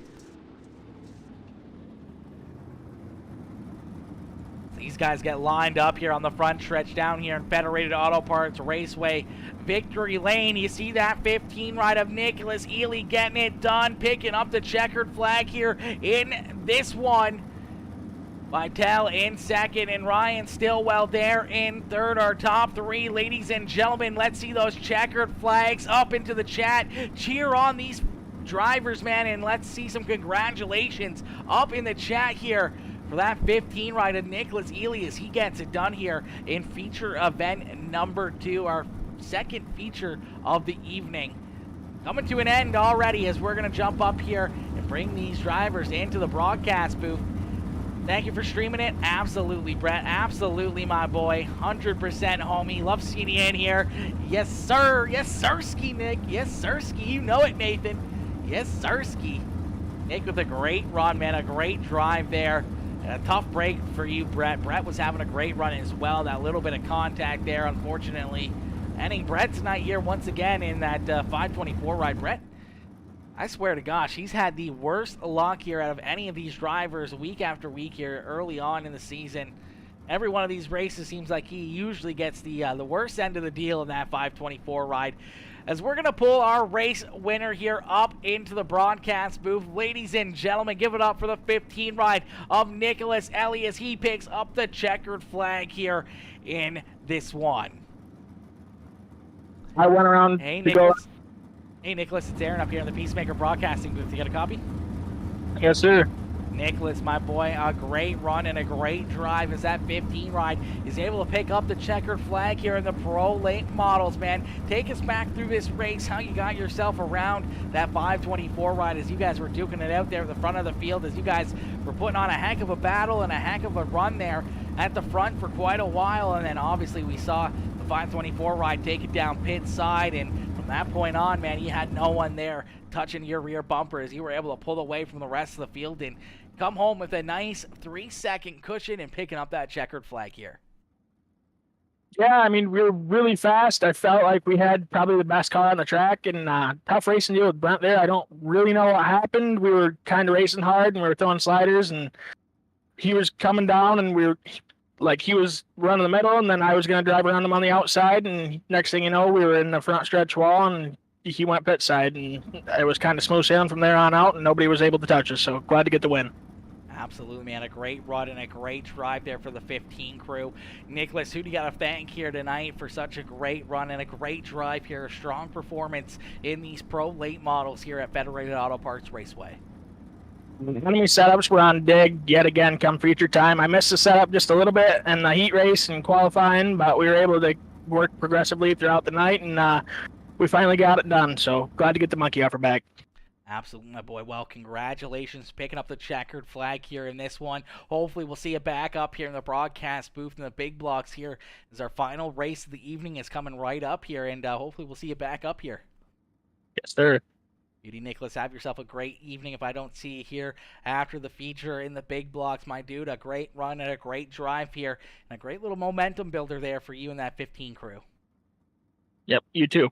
These guys get lined up here on the front stretch down here in Federated Auto Parts Raceway Victory Lane. You see that 15 ride of Nicholas Ely getting it done, picking up the checkered flag here in this one. Vitale in 2nd and Ryan Stillwell there in 3rd. Our top 3, ladies and gentlemen. Let's see those checkered flags up into the chat. Cheer on these drivers, man, and let's see some congratulations up in the chat here for that 15 ride of Nicholas Ely as he gets it done here in feature event number 2, our 2nd feature of the evening. Coming to an end already as we're going to jump up here and bring these drivers into the broadcast booth. Thank you for streaming it. Absolutely, Brett. Absolutely, my boy. 100% homie. Love seeing you in here. Yes, sir. Yes, sirski, Nick. Yes, sirski. You know it, Nathan. Yes, sirski. Nick with a great run, man. A great drive there. And a tough break for you, Brett. Brett was having a great run as well. That little bit of contact there, unfortunately. Ending Brett tonight here once again in that 524 ride. Brett, I swear to gosh, he's had the worst luck here out of any of these drivers week after week here early on in the season. Every one of these races seems like he usually gets the worst end of the deal in that 524 ride. As we're going to pull our race winner here up into the broadcast booth. Ladies and gentlemen, give it up for the 15 ride of Nicholas Ely as he picks up the checkered flag here in this one. I went around Hey, to Nicholas. Hey, Nicholas, it's Aaron up here in the Peacemaker broadcasting booth. You got a copy? go. Yes, sir. Nicholas, my boy, a great run and a great drive as that 15 ride is able to pick up the checkered flag here in the Pro Late Models, man. Take us back through this race, how you got yourself around that 524 ride as you guys were duking it out there at the front of the field, as you guys were putting on a heck of a battle and a heck of a run there at the front for quite a while. And then obviously we saw the 524 ride take it down pit side, and from that point on, man, you had no one there touching your rear bumper as you were able to pull away from the rest of the field and come home with a nice 3-second cushion and picking up that checkered flag here. Yeah, I mean, we were really fast. I felt like we had probably the best car on the track, and tough racing deal with Brent there. I don't really know what happened. We were kind of racing hard, and we were throwing sliders, and he was coming down, and he was running the middle, and then I was going to drive around him on the outside, and next thing you know, we were in the front stretch wall, and he went pit side, and it was kind of smooth sailing from there on out, and nobody was able to touch us, so glad to get the win. Absolutely, man. A great run and a great drive there for the 15 crew. Nicholas, who do you got to thank here tonight for such a great run and a great drive here? A strong performance in these pro late models here at Federated Auto Parts Raceway. Enemy setups were on dig yet again come feature time. I missed the setup just a little bit in the heat race and qualifying, but we were able to work progressively throughout the night, and we finally got it done. So glad to get the monkey off our back. Absolutely, my boy. Well, congratulations picking up the checkered flag here in this one. Hopefully we'll see you back up here in the broadcast booth in the big blocks here as our final race of the evening is coming right up here, and hopefully we'll see you back up here. Yes, sir. Beauty Nicholas, have yourself a great evening if I don't see you here after the feature in the big blocks, my dude. A great run and a great drive here and a great little momentum builder there for you and that 15 crew. Yep, you too.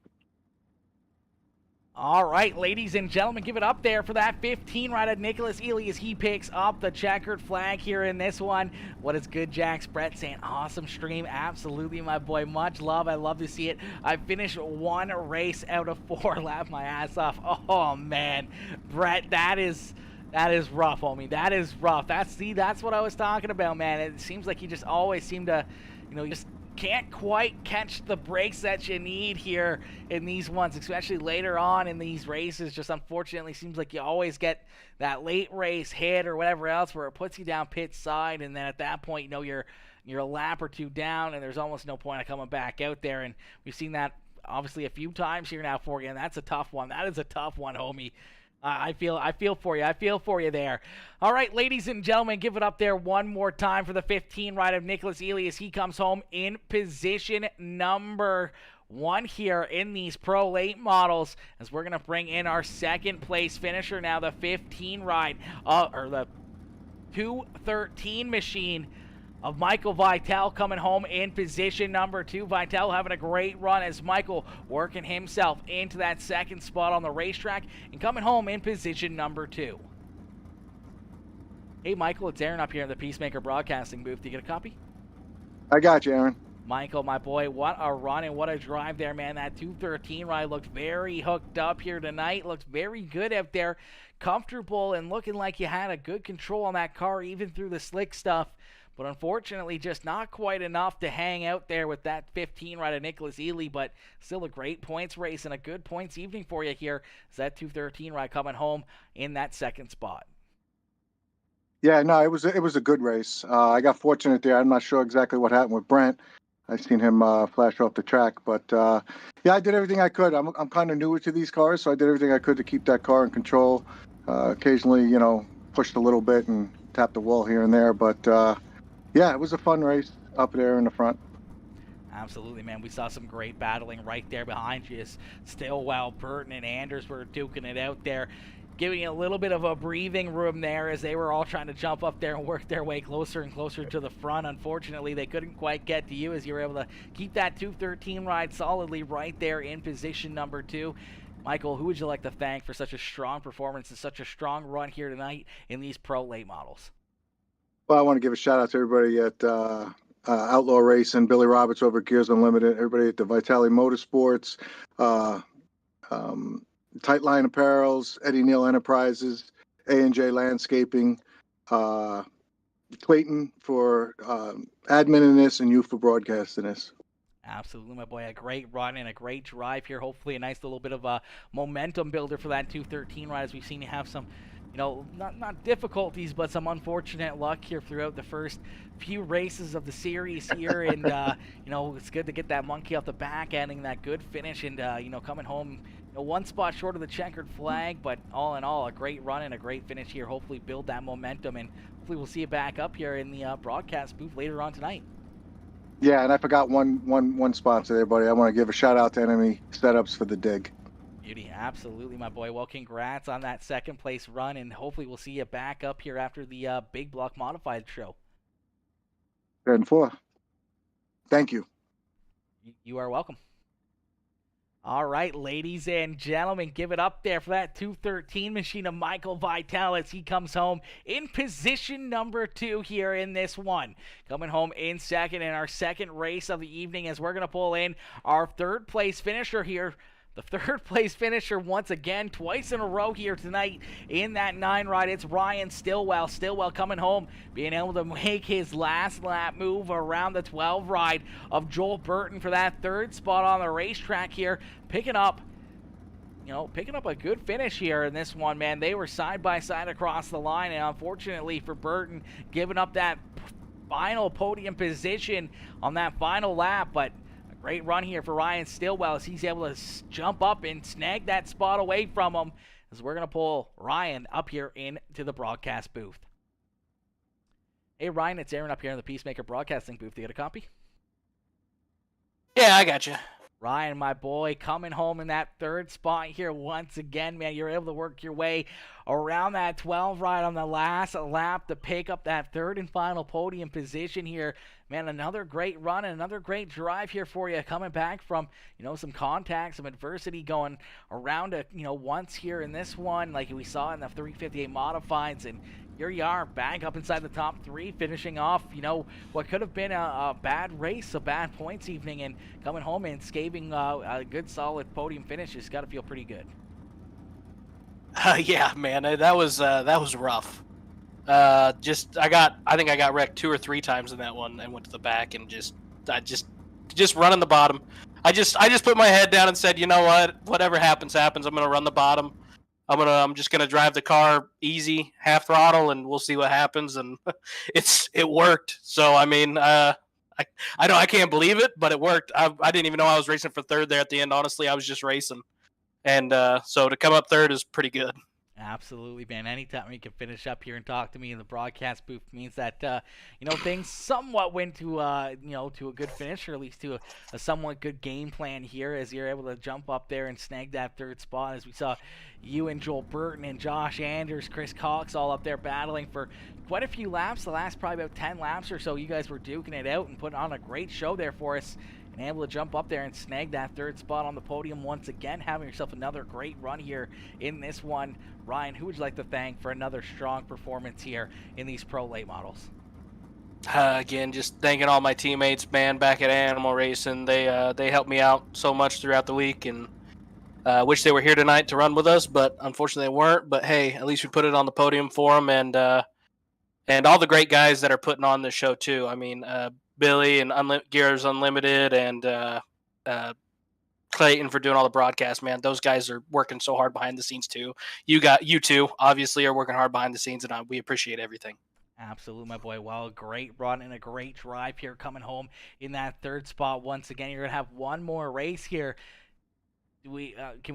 All right, ladies and gentlemen, give it up there for that 15 ride of Nicholas Ely as he picks up the checkered flag here in this one. What is good, Jax? Brett saying awesome stream. Absolutely, my boy. Much love. I love to see it. I finished 1 race out of 4. Laughed my ass off. Oh, man. Brett, that is rough, homie. That is rough. That's what I was talking about, man. It seems like you just always seem to, just can't quite catch the breaks that you need here in these ones, especially later on in these races. Just unfortunately seems like you always get that late race hit or whatever else where it puts you down pit side, and then at that point, you're a lap or two down, and there's almost no point of coming back out there. And we've seen that obviously a few times here now for you, and that's a tough one. That is a tough one, homie. I feel for you. I feel for you there. All right, ladies and gentlemen, give it up there one more time for the 15 ride of Nicholas Ely as he comes home in position number 1 here in these pro late models, as we're going to bring in our second place finisher now, the 15 ride, or the 213 machine of Michael Vitale coming home in position number 2. Vitale having a great run as Michael working himself into that second spot on the racetrack and coming home in position number 2. Hey, Michael, it's Aaron up here in the Peacemaker Broadcasting booth. Do you get a copy? I got you, Aaron. Michael, my boy, what a run and what a drive there, man. That 213 ride looked very hooked up here tonight. Looked very good out there. Comfortable and looking like you had a good control on that car even through the slick stuff. But unfortunately, just not quite enough to hang out there with that 15 ride of Nicholas Ely, but still a great points race and a good points evening for you here. Is that 213 ride coming home in that second spot? Yeah, no, it was a good race. I got fortunate there. I'm not sure exactly what happened with Brent. I seen him flash off the track, but yeah, I did everything I could. I'm kind of newer to these cars, so I did everything I could to keep that car in control. Occasionally, pushed a little bit and tapped the wall here and there, but yeah, it was a fun race up there in the front. Absolutely, man. We saw some great battling right there behind you. Stillwell, Burton, and Anders were duking it out there, giving you a little bit of a breathing room there as they were all trying to jump up there and work their way closer and closer to the front. Unfortunately, they couldn't quite get to you as you were able to keep that 213 ride solidly right there in position number 2. Michael, who would you like to thank for such a strong performance and such a strong run here tonight in these pro late models? Well, I want to give a shout out to everybody at Outlaw Racing, Billy Roberts over at Gears Unlimited, everybody at the Vitale Motorsports, Tightline Apparels, Eddie Neal Enterprises, A&J Landscaping, Clayton for admin in this, and you for broadcasting this. Absolutely, my boy. A great run and a great drive here. Hopefully a nice little bit of a momentum builder for that 213 ride, as we've seen you have some not difficulties, but some unfortunate luck here throughout the first few races of the series here. And, it's good to get that monkey off the back, adding that good finish and, coming home, one spot short of the checkered flag. But all in all, a great run and a great finish here. Hopefully build that momentum, and hopefully we'll see you back up here in the broadcast booth later on tonight. Yeah, and I forgot one sponsor there, buddy. I want to give a shout out to Enemy Setups for the dig. Beauty, absolutely, my boy. Well, congrats on that second place run, and hopefully we'll see you back up here after the Big Block Modified show. 10-4. Thank you. You are welcome. All right, ladies and gentlemen, give it up there for that 213 machine of Michael Vitale as he comes home in position number 2 here in this one. Coming home in second in our second race of the evening as we're going to pull in our third place finisher here the third place finisher once again, twice in a row here tonight in that 9 ride. It's Ryan Stillwell. Stillwell coming home, being able to make his last lap move around the 12 ride of Joel Burton for that third spot on the racetrack here, picking up a good finish here in this one, man. They were side by side across the line, and unfortunately for Burton, giving up that final podium position on that final lap, but great run here for Ryan Stillwell as he's able to jump up and snag that spot away from him, as we're going to pull Ryan up here into the broadcast booth. Hey, Ryan, it's Aaron up here in the Peacemaker broadcasting booth. You got a copy? Yeah, I got you. Ryan, my boy, coming home in that third spot here once again, man. You're able to work your way around that 12 ride on the last lap to pick up that third and final podium position here. Man, another great run and another great drive here for you, coming back from, some contact, some adversity going around it, once here in this one, like we saw in the 358 modifieds, and here you are, back up inside the top 3, finishing off, what could have been a bad race, a bad points evening, and coming home and scaving a good solid podium finish. It's got to feel pretty good. Yeah, man, that was rough. I think I got wrecked 2 or 3 times in that one. I went to the back and just running the bottom. I just put my head down and said, you know what? Whatever happens, happens. I'm gonna run the bottom. I'm just gonna drive the car easy, half throttle, and we'll see what happens. And it worked. So I mean, I can't believe it, but it worked. I didn't even know I was racing for third there at the end. Honestly, I was just racing, and so to come up third is pretty good. Absolutely, man. Anytime you can finish up here and talk to me in the broadcast booth means that things somewhat went to to a good finish, or at least to a somewhat good game plan here, as you're able to jump up there and snag that third spot. As we saw you and Joel Burton and Josh Anders, Chris Cox all up there battling for quite a few laps. The last probably about 10 laps or so, you guys were duking it out and putting on a great show there for us, and able to jump up there and snag that third spot on the podium once again, having yourself another great run here in this one. Ryan, who would you like to thank for another strong performance here in these Pro Late Models? Again, just thanking all my teammates, man, back at Animal Racing. They helped me out so much throughout the week, and wish they were here tonight to run with us, but unfortunately they weren't. But hey, at least we put it on the podium for them, and all the great guys that are putting on this show too. I mean, Billy and Gears Unlimited, and Clayton for doing all the broadcasts, man. Those guys are working so hard behind the scenes too. You two obviously are working hard behind the scenes, and we appreciate everything. Absolutely, my boy. Well, a great run and a great drive here, coming home in that third spot once again. You're gonna have one more race here. Can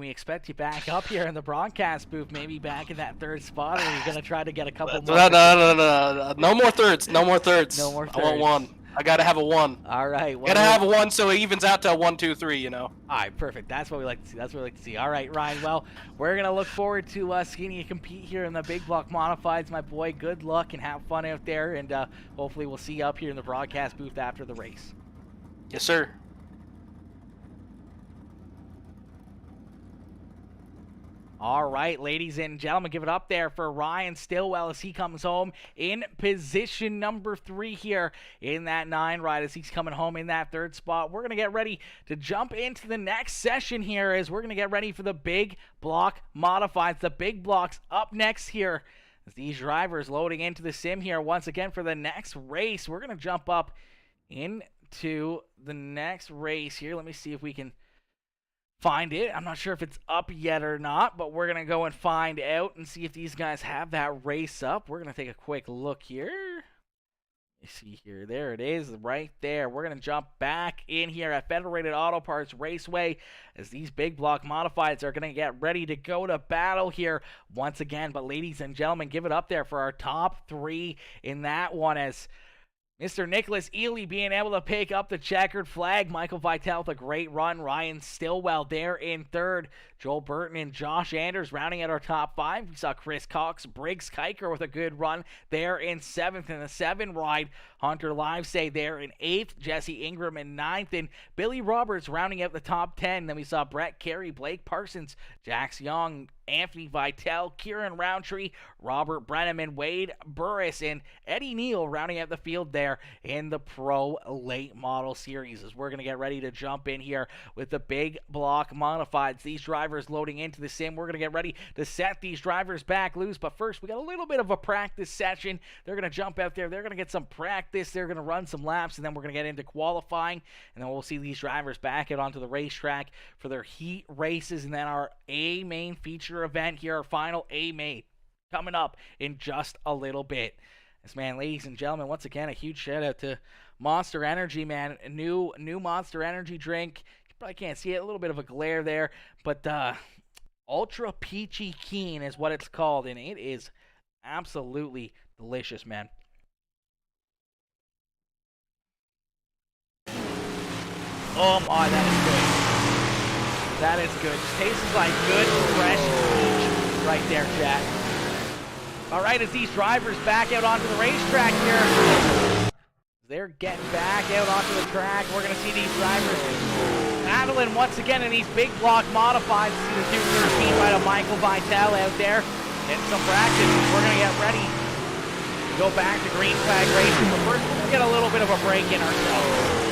we expect you back up here in the broadcast booth, maybe back in that third spot, or are you gonna try to get a couple more? No more thirds. No more thirds. No more thirds. I want 1. I gotta have a 1. All right. Gotta have a 1 so it evens out to a 1, 2, 3. All right, perfect. That's what we like to see. All right, Ryan. Well, we're gonna look forward to seeing you compete here in the big block modifieds, my boy. Good luck and have fun out there, and hopefully we'll see you up here in the broadcast booth after the race. Yes, sir. All right, ladies and gentlemen, give it up there for Ryan Stillwell as he comes home in position number 3 here in that 9 ride, as he's coming home in that third spot. We're going to get ready to jump into the next session here, as we're going to get ready for the big block modifieds. The big blocks up next here, as these drivers loading into the sim here once again for the next race. We're going to jump up into the next race here. Let me see if we can find it. I'm not sure if it's up yet or not, but we're going to go and find out and see if these guys have that race up. We're going to take a quick look here. Let me see here. There it is right there. We're going to jump back in here at Federated Auto Parts Raceway, as these big block modifieds are going to get ready to go to battle here once again. But ladies and gentlemen, give it up there for our top 3 in that one, as Mr. Nicholas Ely being able to pick up the checkered flag. Michael Vitale with a great run. Ryan Stillwell there in third. Joel Burton and Josh Anders rounding out our top 5. We saw Chris Cox, Briggs Kiker with a good run there in 7th in the 7 ride. Hunter Livesay there in 8th. Jesse Ingram in 9th. And Billy Roberts rounding out the top 10. Then we saw Brett Carey, Blake Parsons, Jax Young, Anthony Vitale, Kieran Roundtree, Robert Brenneman, Wade Burris, and Eddie Neal rounding out the field there in the Pro Late Model Series. As we're going to get ready to jump in here with the big block modifieds. These drivers loading into the sim. We're going to get ready to set these drivers back loose. But first, we got a little bit of a practice session. They're going to jump out there. They're going to get some practice. They're going to run some laps, and then we're going to get into qualifying. And then we'll see these drivers back out onto the racetrack for their heat races. And then our A main feature event here, our final A main, coming up in just a little bit. This man, ladies and gentlemen, once again, a huge shout out to Monster Energy, man. A new Monster Energy drink. You probably can't see it, a little bit of a glare there, but Ultra Peachy Keen is what it's called, and it is absolutely delicious, man. Oh my, that is good. That is good. Just tastes like good, fresh peach right there, chat. All right, as these drivers back out onto the racetrack here, they're getting back out onto the track. We're going to see these drivers battling once again in these big block modifieds. See the 213 right of Michael Vitale out there getting some practice. We're going to get ready to go back to green flag racing. But first, we're going to get a little bit of a break in ourselves.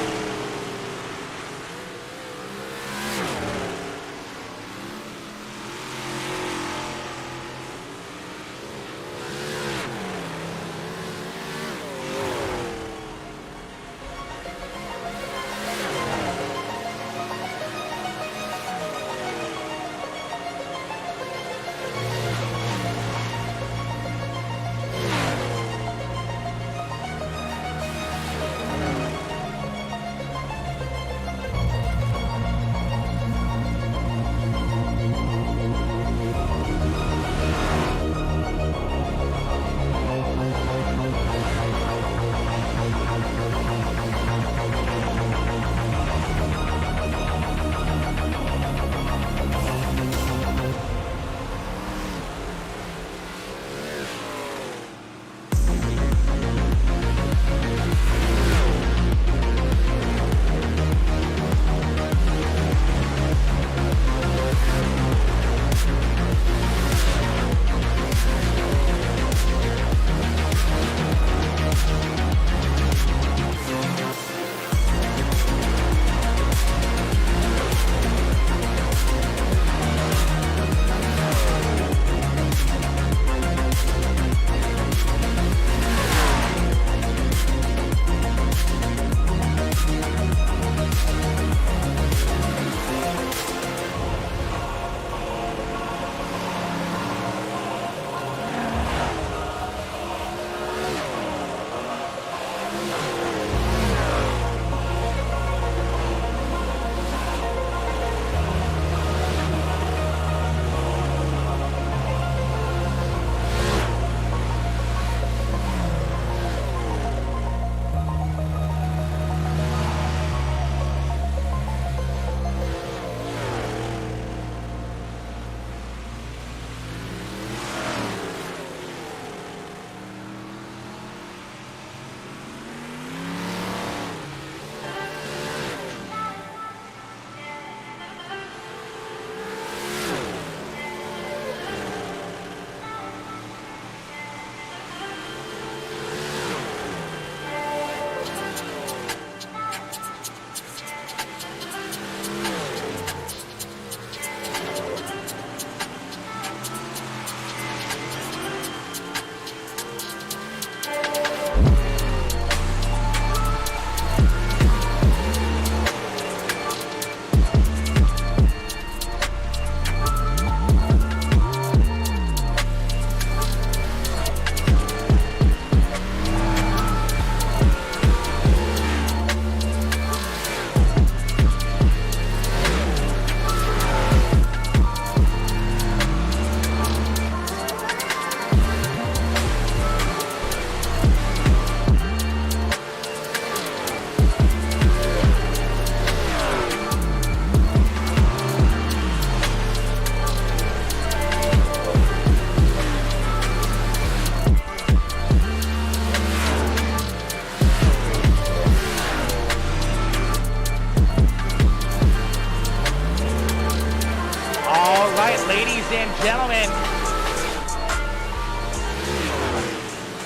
and gentlemen,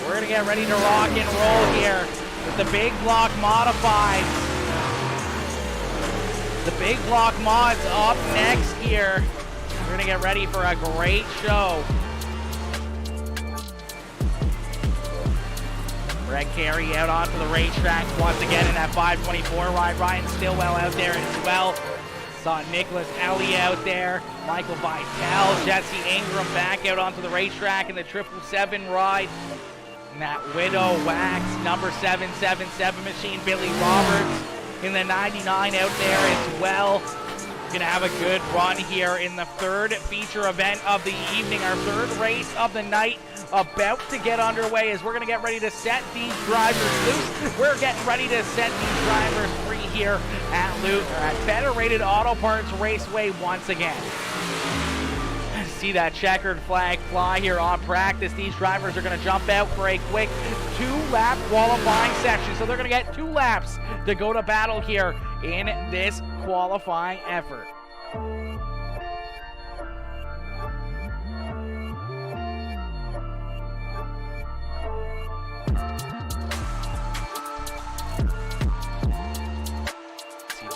we're going to get ready to rock and roll here with the big block modified. The big block mods up next here. We're going to get ready for a great show. Brett Carey out onto the racetrack once again in that 524 ride. Ryan Stillwell out there as well. Saw Nicholas Ellie out there. Michael Vitale, Jesse Ingram back out onto the racetrack in the 777 ride. And that Widow Wax number 777 machine. Billy Roberts in the 99 out there as well. Gonna have a good run here in the third feature event of the evening, our third race of the night, about to get underway as we're gonna get ready to set these drivers loose. We're getting ready to set these drivers free here at Federated Auto Parts Raceway once again. See that checkered flag fly here on practice. These drivers are going to jump out for a quick 2-lap qualifying section. So they're going to get 2 laps to go to battle here in this qualifying effort.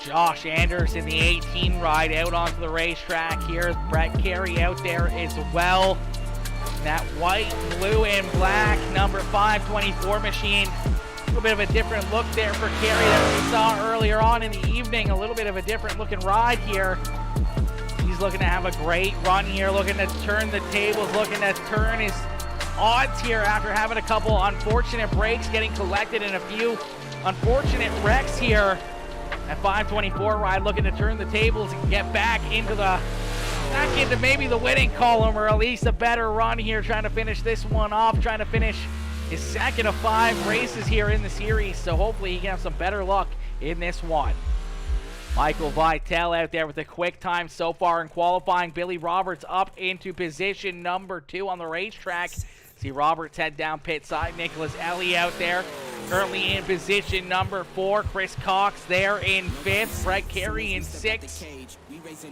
Josh Anders in the 18 ride out onto the racetrack here. Brett Carey out there as well. That white, blue, and black number 524 machine. A little bit of a different look there for Carey that we saw earlier on in the evening. A little bit of a different looking ride here. He's looking to have a great run here, looking to turn the tables, looking to turn his odds here after having a couple unfortunate breaks, getting collected in a few unfortunate wrecks here. That 524 ride looking to turn the tables and get back into maybe the winning column, or at least a better run here, trying to finish this one off, trying to finish his second of 5 races here in the series. So hopefully he can have some better luck in this one. Michael Vitale out there with a quick time so far in qualifying. Billy Roberts up into position number 2 on the racetrack. See Roberts head down pit side. Nicholas Ellie out there currently in position number 4. Chris Cox there in 5th. Brett Carey in 6th.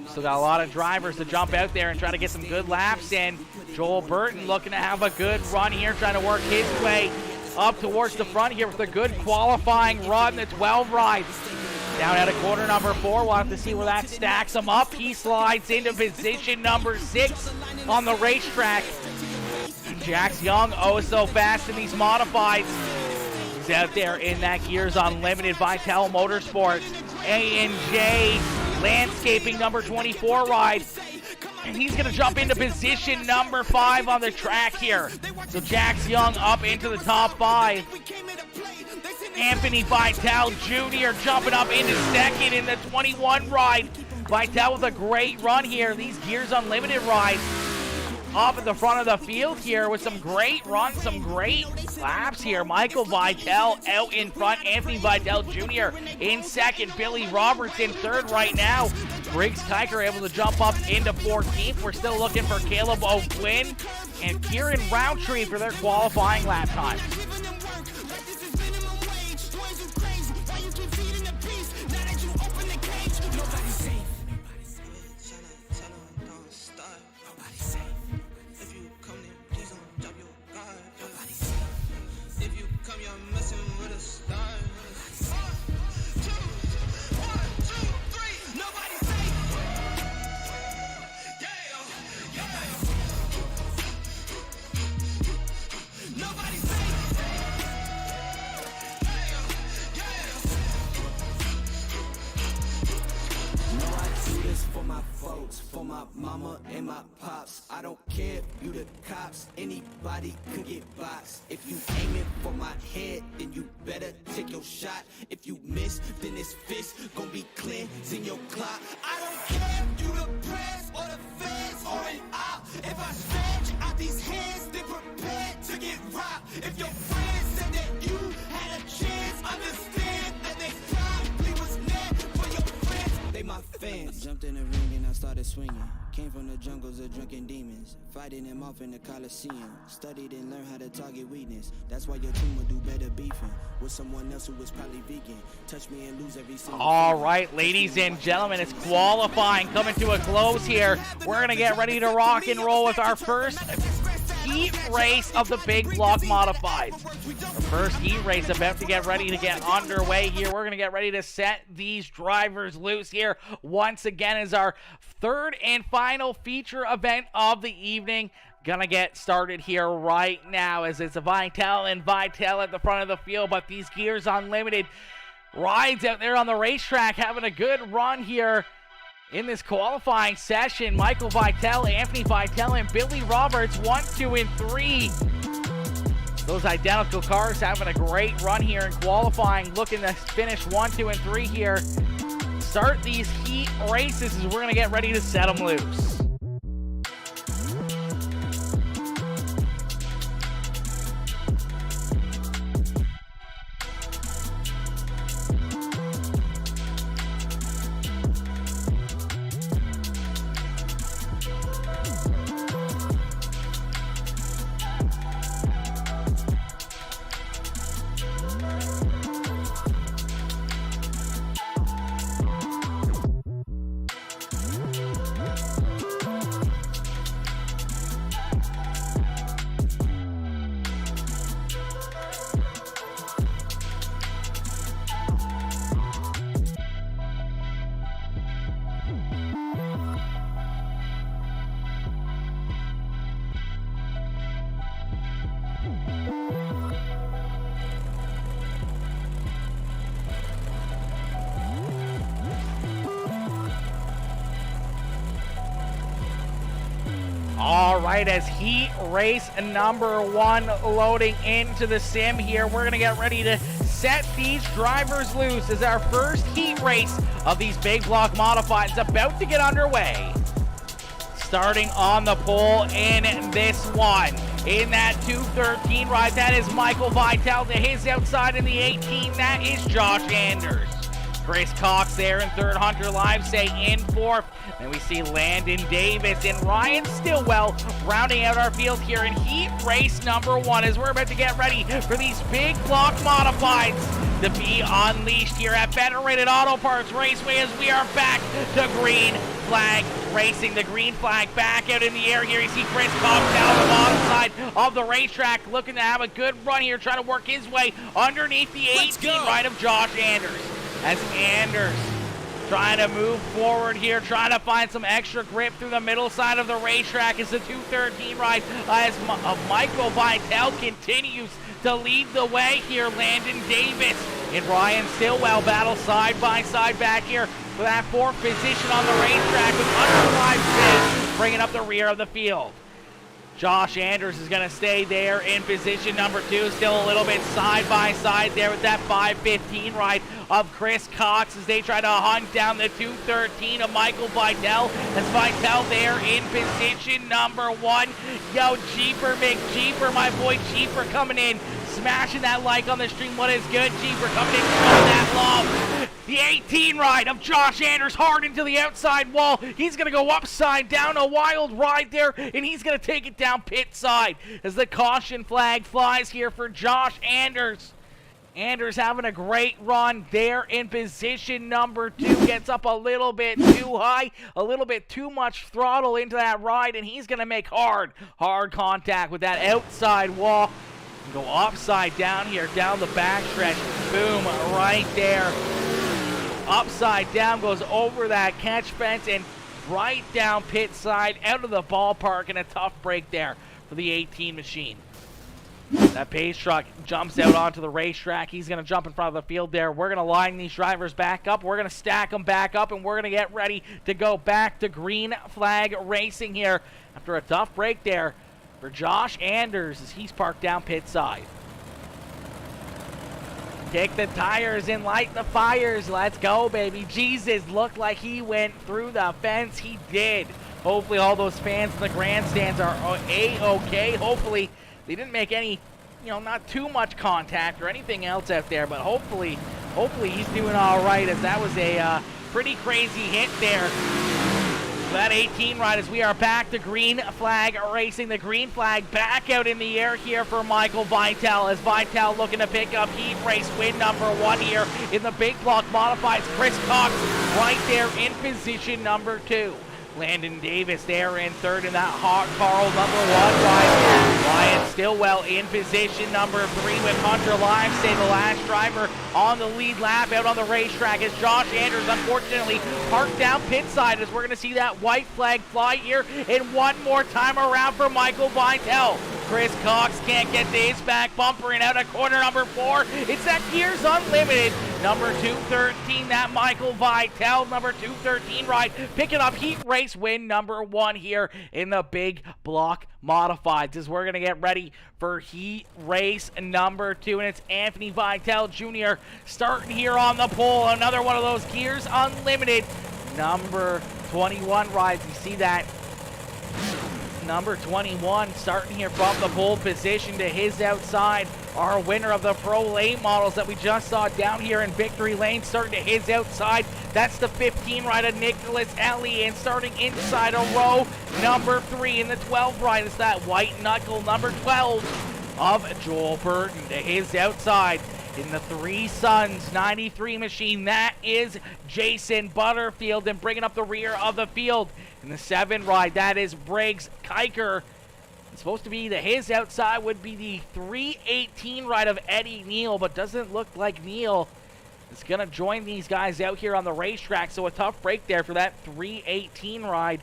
Still got a lot of drivers to jump out there and try to get some good laps in. Joel Burton looking to have a good run here, trying to work his way up towards the front here with a good qualifying run. The 12 ride down at a corner number 4. We'll have to see where that stacks him up. He slides into position number 6 on the racetrack. Jax Young, oh so fast in these modifieds. He's out there in that Gears Unlimited Vitale Motorsports A&J Landscaping number 24 ride. And he's going to jump into position number 5 on the track here. So Jax Young up into the top 5. Anthony Vitale Jr. jumping up into second in the 21 ride. Vitale with a great run here. These Gears Unlimited rides off at the front of the field here with some great runs, some great laps here. Michael Vitale out in front. Anthony Vitale Jr. in second. Billy Roberts in third right now. Briggs Kiker able to jump up into 14th. We're still looking for Caleb O'Quinn and Kieran Roundtree for their qualifying lap time. For my mama and my pops, I don't care if you the cops, anybody could get boxed. If you aiming for my head, then you better take your shot. If you miss, then this fist gon' be cleansing your clock. I don't care if you the press or the feds or an op. If I stretch out these hands, they prepared to get robbed. If your friends said that you had a chance, understand that they probably was meant for your friends. They my fans. I jumped in the ring and I started swinging. Came from the jungles of drunken demons, fighting them off in the Coliseum. Studied and learned how to target weakness. That's why your team will do better beefing with someone else who was probably vegan. Touch me and lose every single. All right, ladies and gentlemen, it's qualifying coming to a close here. We're going to get ready to rock and roll with our first heat race of the big block modifieds. The first heat race about to get ready to get underway here. We're going to get ready to set these drivers loose here. Once again is our third and final feature event of the evening. Gonna get started here right now as it's a Vitell and Vitell at the front of the field, but these Gears Unlimited rides out there on the racetrack having a good run here in this qualifying session. Michael Vitell, Anthony Vitell, and Billy Roberts, 1, 2, and 3. Those identical cars having a great run here in qualifying, looking to finish 1, 2, and 3 here. Start these heat races as we're going to get ready to set them loose. All right, as heat race number 1 loading into the sim here, we're going to get ready to set these drivers loose as our first heat race of these big block modifieds about to get underway. Starting on the pole in this one, in that 213 ride, that is Michael Vitell. To his outside in the 18, that is Josh Anders. Chris Cox there in third, Hunter Livesay in fourth. Then we see Landon Davis and Ryan Stillwell rounding out our field here in heat race number 1 as we're about to get ready for these big block modifieds to be unleashed here at Federated Auto Parts Raceway as we are back to green flag racing. The green flag back out in the air here. You see Chris Cox down the bottom side of the racetrack looking to have a good run here, trying to work his way underneath the 18 right of Josh Anders. As Anders trying to move forward here, trying to find some extra grip through the middle side of the racetrack as the 213 ride as Michael Vitell continues to lead the way here. Landon Davis and Ryan Stillwell battle side by side back here for that 4th position on the racetrack with Hunter Livesay bringing up the rear of the field. Josh Anders is going to stay there in position number 2, still a little bit side by side there with that 515 ride of Chris Cox as they try to hunt down the 213 of Michael Vitell. As Vitell there in position number 1. Yo, Jeeper McJeeper, my boy Jeeper coming in, smashing that like on the stream. What is good? Jeeper coming in, showing that love. The 18 ride of Josh Anders hard into the outside wall. He's going to go upside down, a wild ride there, and he's going to take it down pit side as the caution flag flies here for Josh Anders. Anders having a great run there in position number 2. Gets up a little bit too high, a little bit too much throttle into that ride, and he's going to make hard contact with that outside wall. Go upside down here, down the backstretch. Boom, right there. Upside down, goes over that catch fence and right down pit side, out of the ballpark, and a tough break there for the 18 machine. That pace truck jumps out onto the racetrack. He's going to jump in front of the field there. We're going to line these drivers back up. We're going to stack them back up, and we're going to get ready to go back to green flag racing here after a tough break there for Josh Anders as he's parked down pit side. Kick the tires and light the fires. Let's go, baby. Jesus looked like he went through the fence. He did. Hopefully all those fans in the grandstands are A-okay. Hopefully they didn't make any, not too much contact or anything else out there, but hopefully he's doing all right as that was a pretty crazy hit there So that 18 ride as we are back to green flag racing. The green flag back out in the air here for Michael Vitale, as Vitale looking to pick up heat race win number 1 here in the big block modifieds. Chris Cox right there in position number 2. Landon Davis there in third in that hot Carl number 1 ride. Ryan Stillwell in position number 3 with Hunter Livesay, the last driver on the lead lap out on the racetrack, as Josh Andrews unfortunately parked down pit side, as we're going to see that white flag fly here and one more time around for Michael Vitale. Chris Cox can't get the ace back bumper and out of corner number 4. It's that Gears Unlimited number 213, that Michael Vitale number 213 ride, picking up heat race win number 1 here in the big block modifieds, as we're going to get ready for heat race number 2, and it's Anthony Vitale Jr. starting here on the pole. Another one of those Gears Unlimited number 21 rides. You see that number 21 starting here from the pole position to his outside. Our winner of the Pro Lane models that we just saw down here in Victory Lane starting to his outside. That's the 15 ride of Nicholas Ellie, and starting inside a row number 3 in the 12 ride is that white knuckle number 12 of Joel Burton to his outside. In the Three Sons 93 machine, that is Jason Butterfield, and bringing up the rear of the field in the 7 ride, that is Briggs Kiker. It's supposed to be his outside would be the 318 ride of Eddie Neal, but doesn't look like Neal is going to join these guys out here on the racetrack, so a tough break there for that 318 ride.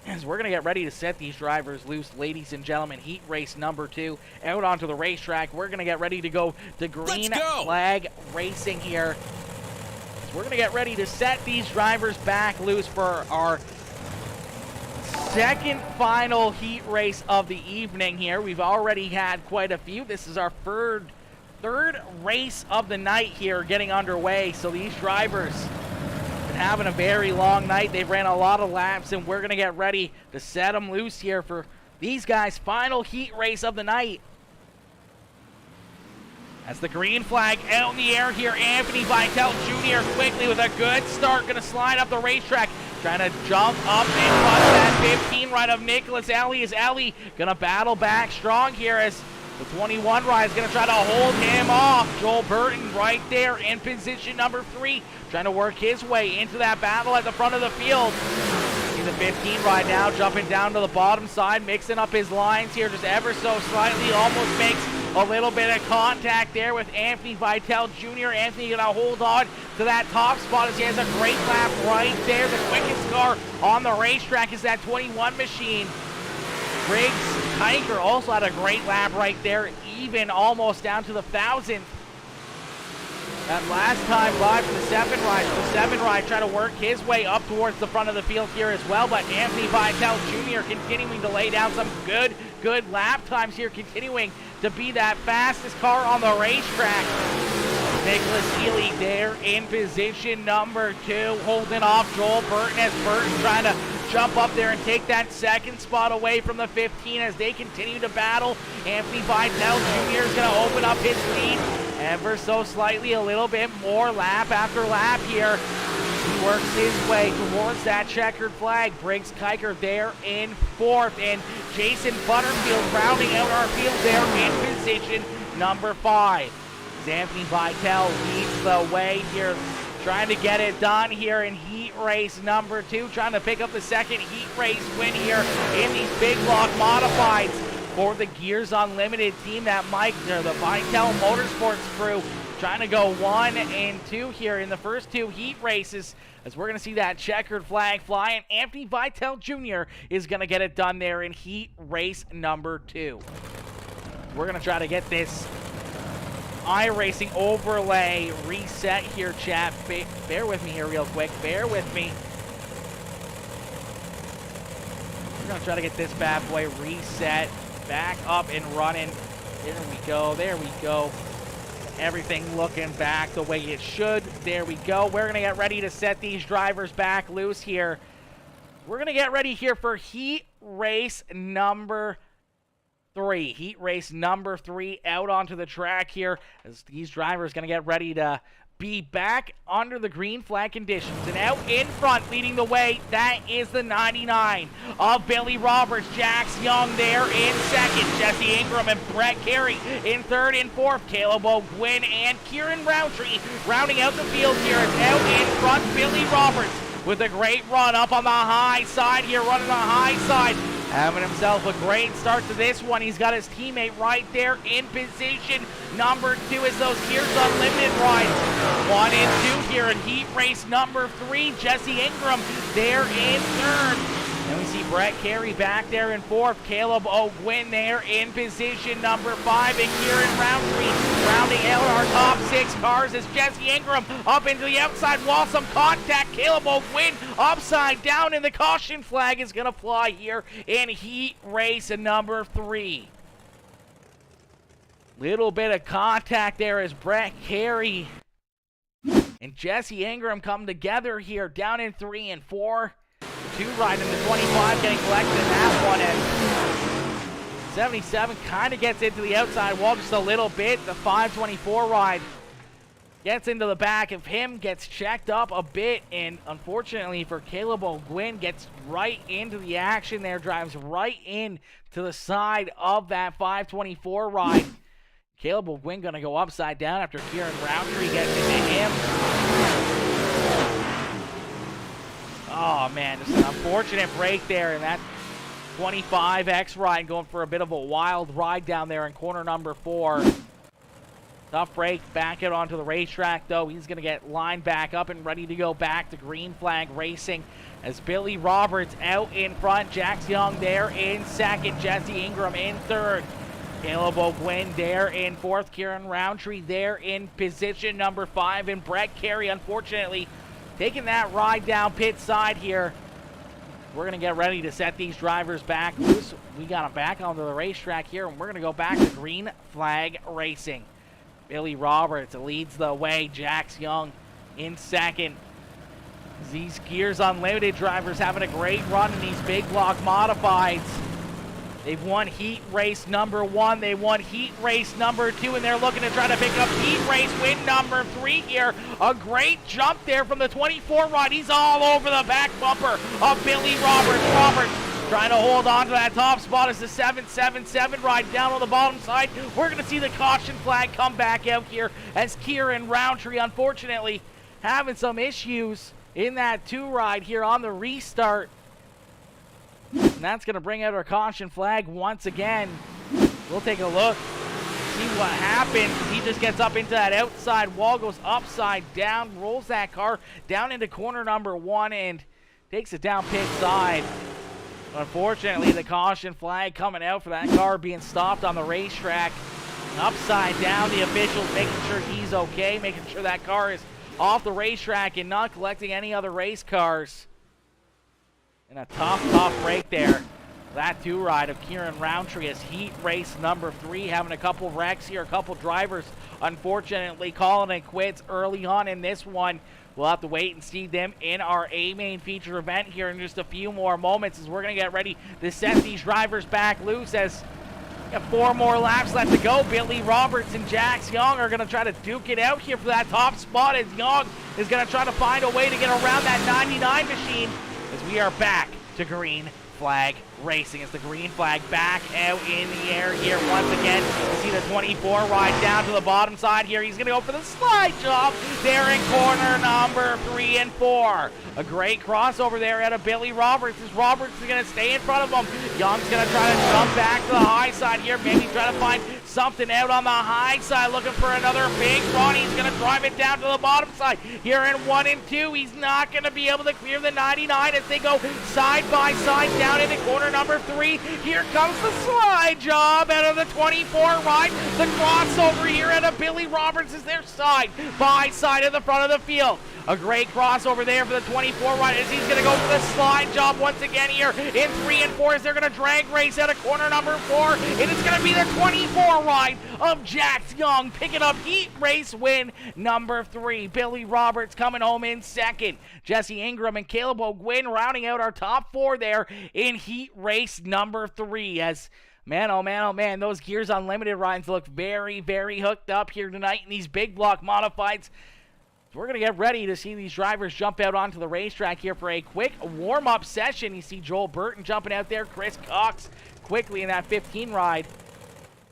As we're going to get ready to set these drivers loose, ladies and gentlemen, heat race number 2 out onto the racetrack. We're going to get ready to go to green flag racing here. So we're going to get ready to set these drivers back loose for our second final heat race of the evening here. We've already had quite a few. This is our third race of the night here getting underway. So these drivers been having a very long night. They've ran a lot of laps, and we're going to get ready to set them loose here for these guys' final heat race of the night. As the green flag out in the air here, Anthony Vitale Jr. quickly with a good start, going to slide up the racetrack, trying to jump up and bust that 15 ride of Nicholas Ellie. Is Ellie going to battle back strong here as the 21 ride is going to try to hold him off. Joel Burton right there in position number 3, trying to work his way into that battle at the front of the field. See the 15 ride now jumping down to the bottom side, mixing up his lines here just ever so slightly, almost makes a little bit of contact there with Anthony Vitale Jr. Anthony going to hold on to that top spot as he has a great lap right there. The quickest car on the racetrack is that 21 machine. Briggs Kiker also had a great lap right there, even almost down to the 1,000th. That last time live for the 7 ride. The 7 ride trying to work his way up towards the front of the field here as well, but Anthony Vitale Jr. continuing to lay down some good lap times here, continuing to be that fastest car on the racetrack. Nicholas Healy there in position number 2, holding off Joel Burton as Burton trying to jump up there and take that second spot away from the 15 as they continue to battle. Anthony Vitale Jr. is going to open up his lead ever so slightly, a little bit more lap after lap here. He works his way towards that checkered flag. Briggs Kiker there in 4th, and Jason Butterfield rounding out our field there in position number 5. As Anthony Vitale leads the way here, trying to get it done here in heat race number 2, trying to pick up the second heat race win here in these big block modifieds for the Gears Unlimited team. That the Vitale Motorsports crew trying to go 1 and 2 here in the first 2 heat races, as we're going to see that checkered flag fly, and Anthony Vitale Jr. is going to get it done there in heat race number 2. We're going to try to get this iRacing overlay reset here, chat. Bear with me here real quick. Bear with me. We're going to try to get this bad boy reset back up and running. There we go. There we go. Everything looking back the way it should. There we go. We're going to get ready to set these drivers back loose here. We're going to get ready here for heat race number 3. Heat race number 3 out onto the track here as these drivers going to get ready to be back under the green flag conditions. And out in front, leading the way, that is the 99 of Billy Roberts. Jax Young there in second. Jesse Ingram and Brett Carey in third and fourth. Caleb O'Gwyn and Kieran Roundtree rounding out the field here. It's out in front, Billy Roberts with a great run up on the high side here, running the high side. Having himself a great start to this one. He's got his teammate right there in position. Number 2 is those Gears Unlimited rides. 1 and 2 here in heat race number 3. Jesse Ingram there in third. And we see Brett Carey back there in fourth. Caleb O'Gwyn there in position number 5. And Kieran Roundtree rounding out our top 6 cars as Jesse Ingram up into the outside wall. Some contact. Caleb O'Gwyn upside down, and the caution flag is going to fly here in heat race number 3. Little bit of contact there as Brett Carey and Jesse Ingram come together here down in 3 and 4. 2 ride in the 25 getting collected in that one, and 77 kind of gets into the outside wall just a little bit. The 524 ride gets into the back of him, gets checked up a bit, and unfortunately for Caleb O'Gwyn, gets right into the action there, drives right in to the side of that 524 ride. Caleb O'Gwyn going to go upside down after Kieran Roundtree gets into him. Oh, man, just an unfortunate break there in that 25X ride, going for a bit of a wild ride down there in corner number 4. Tough break, back out onto the racetrack, though. He's going to get lined back up and ready to go back to green flag racing as Billy Roberts out in front. Jax Young there in second. Jesse Ingram in third. Caleb O'Gwyn there in fourth. Kieran Roundtree there in position number 5. And Brett Carey, unfortunately, taking that ride down pit side here. We're going to get ready to set these drivers back loose. We got them back onto the racetrack here, and we're going to go back to green flag racing. Billy Roberts leads the way. Jax Young in second. These Gears Unlimited drivers having a great run in these big block modifieds. They've won heat race number 1. They won heat race number 2, and they're looking to try to pick up heat race win number 3 here. A great jump there from the 24 ride. He's all over the back bumper of Billy Roberts. Roberts trying to hold on to that top spot as the 777 ride down on the bottom side. We're going to see the caution flag come back out here as Kieran Roundtree, unfortunately, having some issues in that 2 ride here on the restart. And that's going to bring out our caution flag once again. We'll take a look, see what happens. He just gets up into that outside wall, goes upside down, rolls that car down into corner number 1 and takes it down pit side. Unfortunately, the caution flag coming out for that car being stopped on the racetrack. Upside down, the officials making sure he's okay, making sure that car is off the racetrack and not collecting any other race cars. And a tough break there. That 2 ride of Kieran Roundtree is heat race number 3, having a couple wrecks here, a couple drivers unfortunately calling it quits early on in this one. We'll have to wait and see them in our A-main feature event here in just a few more moments as we're going to get ready to set these drivers back loose as we have 4 more laps left to go. Billy Roberts and Jax Young are going to try to duke it out here for that top spot as Young is going to try to find a way to get around that 99 machine as we are back to green flag racing. As the green flag back out in the air here once again. You see the 24 ride down to the bottom side here. He's going to go for the slide job there in corner number 3 and 4. A great crossover there out of Billy Roberts as Roberts is going to stay in front of him. Young's going to try to jump back to the high side here. Maybe try to find something out on the high side, looking for another big run. He's going to drive it down to the bottom side here in 1 and 2. He's not going to be able to clear the 99 as they go side by side down into corner number 3. Here comes the slide job out of the 24 ride. The crossover here out of Billy Roberts is their side by side of the front of the field. A great crossover there for the 24 ride as he's going to go for the slide job once again here in 3 and 4 as they're going to drag race out of corner number 4. And it's going to be the 24 ride of Jax Young picking up heat race win number 3. Billy Roberts coming home in second. Jesse Ingram and Caleb O'Gwyn rounding out our top 4 there in heat race number 3 as Man, oh man, oh man, those Gears Unlimited rides look very, very hooked up here tonight in these big block modifieds. So we're going to get ready to see these drivers jump out onto the racetrack here for a quick warm-up session. You see Joel Burton jumping out there, Chris Cox quickly in that 15 ride,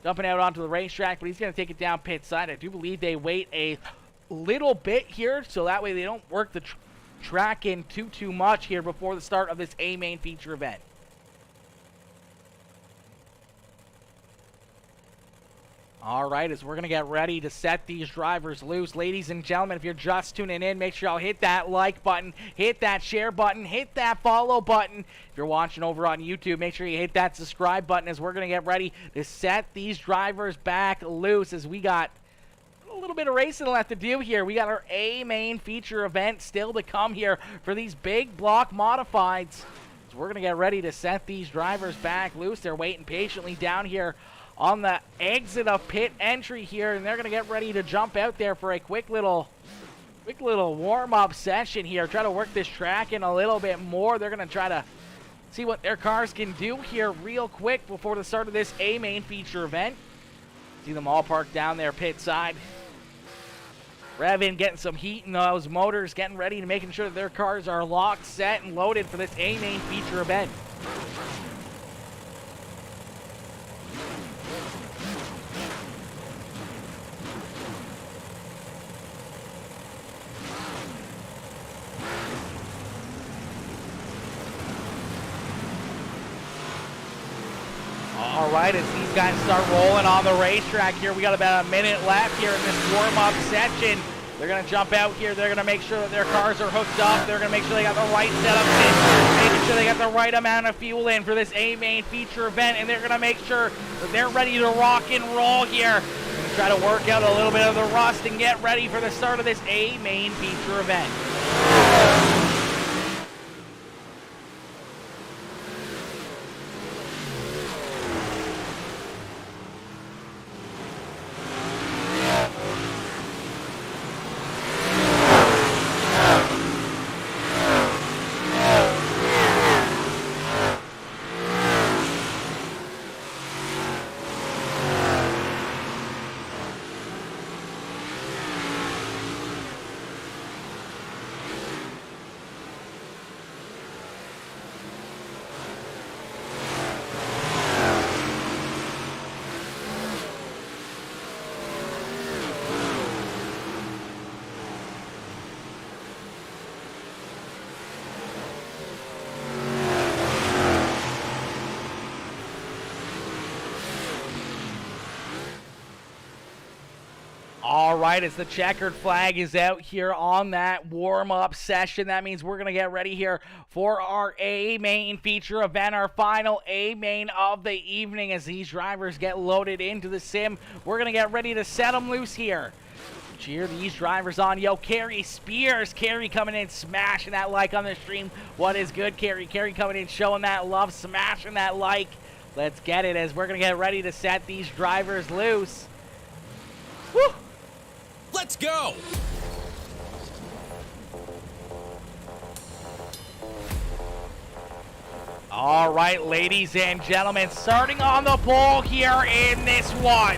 jumping out onto the racetrack, but he's going to take it down pit side. I do believe they wait a little bit here, so that way they don't work the track in too much here before the start of this A main feature event. All right, as we're going to get ready to set these drivers loose. Ladies and gentlemen, if you're just tuning in, make sure y'all hit that like button, hit that share button, hit that follow button. If you're watching over on YouTube, make sure you hit that subscribe button as we're going to get ready to set these drivers back loose as we got a little bit of racing left to do here. We got our A main feature event still to come here for these big block modifieds. So we're going to get ready to set these drivers back loose. They're waiting patiently down here on the exit of pit entry here, and they're going to get ready to jump out there for a quick little warm-up session here. Try to work this track in a little bit more. They're going to try to see what their cars can do here real quick before the start of this A main feature event. See them all parked down there pit side. Revin getting some heat in those motors, getting ready and making sure that their cars are locked, set, and loaded for this A main feature event. All right, as these guys start rolling on the racetrack here, we got about a minute left here in this warm-up section. They're going to jump out here. They're going to make sure that their cars are hooked up. They're going to make sure they got the right setup in, making sure they got the right amount of fuel in for this A main feature event, and they're going to make sure that they're ready to rock and roll here. Try to work out a little bit of the rust and get ready for the start of this A main feature event. All right, as the checkered flag is out here on that warm-up session, that means we're going to get ready here for our A main feature event, our final A main of the evening. As these drivers get loaded into the sim, we're going to get ready to set them loose here. Cheer these drivers on. Yo, Carrie Spears. Carrie coming in, smashing that like on the stream. What is good, Carrie? Carrie coming in, showing that love, smashing that like. Let's get it as we're going to get ready to set these drivers loose. Woo! Let's go! All right, ladies and gentlemen, starting on the pole here in this one.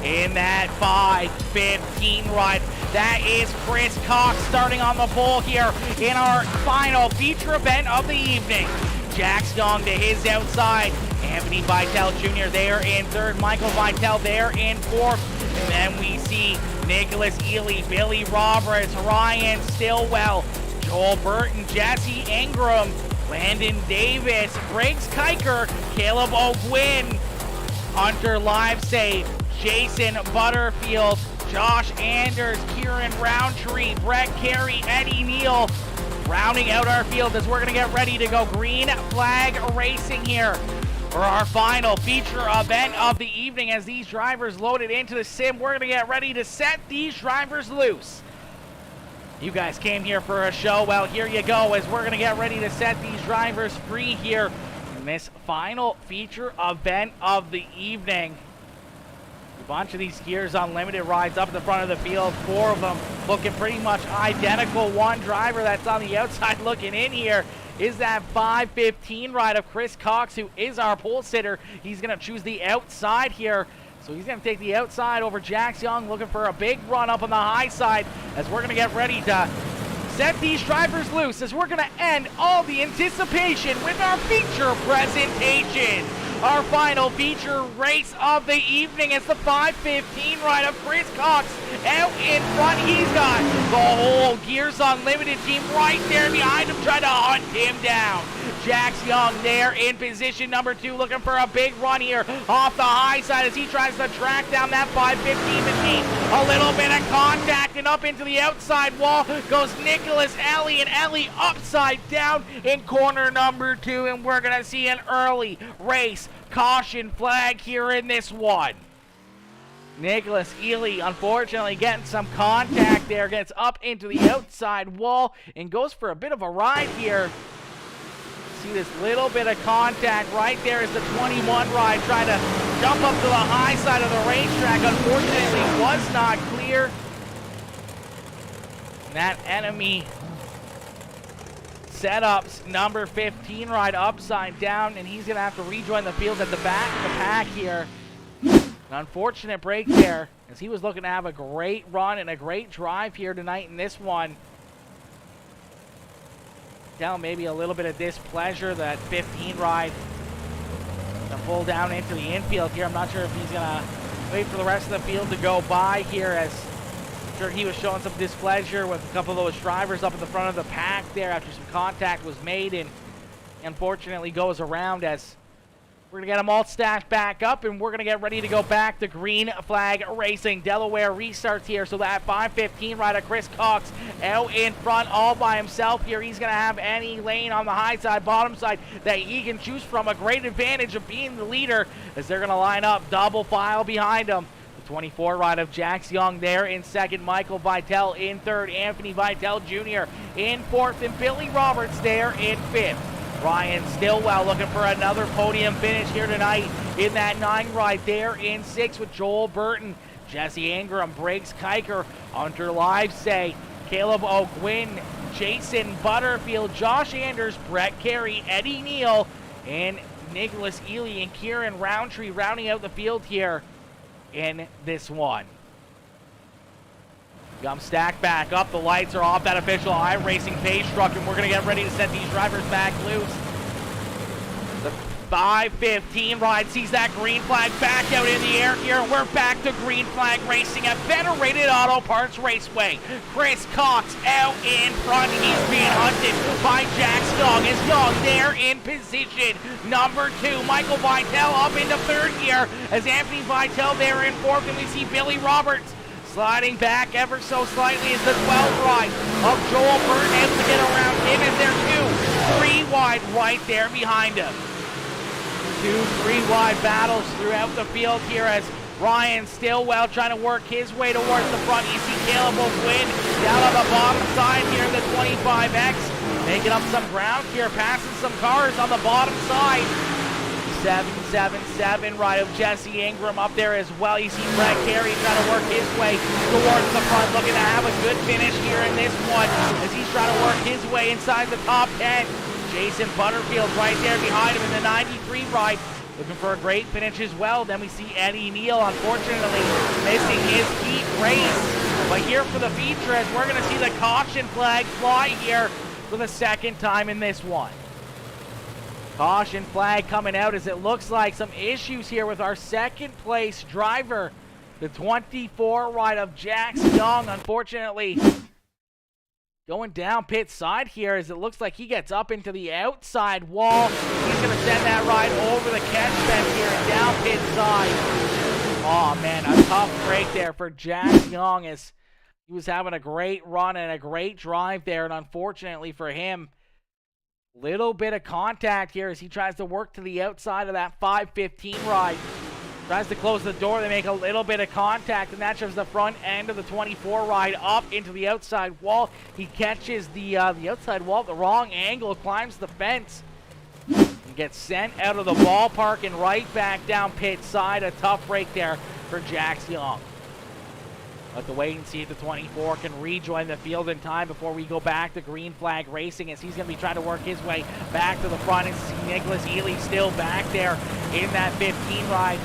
In that 5:15 ride, that is Chris Cox starting on the pole here in our final feature event of the evening. Jack Stong to his outside. Anthony Vitale Jr. there in third. Michael Vitale there in fourth. And then we see Nicholas Ely, Billy Roberts, Ryan Stillwell, Joel Burton, Jesse Ingram, Landon Davis, Briggs Kiker, Caleb O'Gwyn, Hunter Livesafe, Jason Butterfield, Josh Anders, Kieran Roundtree, Brett Carey, Eddie Neal, rounding out our field as we're going to get ready to go green flag racing here for our final feature event of the evening. As these drivers loaded into the sim, we're going to get ready to set these drivers loose. You guys came here for a show. Well, here you go as we're going to get ready to set these drivers free here in this final feature event of the evening. A bunch of these Gears Unlimited rides up at the front of the field, 4 of them looking pretty much identical. One driver that's on the outside looking in here is that 515 ride of Chris Cox, who is our pole sitter. He's going to choose the outside here. So he's going to take the outside over Jax Young, looking for a big run up on the high side as we're going to get ready to set these drivers loose, as we're going to end all the anticipation with our feature presentation. Our final feature race of the evening is the 515 ride of Chris Cox. Out in front, he's got the whole Gears Unlimited team right there behind him, trying to hunt him down. Jax Young there in position number 2, looking for a big run here off the high side as he tries to track down that 515 machine. A little bit of contact and up into the outside wall goes Nicholas Ellie, and Ellie upside down in corner number 2, and we're going to see an early race caution flag here in this one. Nicholas Ely, unfortunately, getting some contact there, gets up into the outside wall and goes for a bit of a ride here. See this little bit of contact right there as the 21 ride trying to jump up to the high side of the racetrack. Unfortunately, was not clear. And that enemy setups number 15 ride upside down, and he's going to have to rejoin the field at the back of the pack here. An unfortunate break there, as he was looking to have a great run and a great drive here tonight in this one. Tell maybe a little bit of displeasure that 15 ride to pull down into the infield here. I'm not sure if he's going to wait for the rest of the field to go by here, as I'm sure he was showing some displeasure with a couple of those drivers up in the front of the pack there after some contact was made, and unfortunately goes around as we're going to get them all stacked back up, and we're going to get ready to go back to green flag racing. Delaware restarts here, so that 515 rider Chris Cox out in front all by himself here. He's going to have any lane on the high side, bottom side that he can choose from. A great advantage of being the leader as they're going to line up double file behind him. The 24 ride of Jax Young there in second, Michael Vitale in third, Anthony Vitale Jr. in fourth, and Billy Roberts there in fifth. Ryan Stillwell looking for another podium finish here tonight in that 9 ride there in 6 with Joel Burton, Jesse Ingram, Briggs Kiker, Hunter Livesay, Caleb O'Gwyn, Jason Butterfield, Josh Anders, Brett Carey, Eddie Neal, and Nicholas Ely and Kieran Roundtree rounding out the field here in this one. Got them stacked back up. The lights are off. That official iRacing page truck, and we're going to get ready to set these drivers back loose. The 515 ride sees that green flag back out in the air here, and we're back to green flag racing at Federated Auto Parts Raceway. Chris Cox out in front. He's being hunted by Jax Young. Is Young there in position number 2. Michael Vitale up into third here as Anthony Vitale there in fourth, and we see Billy Roberts sliding back ever so slightly as the 12th ride of Joel Burton able to get around him as they're 2-3 wide right there behind him. 2-3 wide battles throughout the field here as Ryan Stillwell trying to work his way towards the front. You see Caleb O'Gwyn down on the bottom side here in the 25X, making up some ground here, passing some cars on the bottom side. 777 ride of Jesse Ingram up there as well. You see Brett Carey trying to work his way towards the front, looking to have a good finish here in this one as he's trying to work his way inside the top 10. Jason Butterfield right there behind him in the 93 ride, looking for a great finish as well. Then we see Eddie Neal, unfortunately missing his heat race. But here for the feature, as we're going to see the caution flag fly here for the second time in this one. Caution flag coming out as it looks like some issues here with our second place driver. The 24 ride of Jax Young, unfortunately, going down pit side here as it looks like he gets up into the outside wall. He's going to send that ride over the catch fence here and down pit side. Oh man, a tough break there for Jax Young as he was having a great run and a great drive there, and unfortunately for him, little bit of contact here as he tries to work to the outside of that 515 ride. Tries to close the door. They make a little bit of contact, and that shoves the front end of the 24 ride up into the outside wall. He catches the outside wall at the wrong angle, climbs the fence, and gets sent out of the ballpark and right back down pit side. A tough break there for Jax Young. But the wait and see if the 24 can rejoin the field in time before we go back to green flag racing, as he's going to be trying to work his way back to the front and see Nicholas Ely still back there in that 15 ride.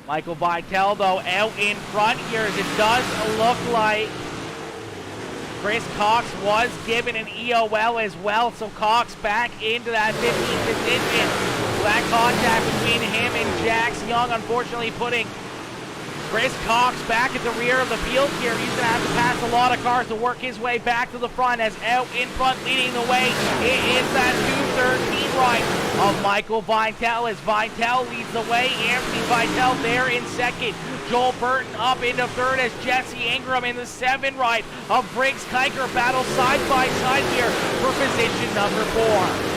Michael Vitale, though, out in front here, as it does look like Chris Cox was given an EOL as well, so Cox back into that 15th position. That contact between him and Jax Young, unfortunately putting Chris Cox back at the rear of the field here. He's going to have to pass a lot of cars to work his way back to the front, as out in front leading the way it is that 213 ride of Michael Vitale, as Vitale leads the way. Anthony Vitale there in second. Joel Burton up into third, as Jesse Ingram in the 7 ride of Briggs Kiker battle side by side here for position number 4.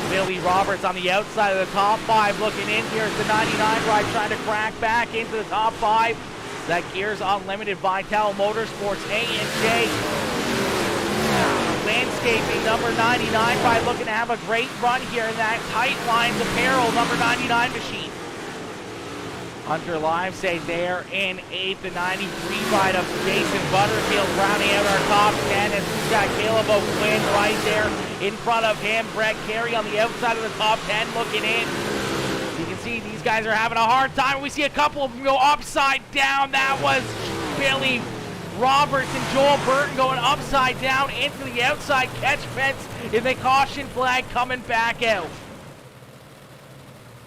Billy Roberts on the outside of the top 5 looking in here as the 99 ride trying to crack back into the top 5. That Gears Unlimited Vitale Motorsports A&J Landscaping number 99 ride looking to have a great run here in that Tight Lines Apparel number 99 machine. Hunter Livesay there in 8th, the 93 ride of Jason Butterfield rounding out our top 10, as we've got Caleb O'Quinn right there in front of him. Brett Carey on the outside of the top 10 looking in. You can see these guys are having a hard time. We see a couple of them go upside down. That was Billy Roberts and Joel Burton going upside down into the outside catch fence, and the caution flag coming back out.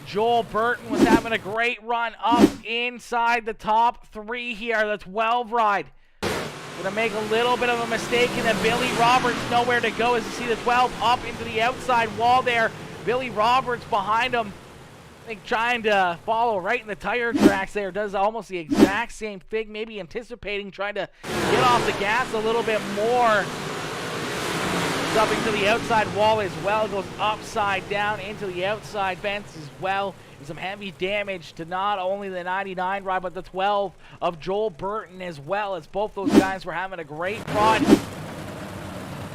Joel Burton was having a great run up inside the top 3 here, the 12 ride. Gonna make a little bit of a mistake, and then Billy Roberts nowhere to go, as you see the 12 up into the outside wall there. Billy Roberts behind him, I think trying to follow right in the tire tracks there, does almost the exact same thing, maybe anticipating trying to get off the gas a little bit more. Up into the outside wall as well, goes upside down into the outside fence as well. And some heavy damage to not only the 99 ride, but the 12 of Joel Burton as well, as both those guys were having a great run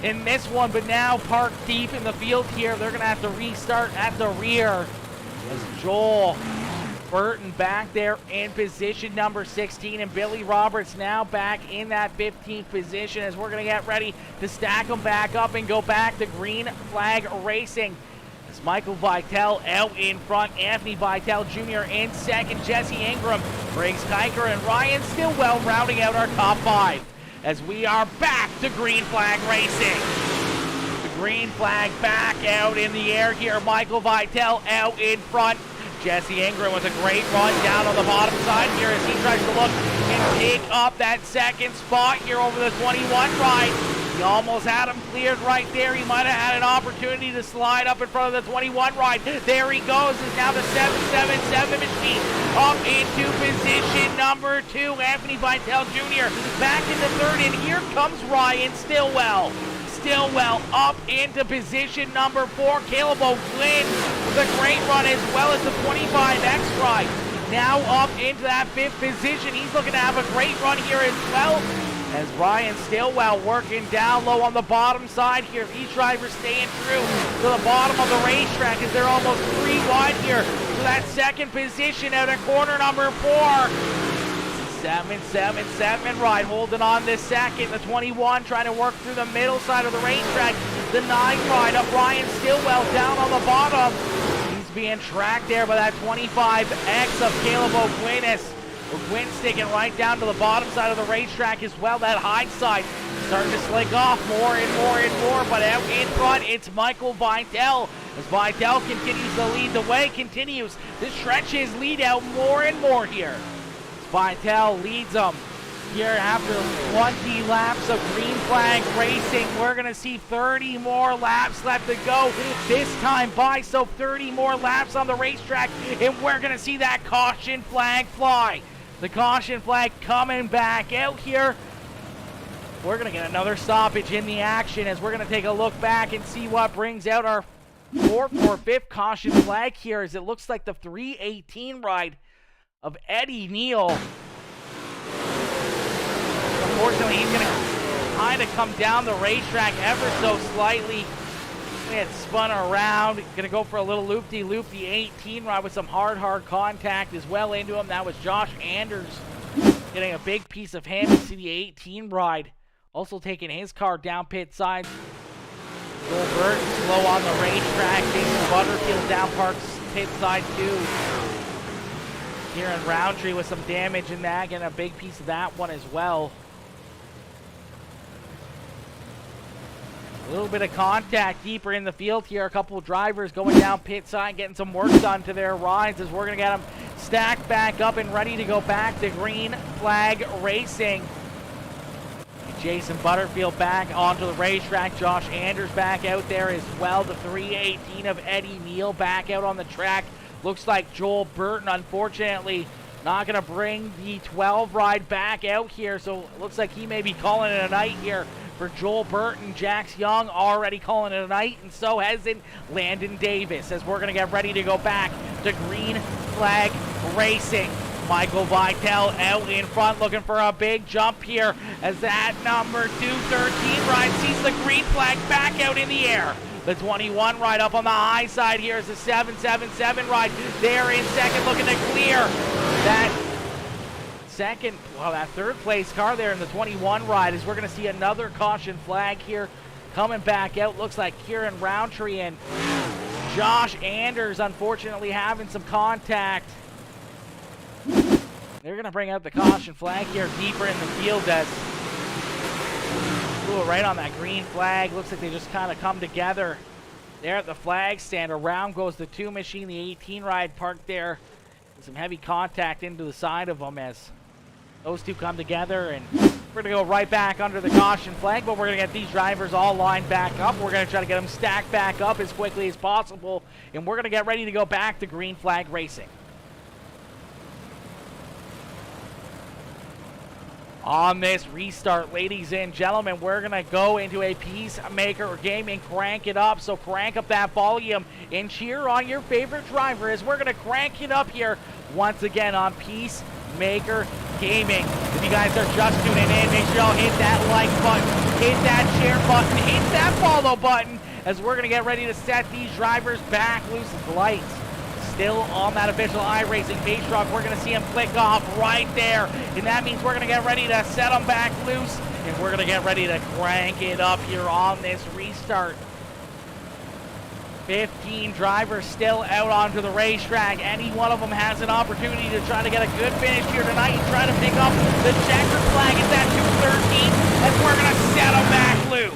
in this one, but now parked deep in the field here. They're going to have to restart at the rear, as Joel Burton back there in position number 16, and Billy Roberts now back in that 15th position, as we're going to get ready to stack them back up and go back to green flag racing. As Michael Vitale out in front, Anthony Vitale Jr. in second, Jesse Ingram, Briggs Kiker, and Ryan Stillwell rounding out our top 5, as we are back to green flag racing. The green flag back out in the air here. Michael Vitale out in front. Jesse Ingram with a great run down on the bottom side here, as he tries to look and pick up that second spot here over the 21 ride. He almost had him cleared right there. He might have had an opportunity to slide up in front of the 21 ride. There he goes, is now the 777 machine up into position number 2. Anthony Vitale Jr. back into third, and here comes Ryan Stillwell. Stillwell up into position number 4. Caleb O'Quinn with a great run, as well as the 25X ride. Now up into that 5th position. He's looking to have a great run here as well, as Ryan Stillwell working down low on the bottom side here. Each driver staying true to the bottom of the racetrack, as they're almost 3 wide here to that 2nd position out of corner number 4. 777 ride holding on this second. The 21 trying to work through the middle side of the racetrack. The 9 ride of Ryan Stillwell down on the bottom. He's being tracked there by that 25X of Caleb O'Quinn. O'Quinn sticking right down to the bottom side of the racetrack as well. That high side starting to slick off more and more and more, but out in front it's Michael Vitale. As Vitale continues to lead the way, continues to stretch his lead out more and more here. Vitale leads them here after 20 laps of green flag racing. We're going to see 30 more laps left to go this time by, so 30 more laps on the racetrack, and we're going to see that caution flag fly. The caution flag coming back out here. We're going to get another stoppage in the action, as we're going to take a look back and see what brings out our 4th or 5th caution flag here, as it looks like the 318 ride of Eddie Neal. Unfortunately, he's going to kind of come down the racetrack ever so slightly. He had spun around. Going to go for a little loop-de-loop, the 18 ride with some hard contact as well into him. That was Josh Anders getting a big piece of him. You see the 18 ride also taking his car down pit side. Joel Burton slow on the racetrack. Jason Butterfield down parks pit side too. Kieran Roundtree with some damage in that, getting a big piece of that one as well. A little bit of contact deeper in the field here. A couple of drivers going down pit side, getting some work done to their rides as we're going to get them stacked back up and ready to go back to green flag racing. Jason Butterfield back onto the racetrack. Josh Anders back out there as well. The 318 of Eddie Neal back out on the track. Looks like Joel Burton, unfortunately, not going to bring the 12 ride back out here. So it looks like he may be calling it a night here for Joel Burton. Jax Young already calling it a night, and so has in Landon Davis as we're going to get ready to go back to green flag racing. Michael Vitale out in front looking for a big jump here as that number 213 ride sees the green flag back out in the air. The 21 ride up on the high side here is the 777 ride. They're in second looking to clear that that third place car there in the 21 ride as we're going to see another caution flag here coming back out. Looks like Kieran Roundtree and Josh Anders unfortunately having some contact. They're going to bring out the caution flag here deeper in the field as right on that green flag. Looks like they just kind of come together there at the flag stand. Around goes the 2 machine, the 18 ride parked there. Some heavy contact into the side of them as those two come together, and we're going to go right back under the caution flag, but we're going to get these drivers all lined back up. We're going to try to get them stacked back up as quickly as possible, and we're going to get ready to go back to green flag racing. On this restart, ladies and gentlemen, we're going to go into a Peacemaker game and crank it up. So crank up that volume and cheer on your favorite driver as we're going to crank it up here once again on Peacemaker Gaming. If you guys are just tuning in, make sure y'all hit that like button, hit that share button, hit that follow button as we're going to get ready to set these drivers back loose as lights. Still on that official iRacing base truck. We're going to see him click off right there. And that means we're going to get ready to set them back loose. And we're going to get ready to crank it up here on this restart. 15 drivers still out onto the racetrack. Any one of them has an opportunity to try to get a good finish here tonight and try to pick up the checkered flag at that 213. And we're going to set them back loose.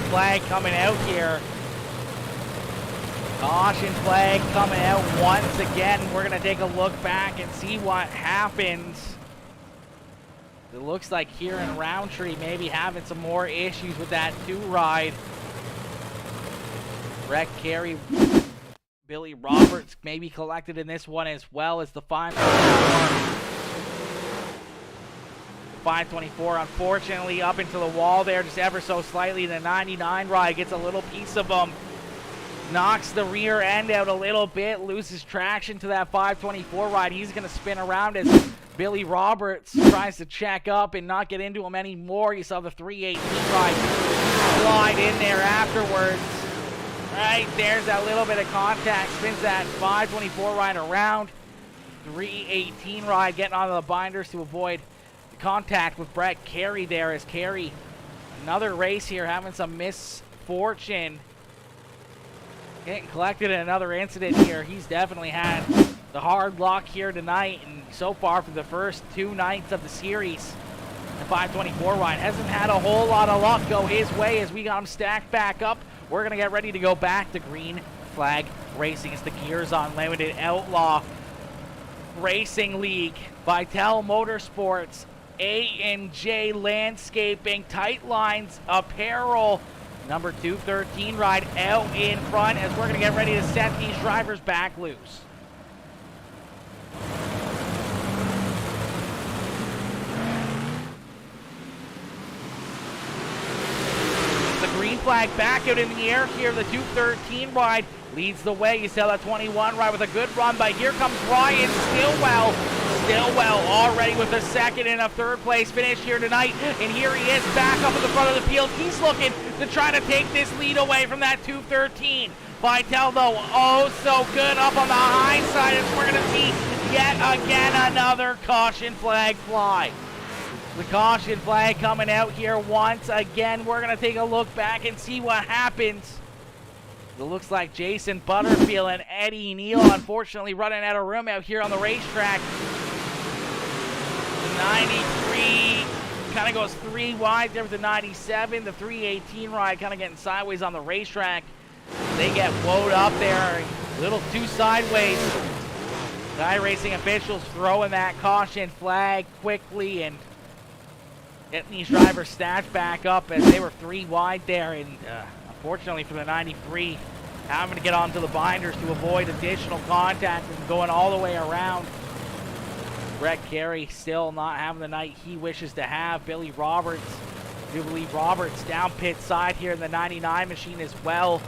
Flag coming out here. Caution flag coming out once again. We're going to take a look back and see what happens. It looks like Kieran Roundtree maybe having some more issues with that 2 ride. Brett Carey, Billy Roberts maybe collected in this one as well as the 524, unfortunately, up into the wall there just ever so slightly. The 99 ride gets a little piece of them. Knocks the rear end out a little bit, loses traction to that 524 ride. He's going to spin around as Billy Roberts tries to check up and not get into him anymore. You saw the 318 ride slide in there afterwards. Right, there's that little bit of contact. Spins that 524 ride around. 318 ride getting onto the binders to avoid the contact with Brett Carey there as Carey, another race here, having some misfortune. Getting collected in another incident here. He's definitely had the hard luck here tonight, and so far for the first 2 nights of the series, the 524 ride hasn't had a whole lot of luck go his way as we got him stacked back up. We're going to get ready to go back to Green Flag Racing. It's the Gears Unlimited Outlaw Racing League, Vital Motorsports, A&J Landscaping, Tight Lines Apparel, number 213 ride out in front as we're going to get ready to set these drivers back loose. The green flag back out in the air here. The 213 ride leads the way. You saw that 21 ride with a good run, but here comes Ryan Stillwell. Stillwell already with a second and a third place finish here tonight. And here he is back up at the front of the field. He's looking to try to take this lead away from that 213. Vital though, oh so good up on the high side as we're going to see yet again another caution flag fly. The caution flag coming out here once again. We're going to take a look back and see what happens. It looks like Jason Butterfield and Eddie Neal unfortunately running out of room out here on the racetrack. The 93 kind of goes 3 wide there with the 97. The 318 ride kind of getting sideways on the racetrack. They get woed up there a little too sideways. The iRacing officials throwing that caution flag quickly and getting these drivers stacked back up as they were 3 wide there, and unfortunately for the 93, having to get onto the binders to avoid additional contact and going all the way around. Brett Carey still not having the night he wishes to have. Billy Roberts, I do believe Roberts down pit side here in the 99 machine as well.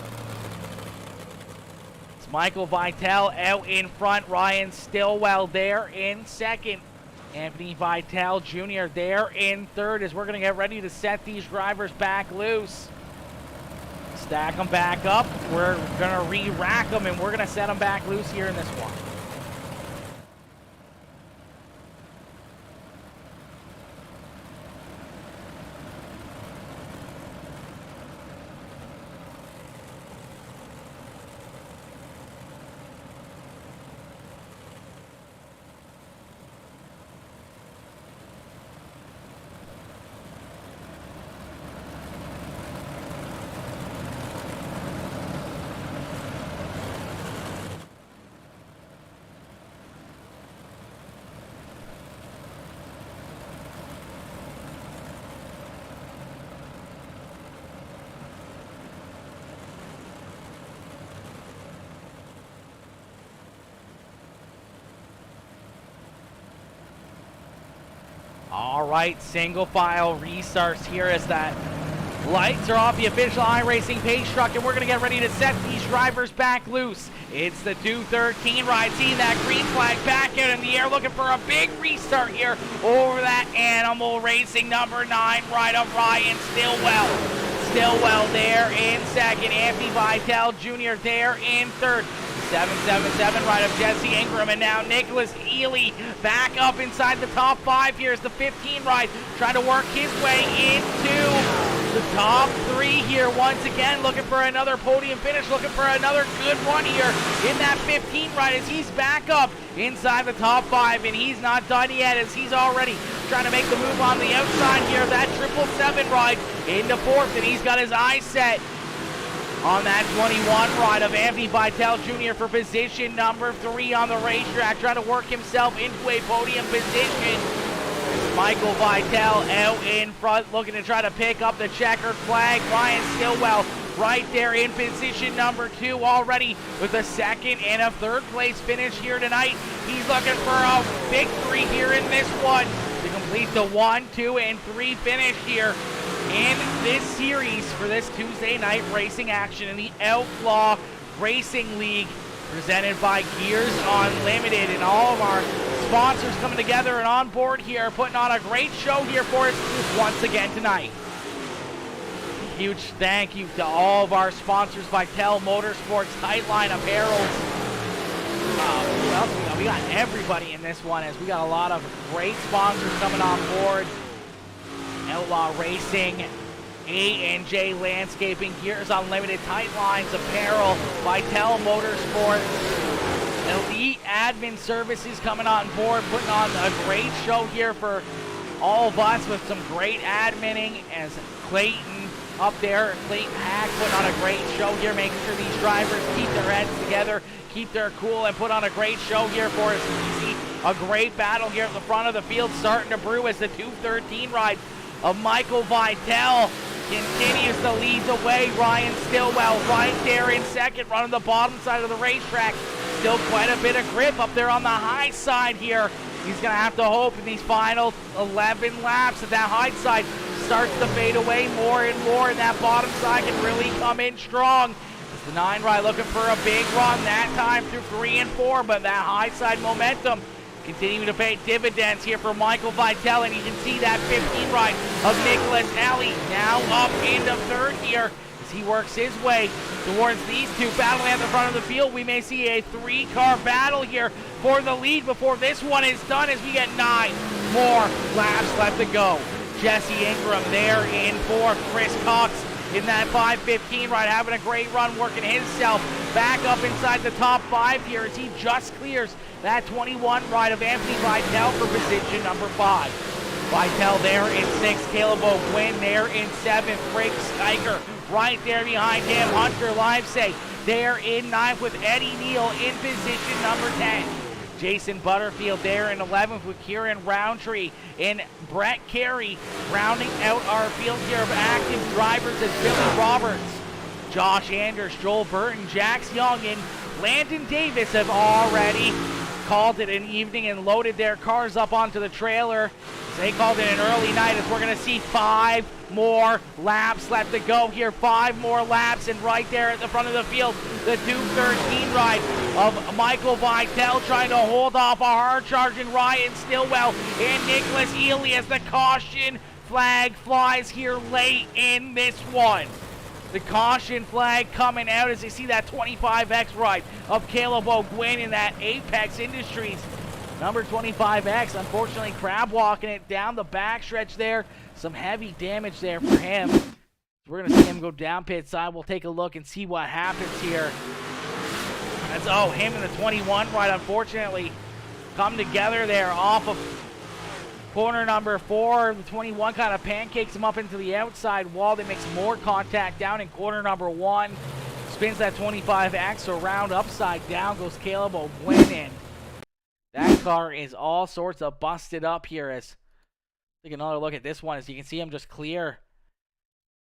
It's Michael Vital out in front, Ryan Stillwell there in second. Anthony Vital Jr. there in third as we're going to get ready to set these drivers back loose. Stack them back up. We're going to re-rack them and we're going to set them back loose here in this one. All right, single file restarts here as that lights are off the official iRacing pace truck, and we're going to get ready to set these drivers back loose. It's the 213 ride. See that green flag back out in the air, looking for a big restart here over that Animal Racing number 9 ride of Ryan Stillwell. Stillwell there in second. Anthony Vital Jr. there in third. 777 ride of Jesse Ingram, and now Nicholas Ely back up inside the top 5. Here's the 15 ride, trying to work his way into the top 3 here once again, looking for another podium finish, looking for another good run here in that 15 ride as he's back up inside the top 5, and he's not done yet as he's already trying to make the move on the outside here. That 777 ride into 4th, and he's got his eyes set on that 21 ride of Anthony Vital Jr. for position number 3 on the racetrack, trying to work himself into a podium position. Michael Vital out in front, looking to try to pick up the checkered flag. Ryan Stillwell right there in position number 2 already with a 2nd and a 3rd place finish here tonight. He's looking for a victory here in this one to complete the 1, 2, and 3 finish here in this series for this Tuesday night racing action in the Outlaw Racing League, presented by Gears Unlimited, and all of our sponsors coming together and on board here, putting on a great show here for us once again tonight. huge thank you to all of our sponsors, Vitell Motorsports, Tightline Apparel. Who else we got? We got everybody in this one, as we got a lot of great sponsors coming on board. Outlaw Racing, A&J Landscaping, Gears Unlimited, Tightlines Apparel, Vitell Motorsports, Elite Admin Services coming on board, putting on a great show here for all of us with some great adminning, as Clayton up there, Clayton Hack, putting on a great show here, making sure these drivers keep their heads together, keep their cool, and put on a great show here for us. You see a great battle here at the front of the field starting to brew as the 213 ride of Michael Vitell continues to lead the way. Ryan Stillwell right there in second, running the bottom side of the racetrack. Still quite a bit of grip up there on the high side here. He's going to have to hope in these final 11 laps that high side starts to fade away more and more, and that bottom side can really come in strong. It's the 9 ride looking for a big run that time through 3 and 4, but that high side momentum continuing to pay dividends here for Michael Vitell, and you can see that 15 ride of Nicholas Alley now up into third here as he works his way towards these two battling at the front of the field. We may see a 3-car battle here for the lead before this one is done, as we get 9 more laps left to go. Jesse Ingram there in fourth. Chris Cox in that 5:15 ride, having a great run, working himself back up inside the top 5 here as he just clears that 21 ride of Anthony Vitell for position number 5. Vitell there in 6th, Caleb O'Quinn there in 7th, Craig Steiger right there behind him, Hunter Livesay there in 9th with Eddie Neal in position number 10. Jason Butterfield there in 11th with Kieran Roundtree and Brett Carey rounding out our field here of active drivers as Billy Roberts, Josh Anders, Joel Burton, Jax Young, and Landon Davis have already called it an evening and loaded their cars up onto the trailer. They called it an early night, as we're going to see 5 more laps left to go here. 5 more laps, and right there at the front of the field, the 213 ride of Michael Vitell trying to hold off a hard-charging Ryan Stillwell and Nicholas Ely as the caution flag flies here late in this one. The caution flag coming out as you see that 25X ride of Caleb O'Quinn in that Apex Industries. Number 25X, unfortunately, crab walking it down the backstretch there. Some heavy damage there for him. We're going to see him go down pit side. We'll take a look and see what happens here. That's, him and the 21 ride, unfortunately, come together there off of corner number 4. The 21 kind of pancakes him up into the outside wall. That makes more contact down in corner number 1. Spins that 25X around upside down. Goes Caleb O'Quinn in. That car is all sorts of busted up here. As take another look at this one, as you can see him just clear.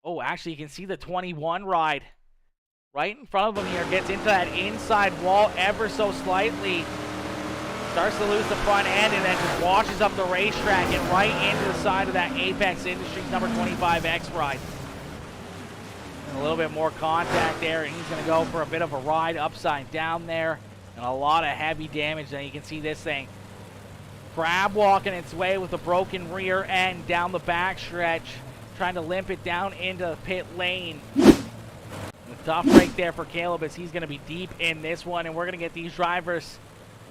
Oh, actually, you can see the 21 ride right in front of him here. Gets into that inside wall ever so slightly. Starts to lose the front end and then just washes up the racetrack and right into the side of that Apex Industries number 25X ride. And a little bit more contact there, and he's going to go for a bit of a ride upside down there. And a lot of heavy damage. And you can see this thing crab walking its way with a broken rear end down the back stretch, trying to limp it down into pit lane. A tough break there for Caleb, as he's going to be deep in this one, and we're going to get these drivers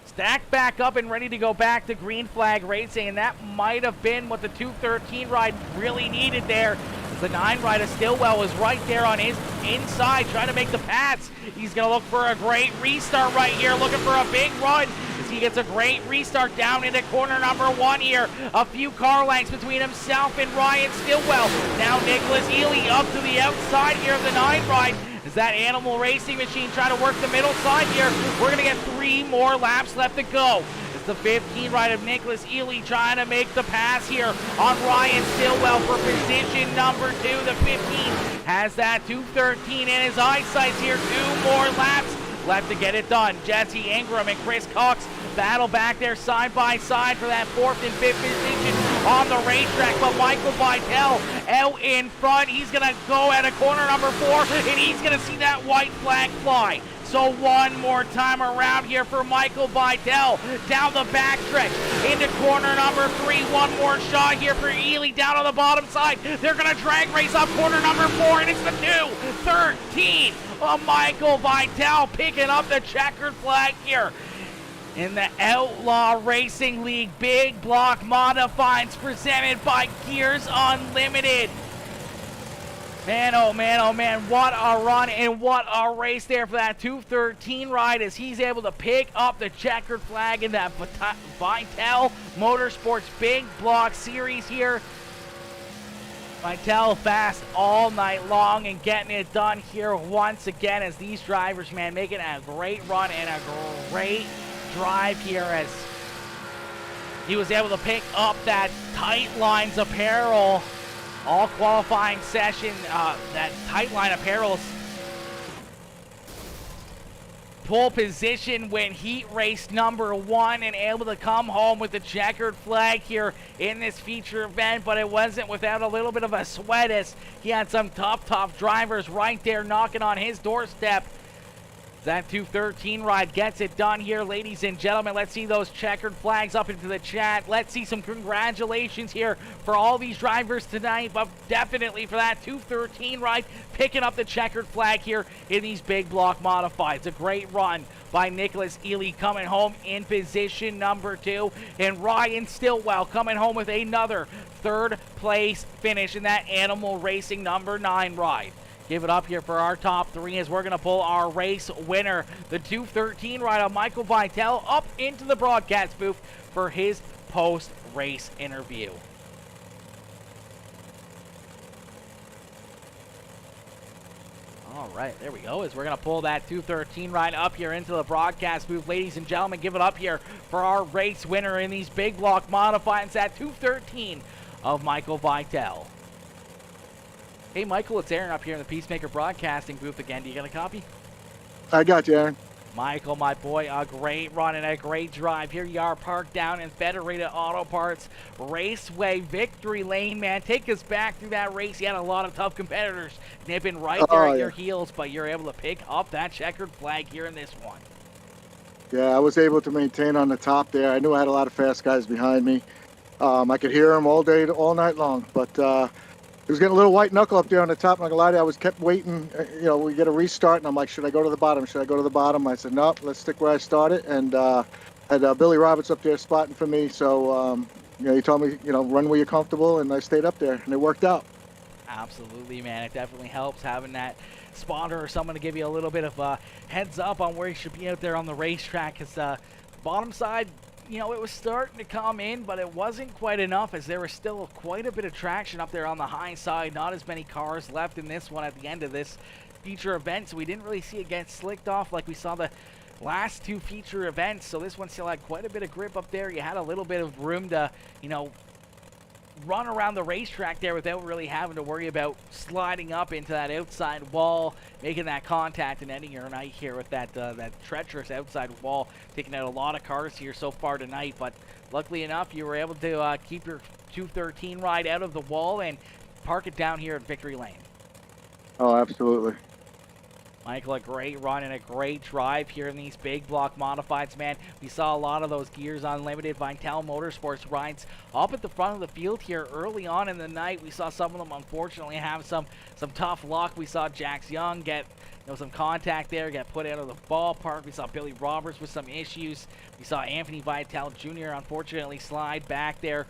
stacked back up and ready to go back to green flag racing, and that might have been what the 213 ride really needed there. The 9 ride of Stillwell is right there on his inside, trying to make the pass. He's going to look for a great restart right here, looking for a big run as he gets a great restart down into corner number 1 here. A few car lengths between himself and Ryan Stillwell. Now Nicholas Ely up to the outside here of the 9 ride. Is that Animal Racing Machine trying to work the middle side here? We're going to get 3 more laps left to go. It's the 15 ride of Nicholas Ely trying to make the pass here on Ryan Stillwell for position number 2. The 15 has that 213 in his eyesight here. 2 more laps left to get it done. Jesse Ingram and Chris Cox battle back there side by side for that 4th and 5th position on the racetrack, but Michael Vitell out in front. He's going to go at a corner number 4, and he's going to see that white flag fly. So one more time around here for Michael Vidal. Down the backstretch into corner number 3. One more shot here for Ely down on the bottom side. They're going to drag race up corner number 4, and it's the 2:13 of Michael Vidal picking up the checkered flag here in the Outlaw Racing League Big Block Modifieds presented by Gears Unlimited. Man, oh man, what a run and what a race there for that 2:13 ride as he's able to pick up the checkered flag in that Vidal Motorsports Big Block Series here. Vidal fast all night long and getting it done here once again as these drivers, man, making a great run and a great drive here as he was able to pick up that Tight Lines apparel all qualifying session. That Tight Line apparel's pole position when heat race number 1 and able to come home with the checkered flag here in this feature event, but it wasn't without a little bit of a sweat as he had some tough drivers right there knocking on his doorstep. That 2:13 ride gets it done here, ladies and gentlemen. Let's see those checkered flags up into the chat. Let's see some congratulations here for all these drivers tonight, but definitely for that 2:13 ride, picking up the checkered flag here in these Big Block Modifieds. A great run by Nicholas Ely coming home in position number 2, and Ryan Stillwell coming home with another 3rd place finish in that Animal Racing number 9 ride. Give it up here for our top 3 as we're going to pull our race winner, the 2:13 ride of Michael Vidal, up into the broadcast booth for his post-race interview. All right, there we go. As we're going to pull that 2:13 ride up here into the broadcast booth. Ladies and gentlemen, give it up here for our race winner in these Big Block Modifieds at 2:13 of Michael Vidal. Hey, Michael, it's Aaron up here in the Peacemaker Broadcasting booth again. Do you got a copy? I got you, Aaron. Michael, my boy, a great run and a great drive. Here you are parked down in Federated Auto Parts Raceway Victory Lane, man. Take us back through that race. You had a lot of tough competitors nipping right there at your heels, but you're able to pick up that checkered flag here in this one. Yeah, I was able to maintain on the top there. I knew I had a lot of fast guys behind me. I could hear them all night long, but it was getting a little white knuckle up there on the top. I'm not gonna lie to you, I was kept waiting. We get a restart, and I'm like, should I go to the bottom? Should I go to the bottom? I said, nope, let's stick where I started. And had Billy Roberts up there spotting for me. So, he told me, run where you're comfortable, and I stayed up there, and it worked out. Absolutely, man. It definitely helps having that spotter or someone to give you a little bit of a heads up on where you should be out there on the racetrack. Because bottom side, it was starting to come in, but it wasn't quite enough as there was still quite a bit of traction up there on the high side. Not as many cars left in this one at the end of this feature event, so we didn't really see it get slicked off like we saw the last 2 feature events. So this one still had quite a bit of grip up there. You had a little bit of room to, run around the racetrack there without really having to worry about sliding up into that outside wall, making that contact and ending your night here with that treacherous outside wall, taking out a lot of cars here so far tonight. But luckily enough, you were able to keep your 2:13 ride out of the wall and park it down here at Victory Lane. Oh, absolutely. Michael, a great run and a great drive here in these Big Block Modifieds, man. We saw a lot of those Gears Unlimited Vidal Motorsports rides up at the front of the field here early on in the night. We saw some of them, unfortunately, have some tough luck. We saw Jax Young get some contact there, get put out of the ballpark. We saw Billy Roberts with some issues. We saw Anthony Vidal Jr., unfortunately, slide back there,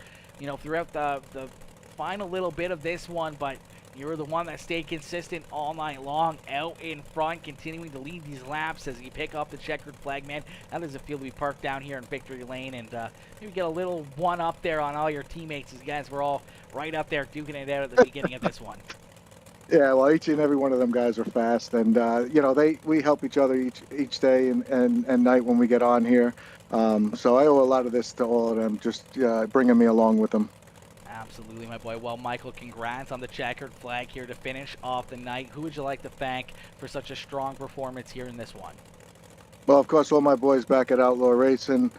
throughout the final little bit of this one, but you were the one that stayed consistent all night long, out in front, continuing to lead these laps as you pick up the checkered flag, man. How does it feel to be parked down here in Victory Lane and maybe get a little one up there on all your teammates as you guys were all right up there duking it out at the beginning of this one? Yeah, well, each and every one of them guys are fast, and we help each other each day and night when we get on here. So I owe a lot of this to all of them, just bringing me along with them. Absolutely, my boy. Well, Michael, congrats on the checkered flag here to finish off the night. Who would you like to thank for such a strong performance here in this one? Well, of course, all my boys back at Outlaw Racing,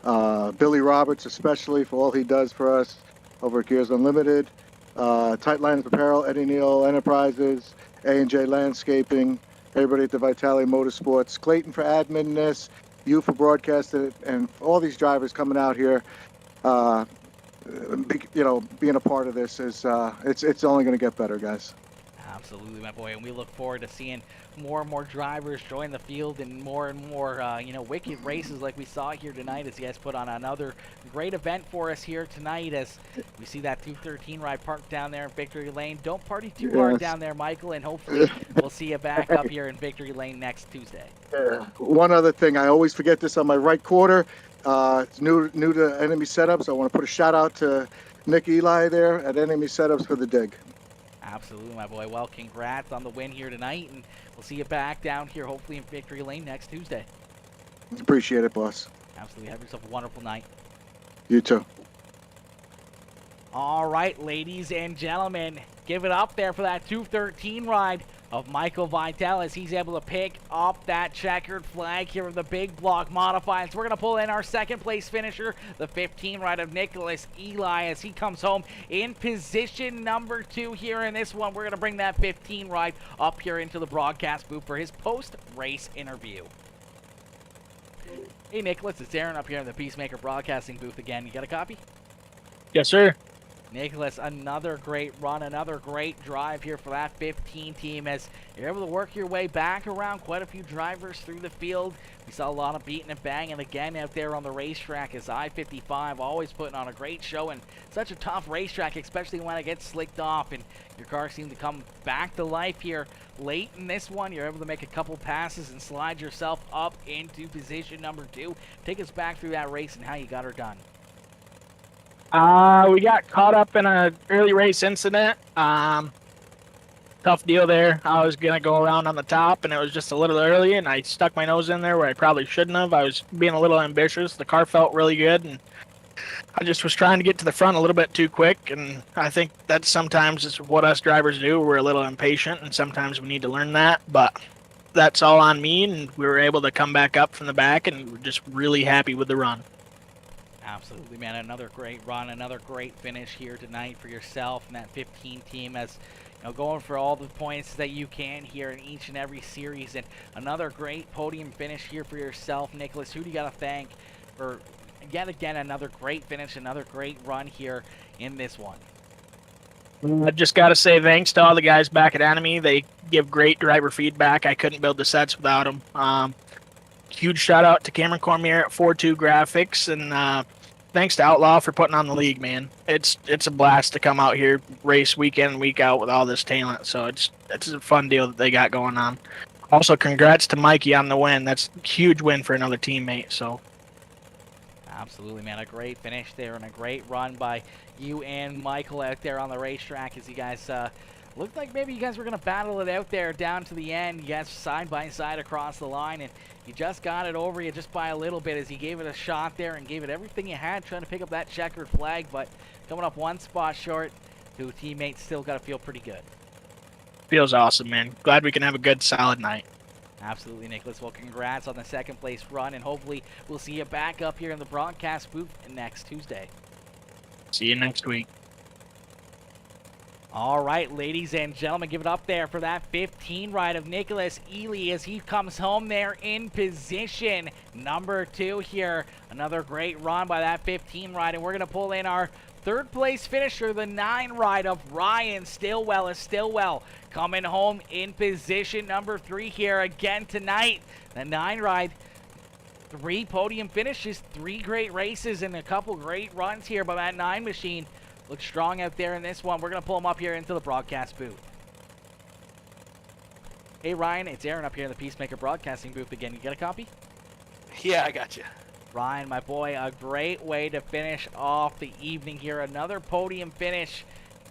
Billy Roberts especially for all he does for us over at Gears Unlimited, Tight Lines Apparel, Eddie Neal Enterprises, A&J Landscaping, everybody at the Vitale Motorsports, Clayton for admin this, you for broadcasting it, and all these drivers coming out here. Being a part of this is it's only going to get better, guys. Absolutely, my boy, and we look forward to seeing more and more drivers join the field and more wicked races like we saw here tonight as you guys put on another great event for us here tonight as we see that 213 ride parked down there in Victory Lane. Don't party too hard down there, Michael, and hopefully we'll see you back up here in Victory Lane next Tuesday. One other thing, I always forget this on my right quarter. It's new to Enemy Setups. I want to put a shout out to Nick Eli there at Enemy Setups for the dig. Absolutely, my boy. Well, congrats on the win here tonight, and we'll see you back down here hopefully in Victory Lane next Tuesday. Appreciate it, boss. Absolutely. Have yourself a wonderful night. You too. All right, ladies and gentlemen, give it up there for that 213 ride of Michael Vitale as he's able to pick up that checkered flag here in the big block modifieds. We're going to pull in our second place finisher, the 15 ride of Nicholas Eli, as he comes home in position number 2 here in this one. We're going to bring that 15 ride up here into the broadcast booth for his post-race interview. Hey, Nicholas, it's Aaron up here in the Peacemaker Broadcasting booth again. You got a copy? Yes, sir. Nicholas, another great run, another great drive here for that 15 team as you're able to work your way back around quite a few drivers through the field. We saw a lot of beating and banging again out there on the racetrack as I-55 always putting on a great show and such a tough racetrack, especially when it gets slicked off and your car seemed to come back to life here late in this one. You're able to make a couple passes and slide yourself up into position number 2. Take us back through that race and how you got her done. We got caught up in an early race incident. Tough deal there. I was going to go around on the top, and it was just a little early, and I stuck my nose in there where I probably shouldn't have. I was being a little ambitious. The car felt really good, and I just was trying to get to the front a little bit too quick, and I think that sometimes is what us drivers do. We're a little impatient, and sometimes we need to learn that, but that's all on me, and we were able to come back up from the back, and we're just really happy with the run. Absolutely, man. Another great run, another great finish here tonight for yourself and that 15 team as going for all the points that you can here in each and every series. And another great podium finish here for yourself, Nicholas. Who do you got to thank for, yet again, another great finish, another great run here in this one? I just got to say thanks to all the guys back at Enemy. They give great driver feedback. I couldn't build the sets without them. Huge shout out to Cameron Cormier at 4-2 Graphics, and thanks to Outlaw for putting on the league, man. It's a blast to come out here, race week in and week out with all this talent. So it's a fun deal that they got going on. Also, congrats to Mikey on the win. That's a huge win for another teammate. So absolutely, man. A great finish there and a great run by you and Michael out there on the racetrack as you guys looked like maybe you guys were going to battle it out there down to the end. You guys side by side across the line, and you just got it over you just by a little bit as you gave it a shot there and gave it everything you had trying to pick up that checkered flag, but coming up one spot short, two teammates still got to feel pretty good. Feels awesome, man. Glad we can have a good, solid night. Absolutely, Nicholas. Well, congrats on the second place run, and hopefully we'll see you back up here in the broadcast booth next Tuesday. See you next week. All right, ladies and gentlemen, give it up there for that 15 ride of Nicholas Ely as he comes home there in position number 2 here. Another great run by that 15 ride, and we're going to pull in our third place finisher, the 9 ride of Ryan Stillwell. As Stillwell coming home in position number 3 here again tonight. The 9 ride, 3 podium finishes, 3 great races, and a couple great runs here by that 9 machine. Looks strong out there in this one. We're going to pull him up here into the broadcast booth. Hey, Ryan, it's Aaron up here in the Peacemaker Broadcasting booth again. You got a copy? Yeah, I got you. Ryan, my boy, a great way to finish off the evening here. Another podium finish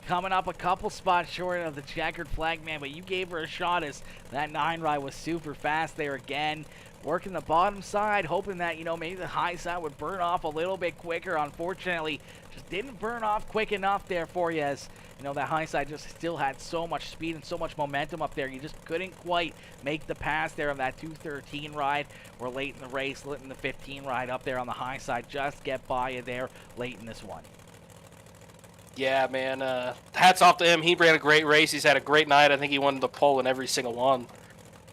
coming up a couple spots short of the checkered flag, man, but you gave her a shot as that 9 ride was super fast there again. Working the bottom side, hoping that, maybe the high side would burn off a little bit quicker. Unfortunately, just didn't burn off quick enough there for you as, that high side just still had so much speed and so much momentum up there. You just couldn't quite make the pass there of that 213 ride or late in the race, letting the 15 ride up there on the high side just get by you there late in this one. Yeah, man. Hats off to him. He ran a great race. He's had a great night. I think he won the pole in every single one.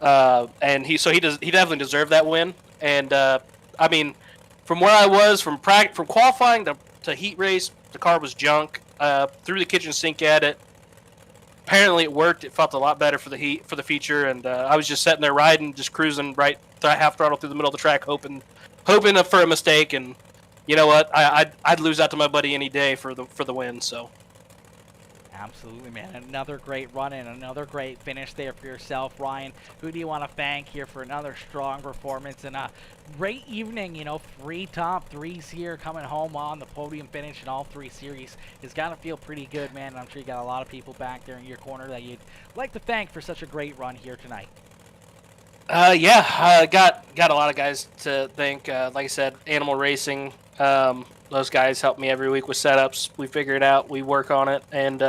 and he definitely deserved that win. And I mean, from where I was from qualifying to heat race, the car was junk. Threw the kitchen sink at it. Apparently it worked. It felt a lot better for the feature, and I was just sitting there riding, just cruising right half throttle through the middle of the track, hoping for a mistake. And you know what? I'd lose out to my buddy any day for the win. So. Absolutely, man. Another great run and another great finish there for yourself, Ryan. Who do you want to thank here for another strong performance and a great evening? 3 top 3s here coming home on the podium finish in all 3 series. It's got to feel pretty good, man. And I'm sure you got a lot of people back there in your corner that you'd like to thank for such a great run here tonight. Yeah, got a lot of guys to thank. Like I said, Animal Racing. Those guys help me every week with setups. We figure it out. We work on it. And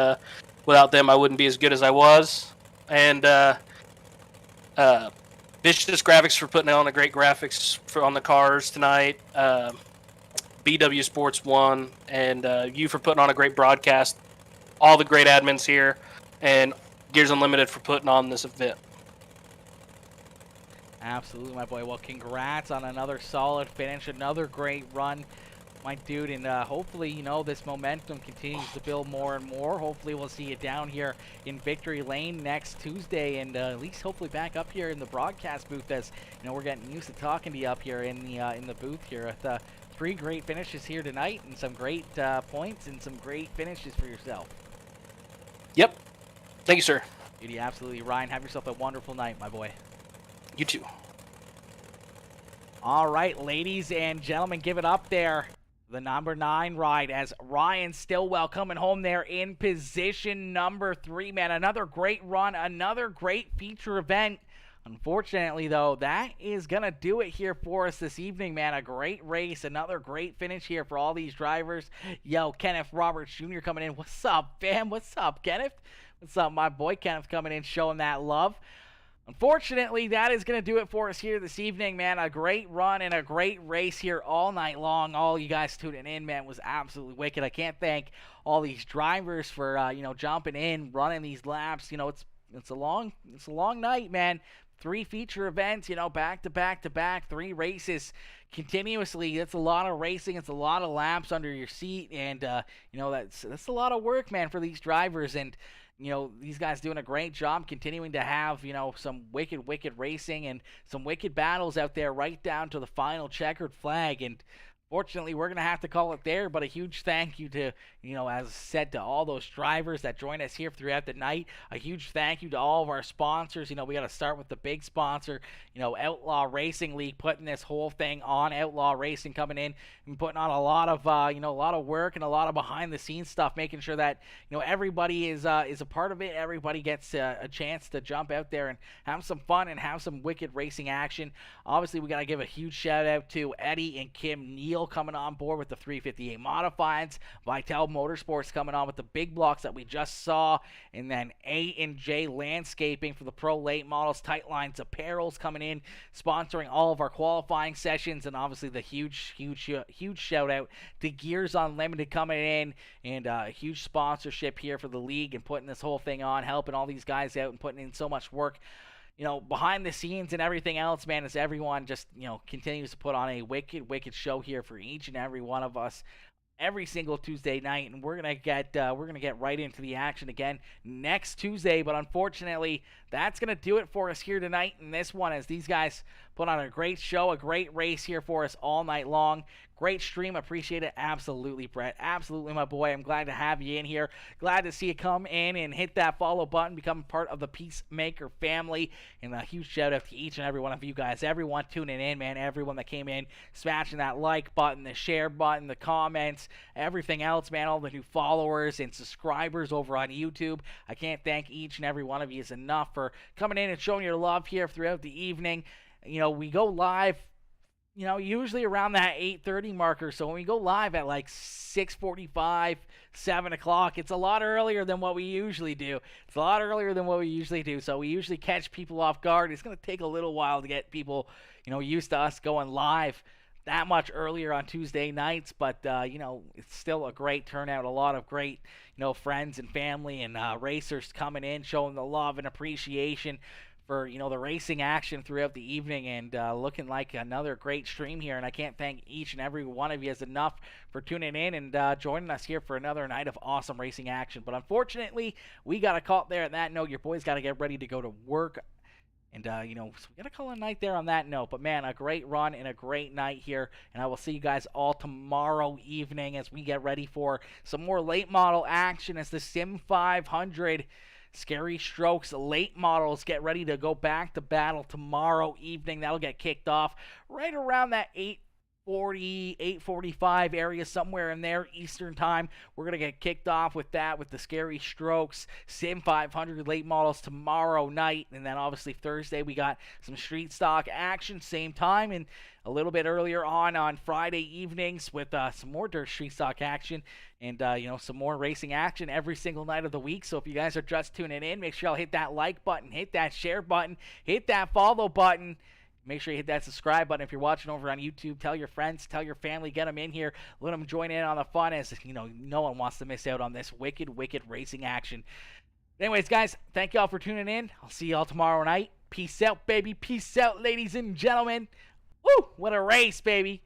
without them, I wouldn't be as good as I was. And Vicious Graphics for putting on the great graphics on the cars tonight. BW Sports 1. And you for putting on a great broadcast. All the great admins here. And Gears Unlimited for putting on this event. Absolutely, my boy. Well, congrats on another solid finish, another great run, my dude. And hopefully, this momentum continues to build more and more. Hopefully, we'll see you down here in Victory Lane next Tuesday, and at least hopefully back up here in the broadcast booth, as we're getting used to talking to you up here in the booth here. With 3 great finishes here tonight, and some great points and some great finishes for yourself. Yep. Thank you, sir. Beauty, absolutely. Ryan, have yourself a wonderful night, my boy. You too. All right, ladies and gentlemen, give it up there. The number 9 ride as Ryan Stillwell coming home there in position number 3, man. Another great run, another great feature event. Unfortunately, though, that is going to do it here for us this evening, man. A great race, another great finish here for all these drivers. Yo, Kenneth Roberts Jr. coming in. What's up, fam? What's up, Kenneth? What's up, my boy? Kenneth coming in, showing that love. Unfortunately, that is going to do it for us here this evening, man. A great run and a great race here all night long. All you guys tuning in, man, was absolutely wicked. I can't thank all these drivers for, jumping in, running these laps. It's a long night, man. 3 feature events, back to back to back, 3 races continuously. That's a lot of racing. It's a lot of laps under your seat, and that's a lot of work, man, for these drivers. And these guys doing a great job continuing to have, some wicked racing and some wicked battles out there right down to the final checkered flag. And fortunately, we're going to have to call it there, but a huge thank you to, as said, to all those drivers that join us here throughout the night. A huge thank you to all of our sponsors. We got to start with the big sponsor, Outlaw Racing League, putting this whole thing on. Outlaw Racing coming in and putting on a lot of work and a lot of behind-the-scenes stuff, making sure that, everybody is a part of it. Everybody gets a chance to jump out there and have some fun and have some wicked racing action. Obviously, we got to give a huge shout-out to Eddie and Kim Neal coming on board with the 358 Modifieds. Vital Motorsports coming on with the big blocks that we just saw. And then A&J Landscaping for the Pro Late Models. Tight Lines Apparels coming in, sponsoring all of our qualifying sessions. And obviously the huge shout out to Gears Unlimited coming in, and a huge sponsorship here for the league and putting this whole thing on, helping all these guys out and putting in so much work behind the scenes and everything else, man, as everyone just, continues to put on a wicked show here for each and every one of us every single Tuesday night. And we're gonna get right into the action again next Tuesday. But unfortunately, that's gonna do it for us here tonight in this one, as these guys put on a great show, a great race here for us all night long. Great stream. Appreciate it. Absolutely, Brett. Absolutely, my boy. I'm glad to have you in here. Glad to see you come in and hit that follow button, become part of the Peacemaker family. And a huge shout out to each and every one of you guys. Everyone tuning in, man. Everyone that came in, smashing that like button, the share button, the comments, everything else, man. All the new followers and subscribers over on YouTube. I can't thank each and every one of you enough for coming in and showing your love here throughout the evening. We go live, usually around that 8:30 marker. So when we go live at like 6:45, 7 o'clock, it's a lot earlier than what we usually do. So we usually catch people off guard. It's going to take a little while to get people, used to us going live that much earlier on Tuesday nights. But, it's still a great turnout. A lot of great, friends and family and racers coming in, showing the love and appreciation for, you know, the racing action throughout the evening, and looking like another great stream here. And I can't thank each and every one of you as enough for tuning in and joining us here for another night of awesome racing action. But unfortunately, we got to call it there at that note. Your boys got to get ready to go to work. And, you know, so we got to call it a night there on that note. But, man, a great run and a great night here. And I will see you guys all tomorrow evening as we get ready for some more late model action as the Sim 500 Scary Strokes late models get ready to go back to battle tomorrow evening. That'll get kicked off right around that 8:40, 8:45 area, somewhere in there, Eastern time. We're going to get kicked off with that, with the Scary Strokes Sim 500 late models tomorrow night. And then obviously Thursday we got some street stock action, same time, and a little bit earlier on Friday evenings with some more dirt street stock action and, you know, some more racing action every single night of the week. So if you guys are just tuning in, make sure y'all hit that like button, hit that share button, hit that follow button. Make sure you hit that subscribe button if you're watching over on YouTube. Tell your friends, tell your family, get them in here. Let them join in on the fun, as, you know, no one wants to miss out on this wicked racing action. Anyways, guys, thank y'all for tuning in. I'll see y'all tomorrow night. Peace out, baby. Peace out, ladies and gentlemen. Woo! What a race, baby.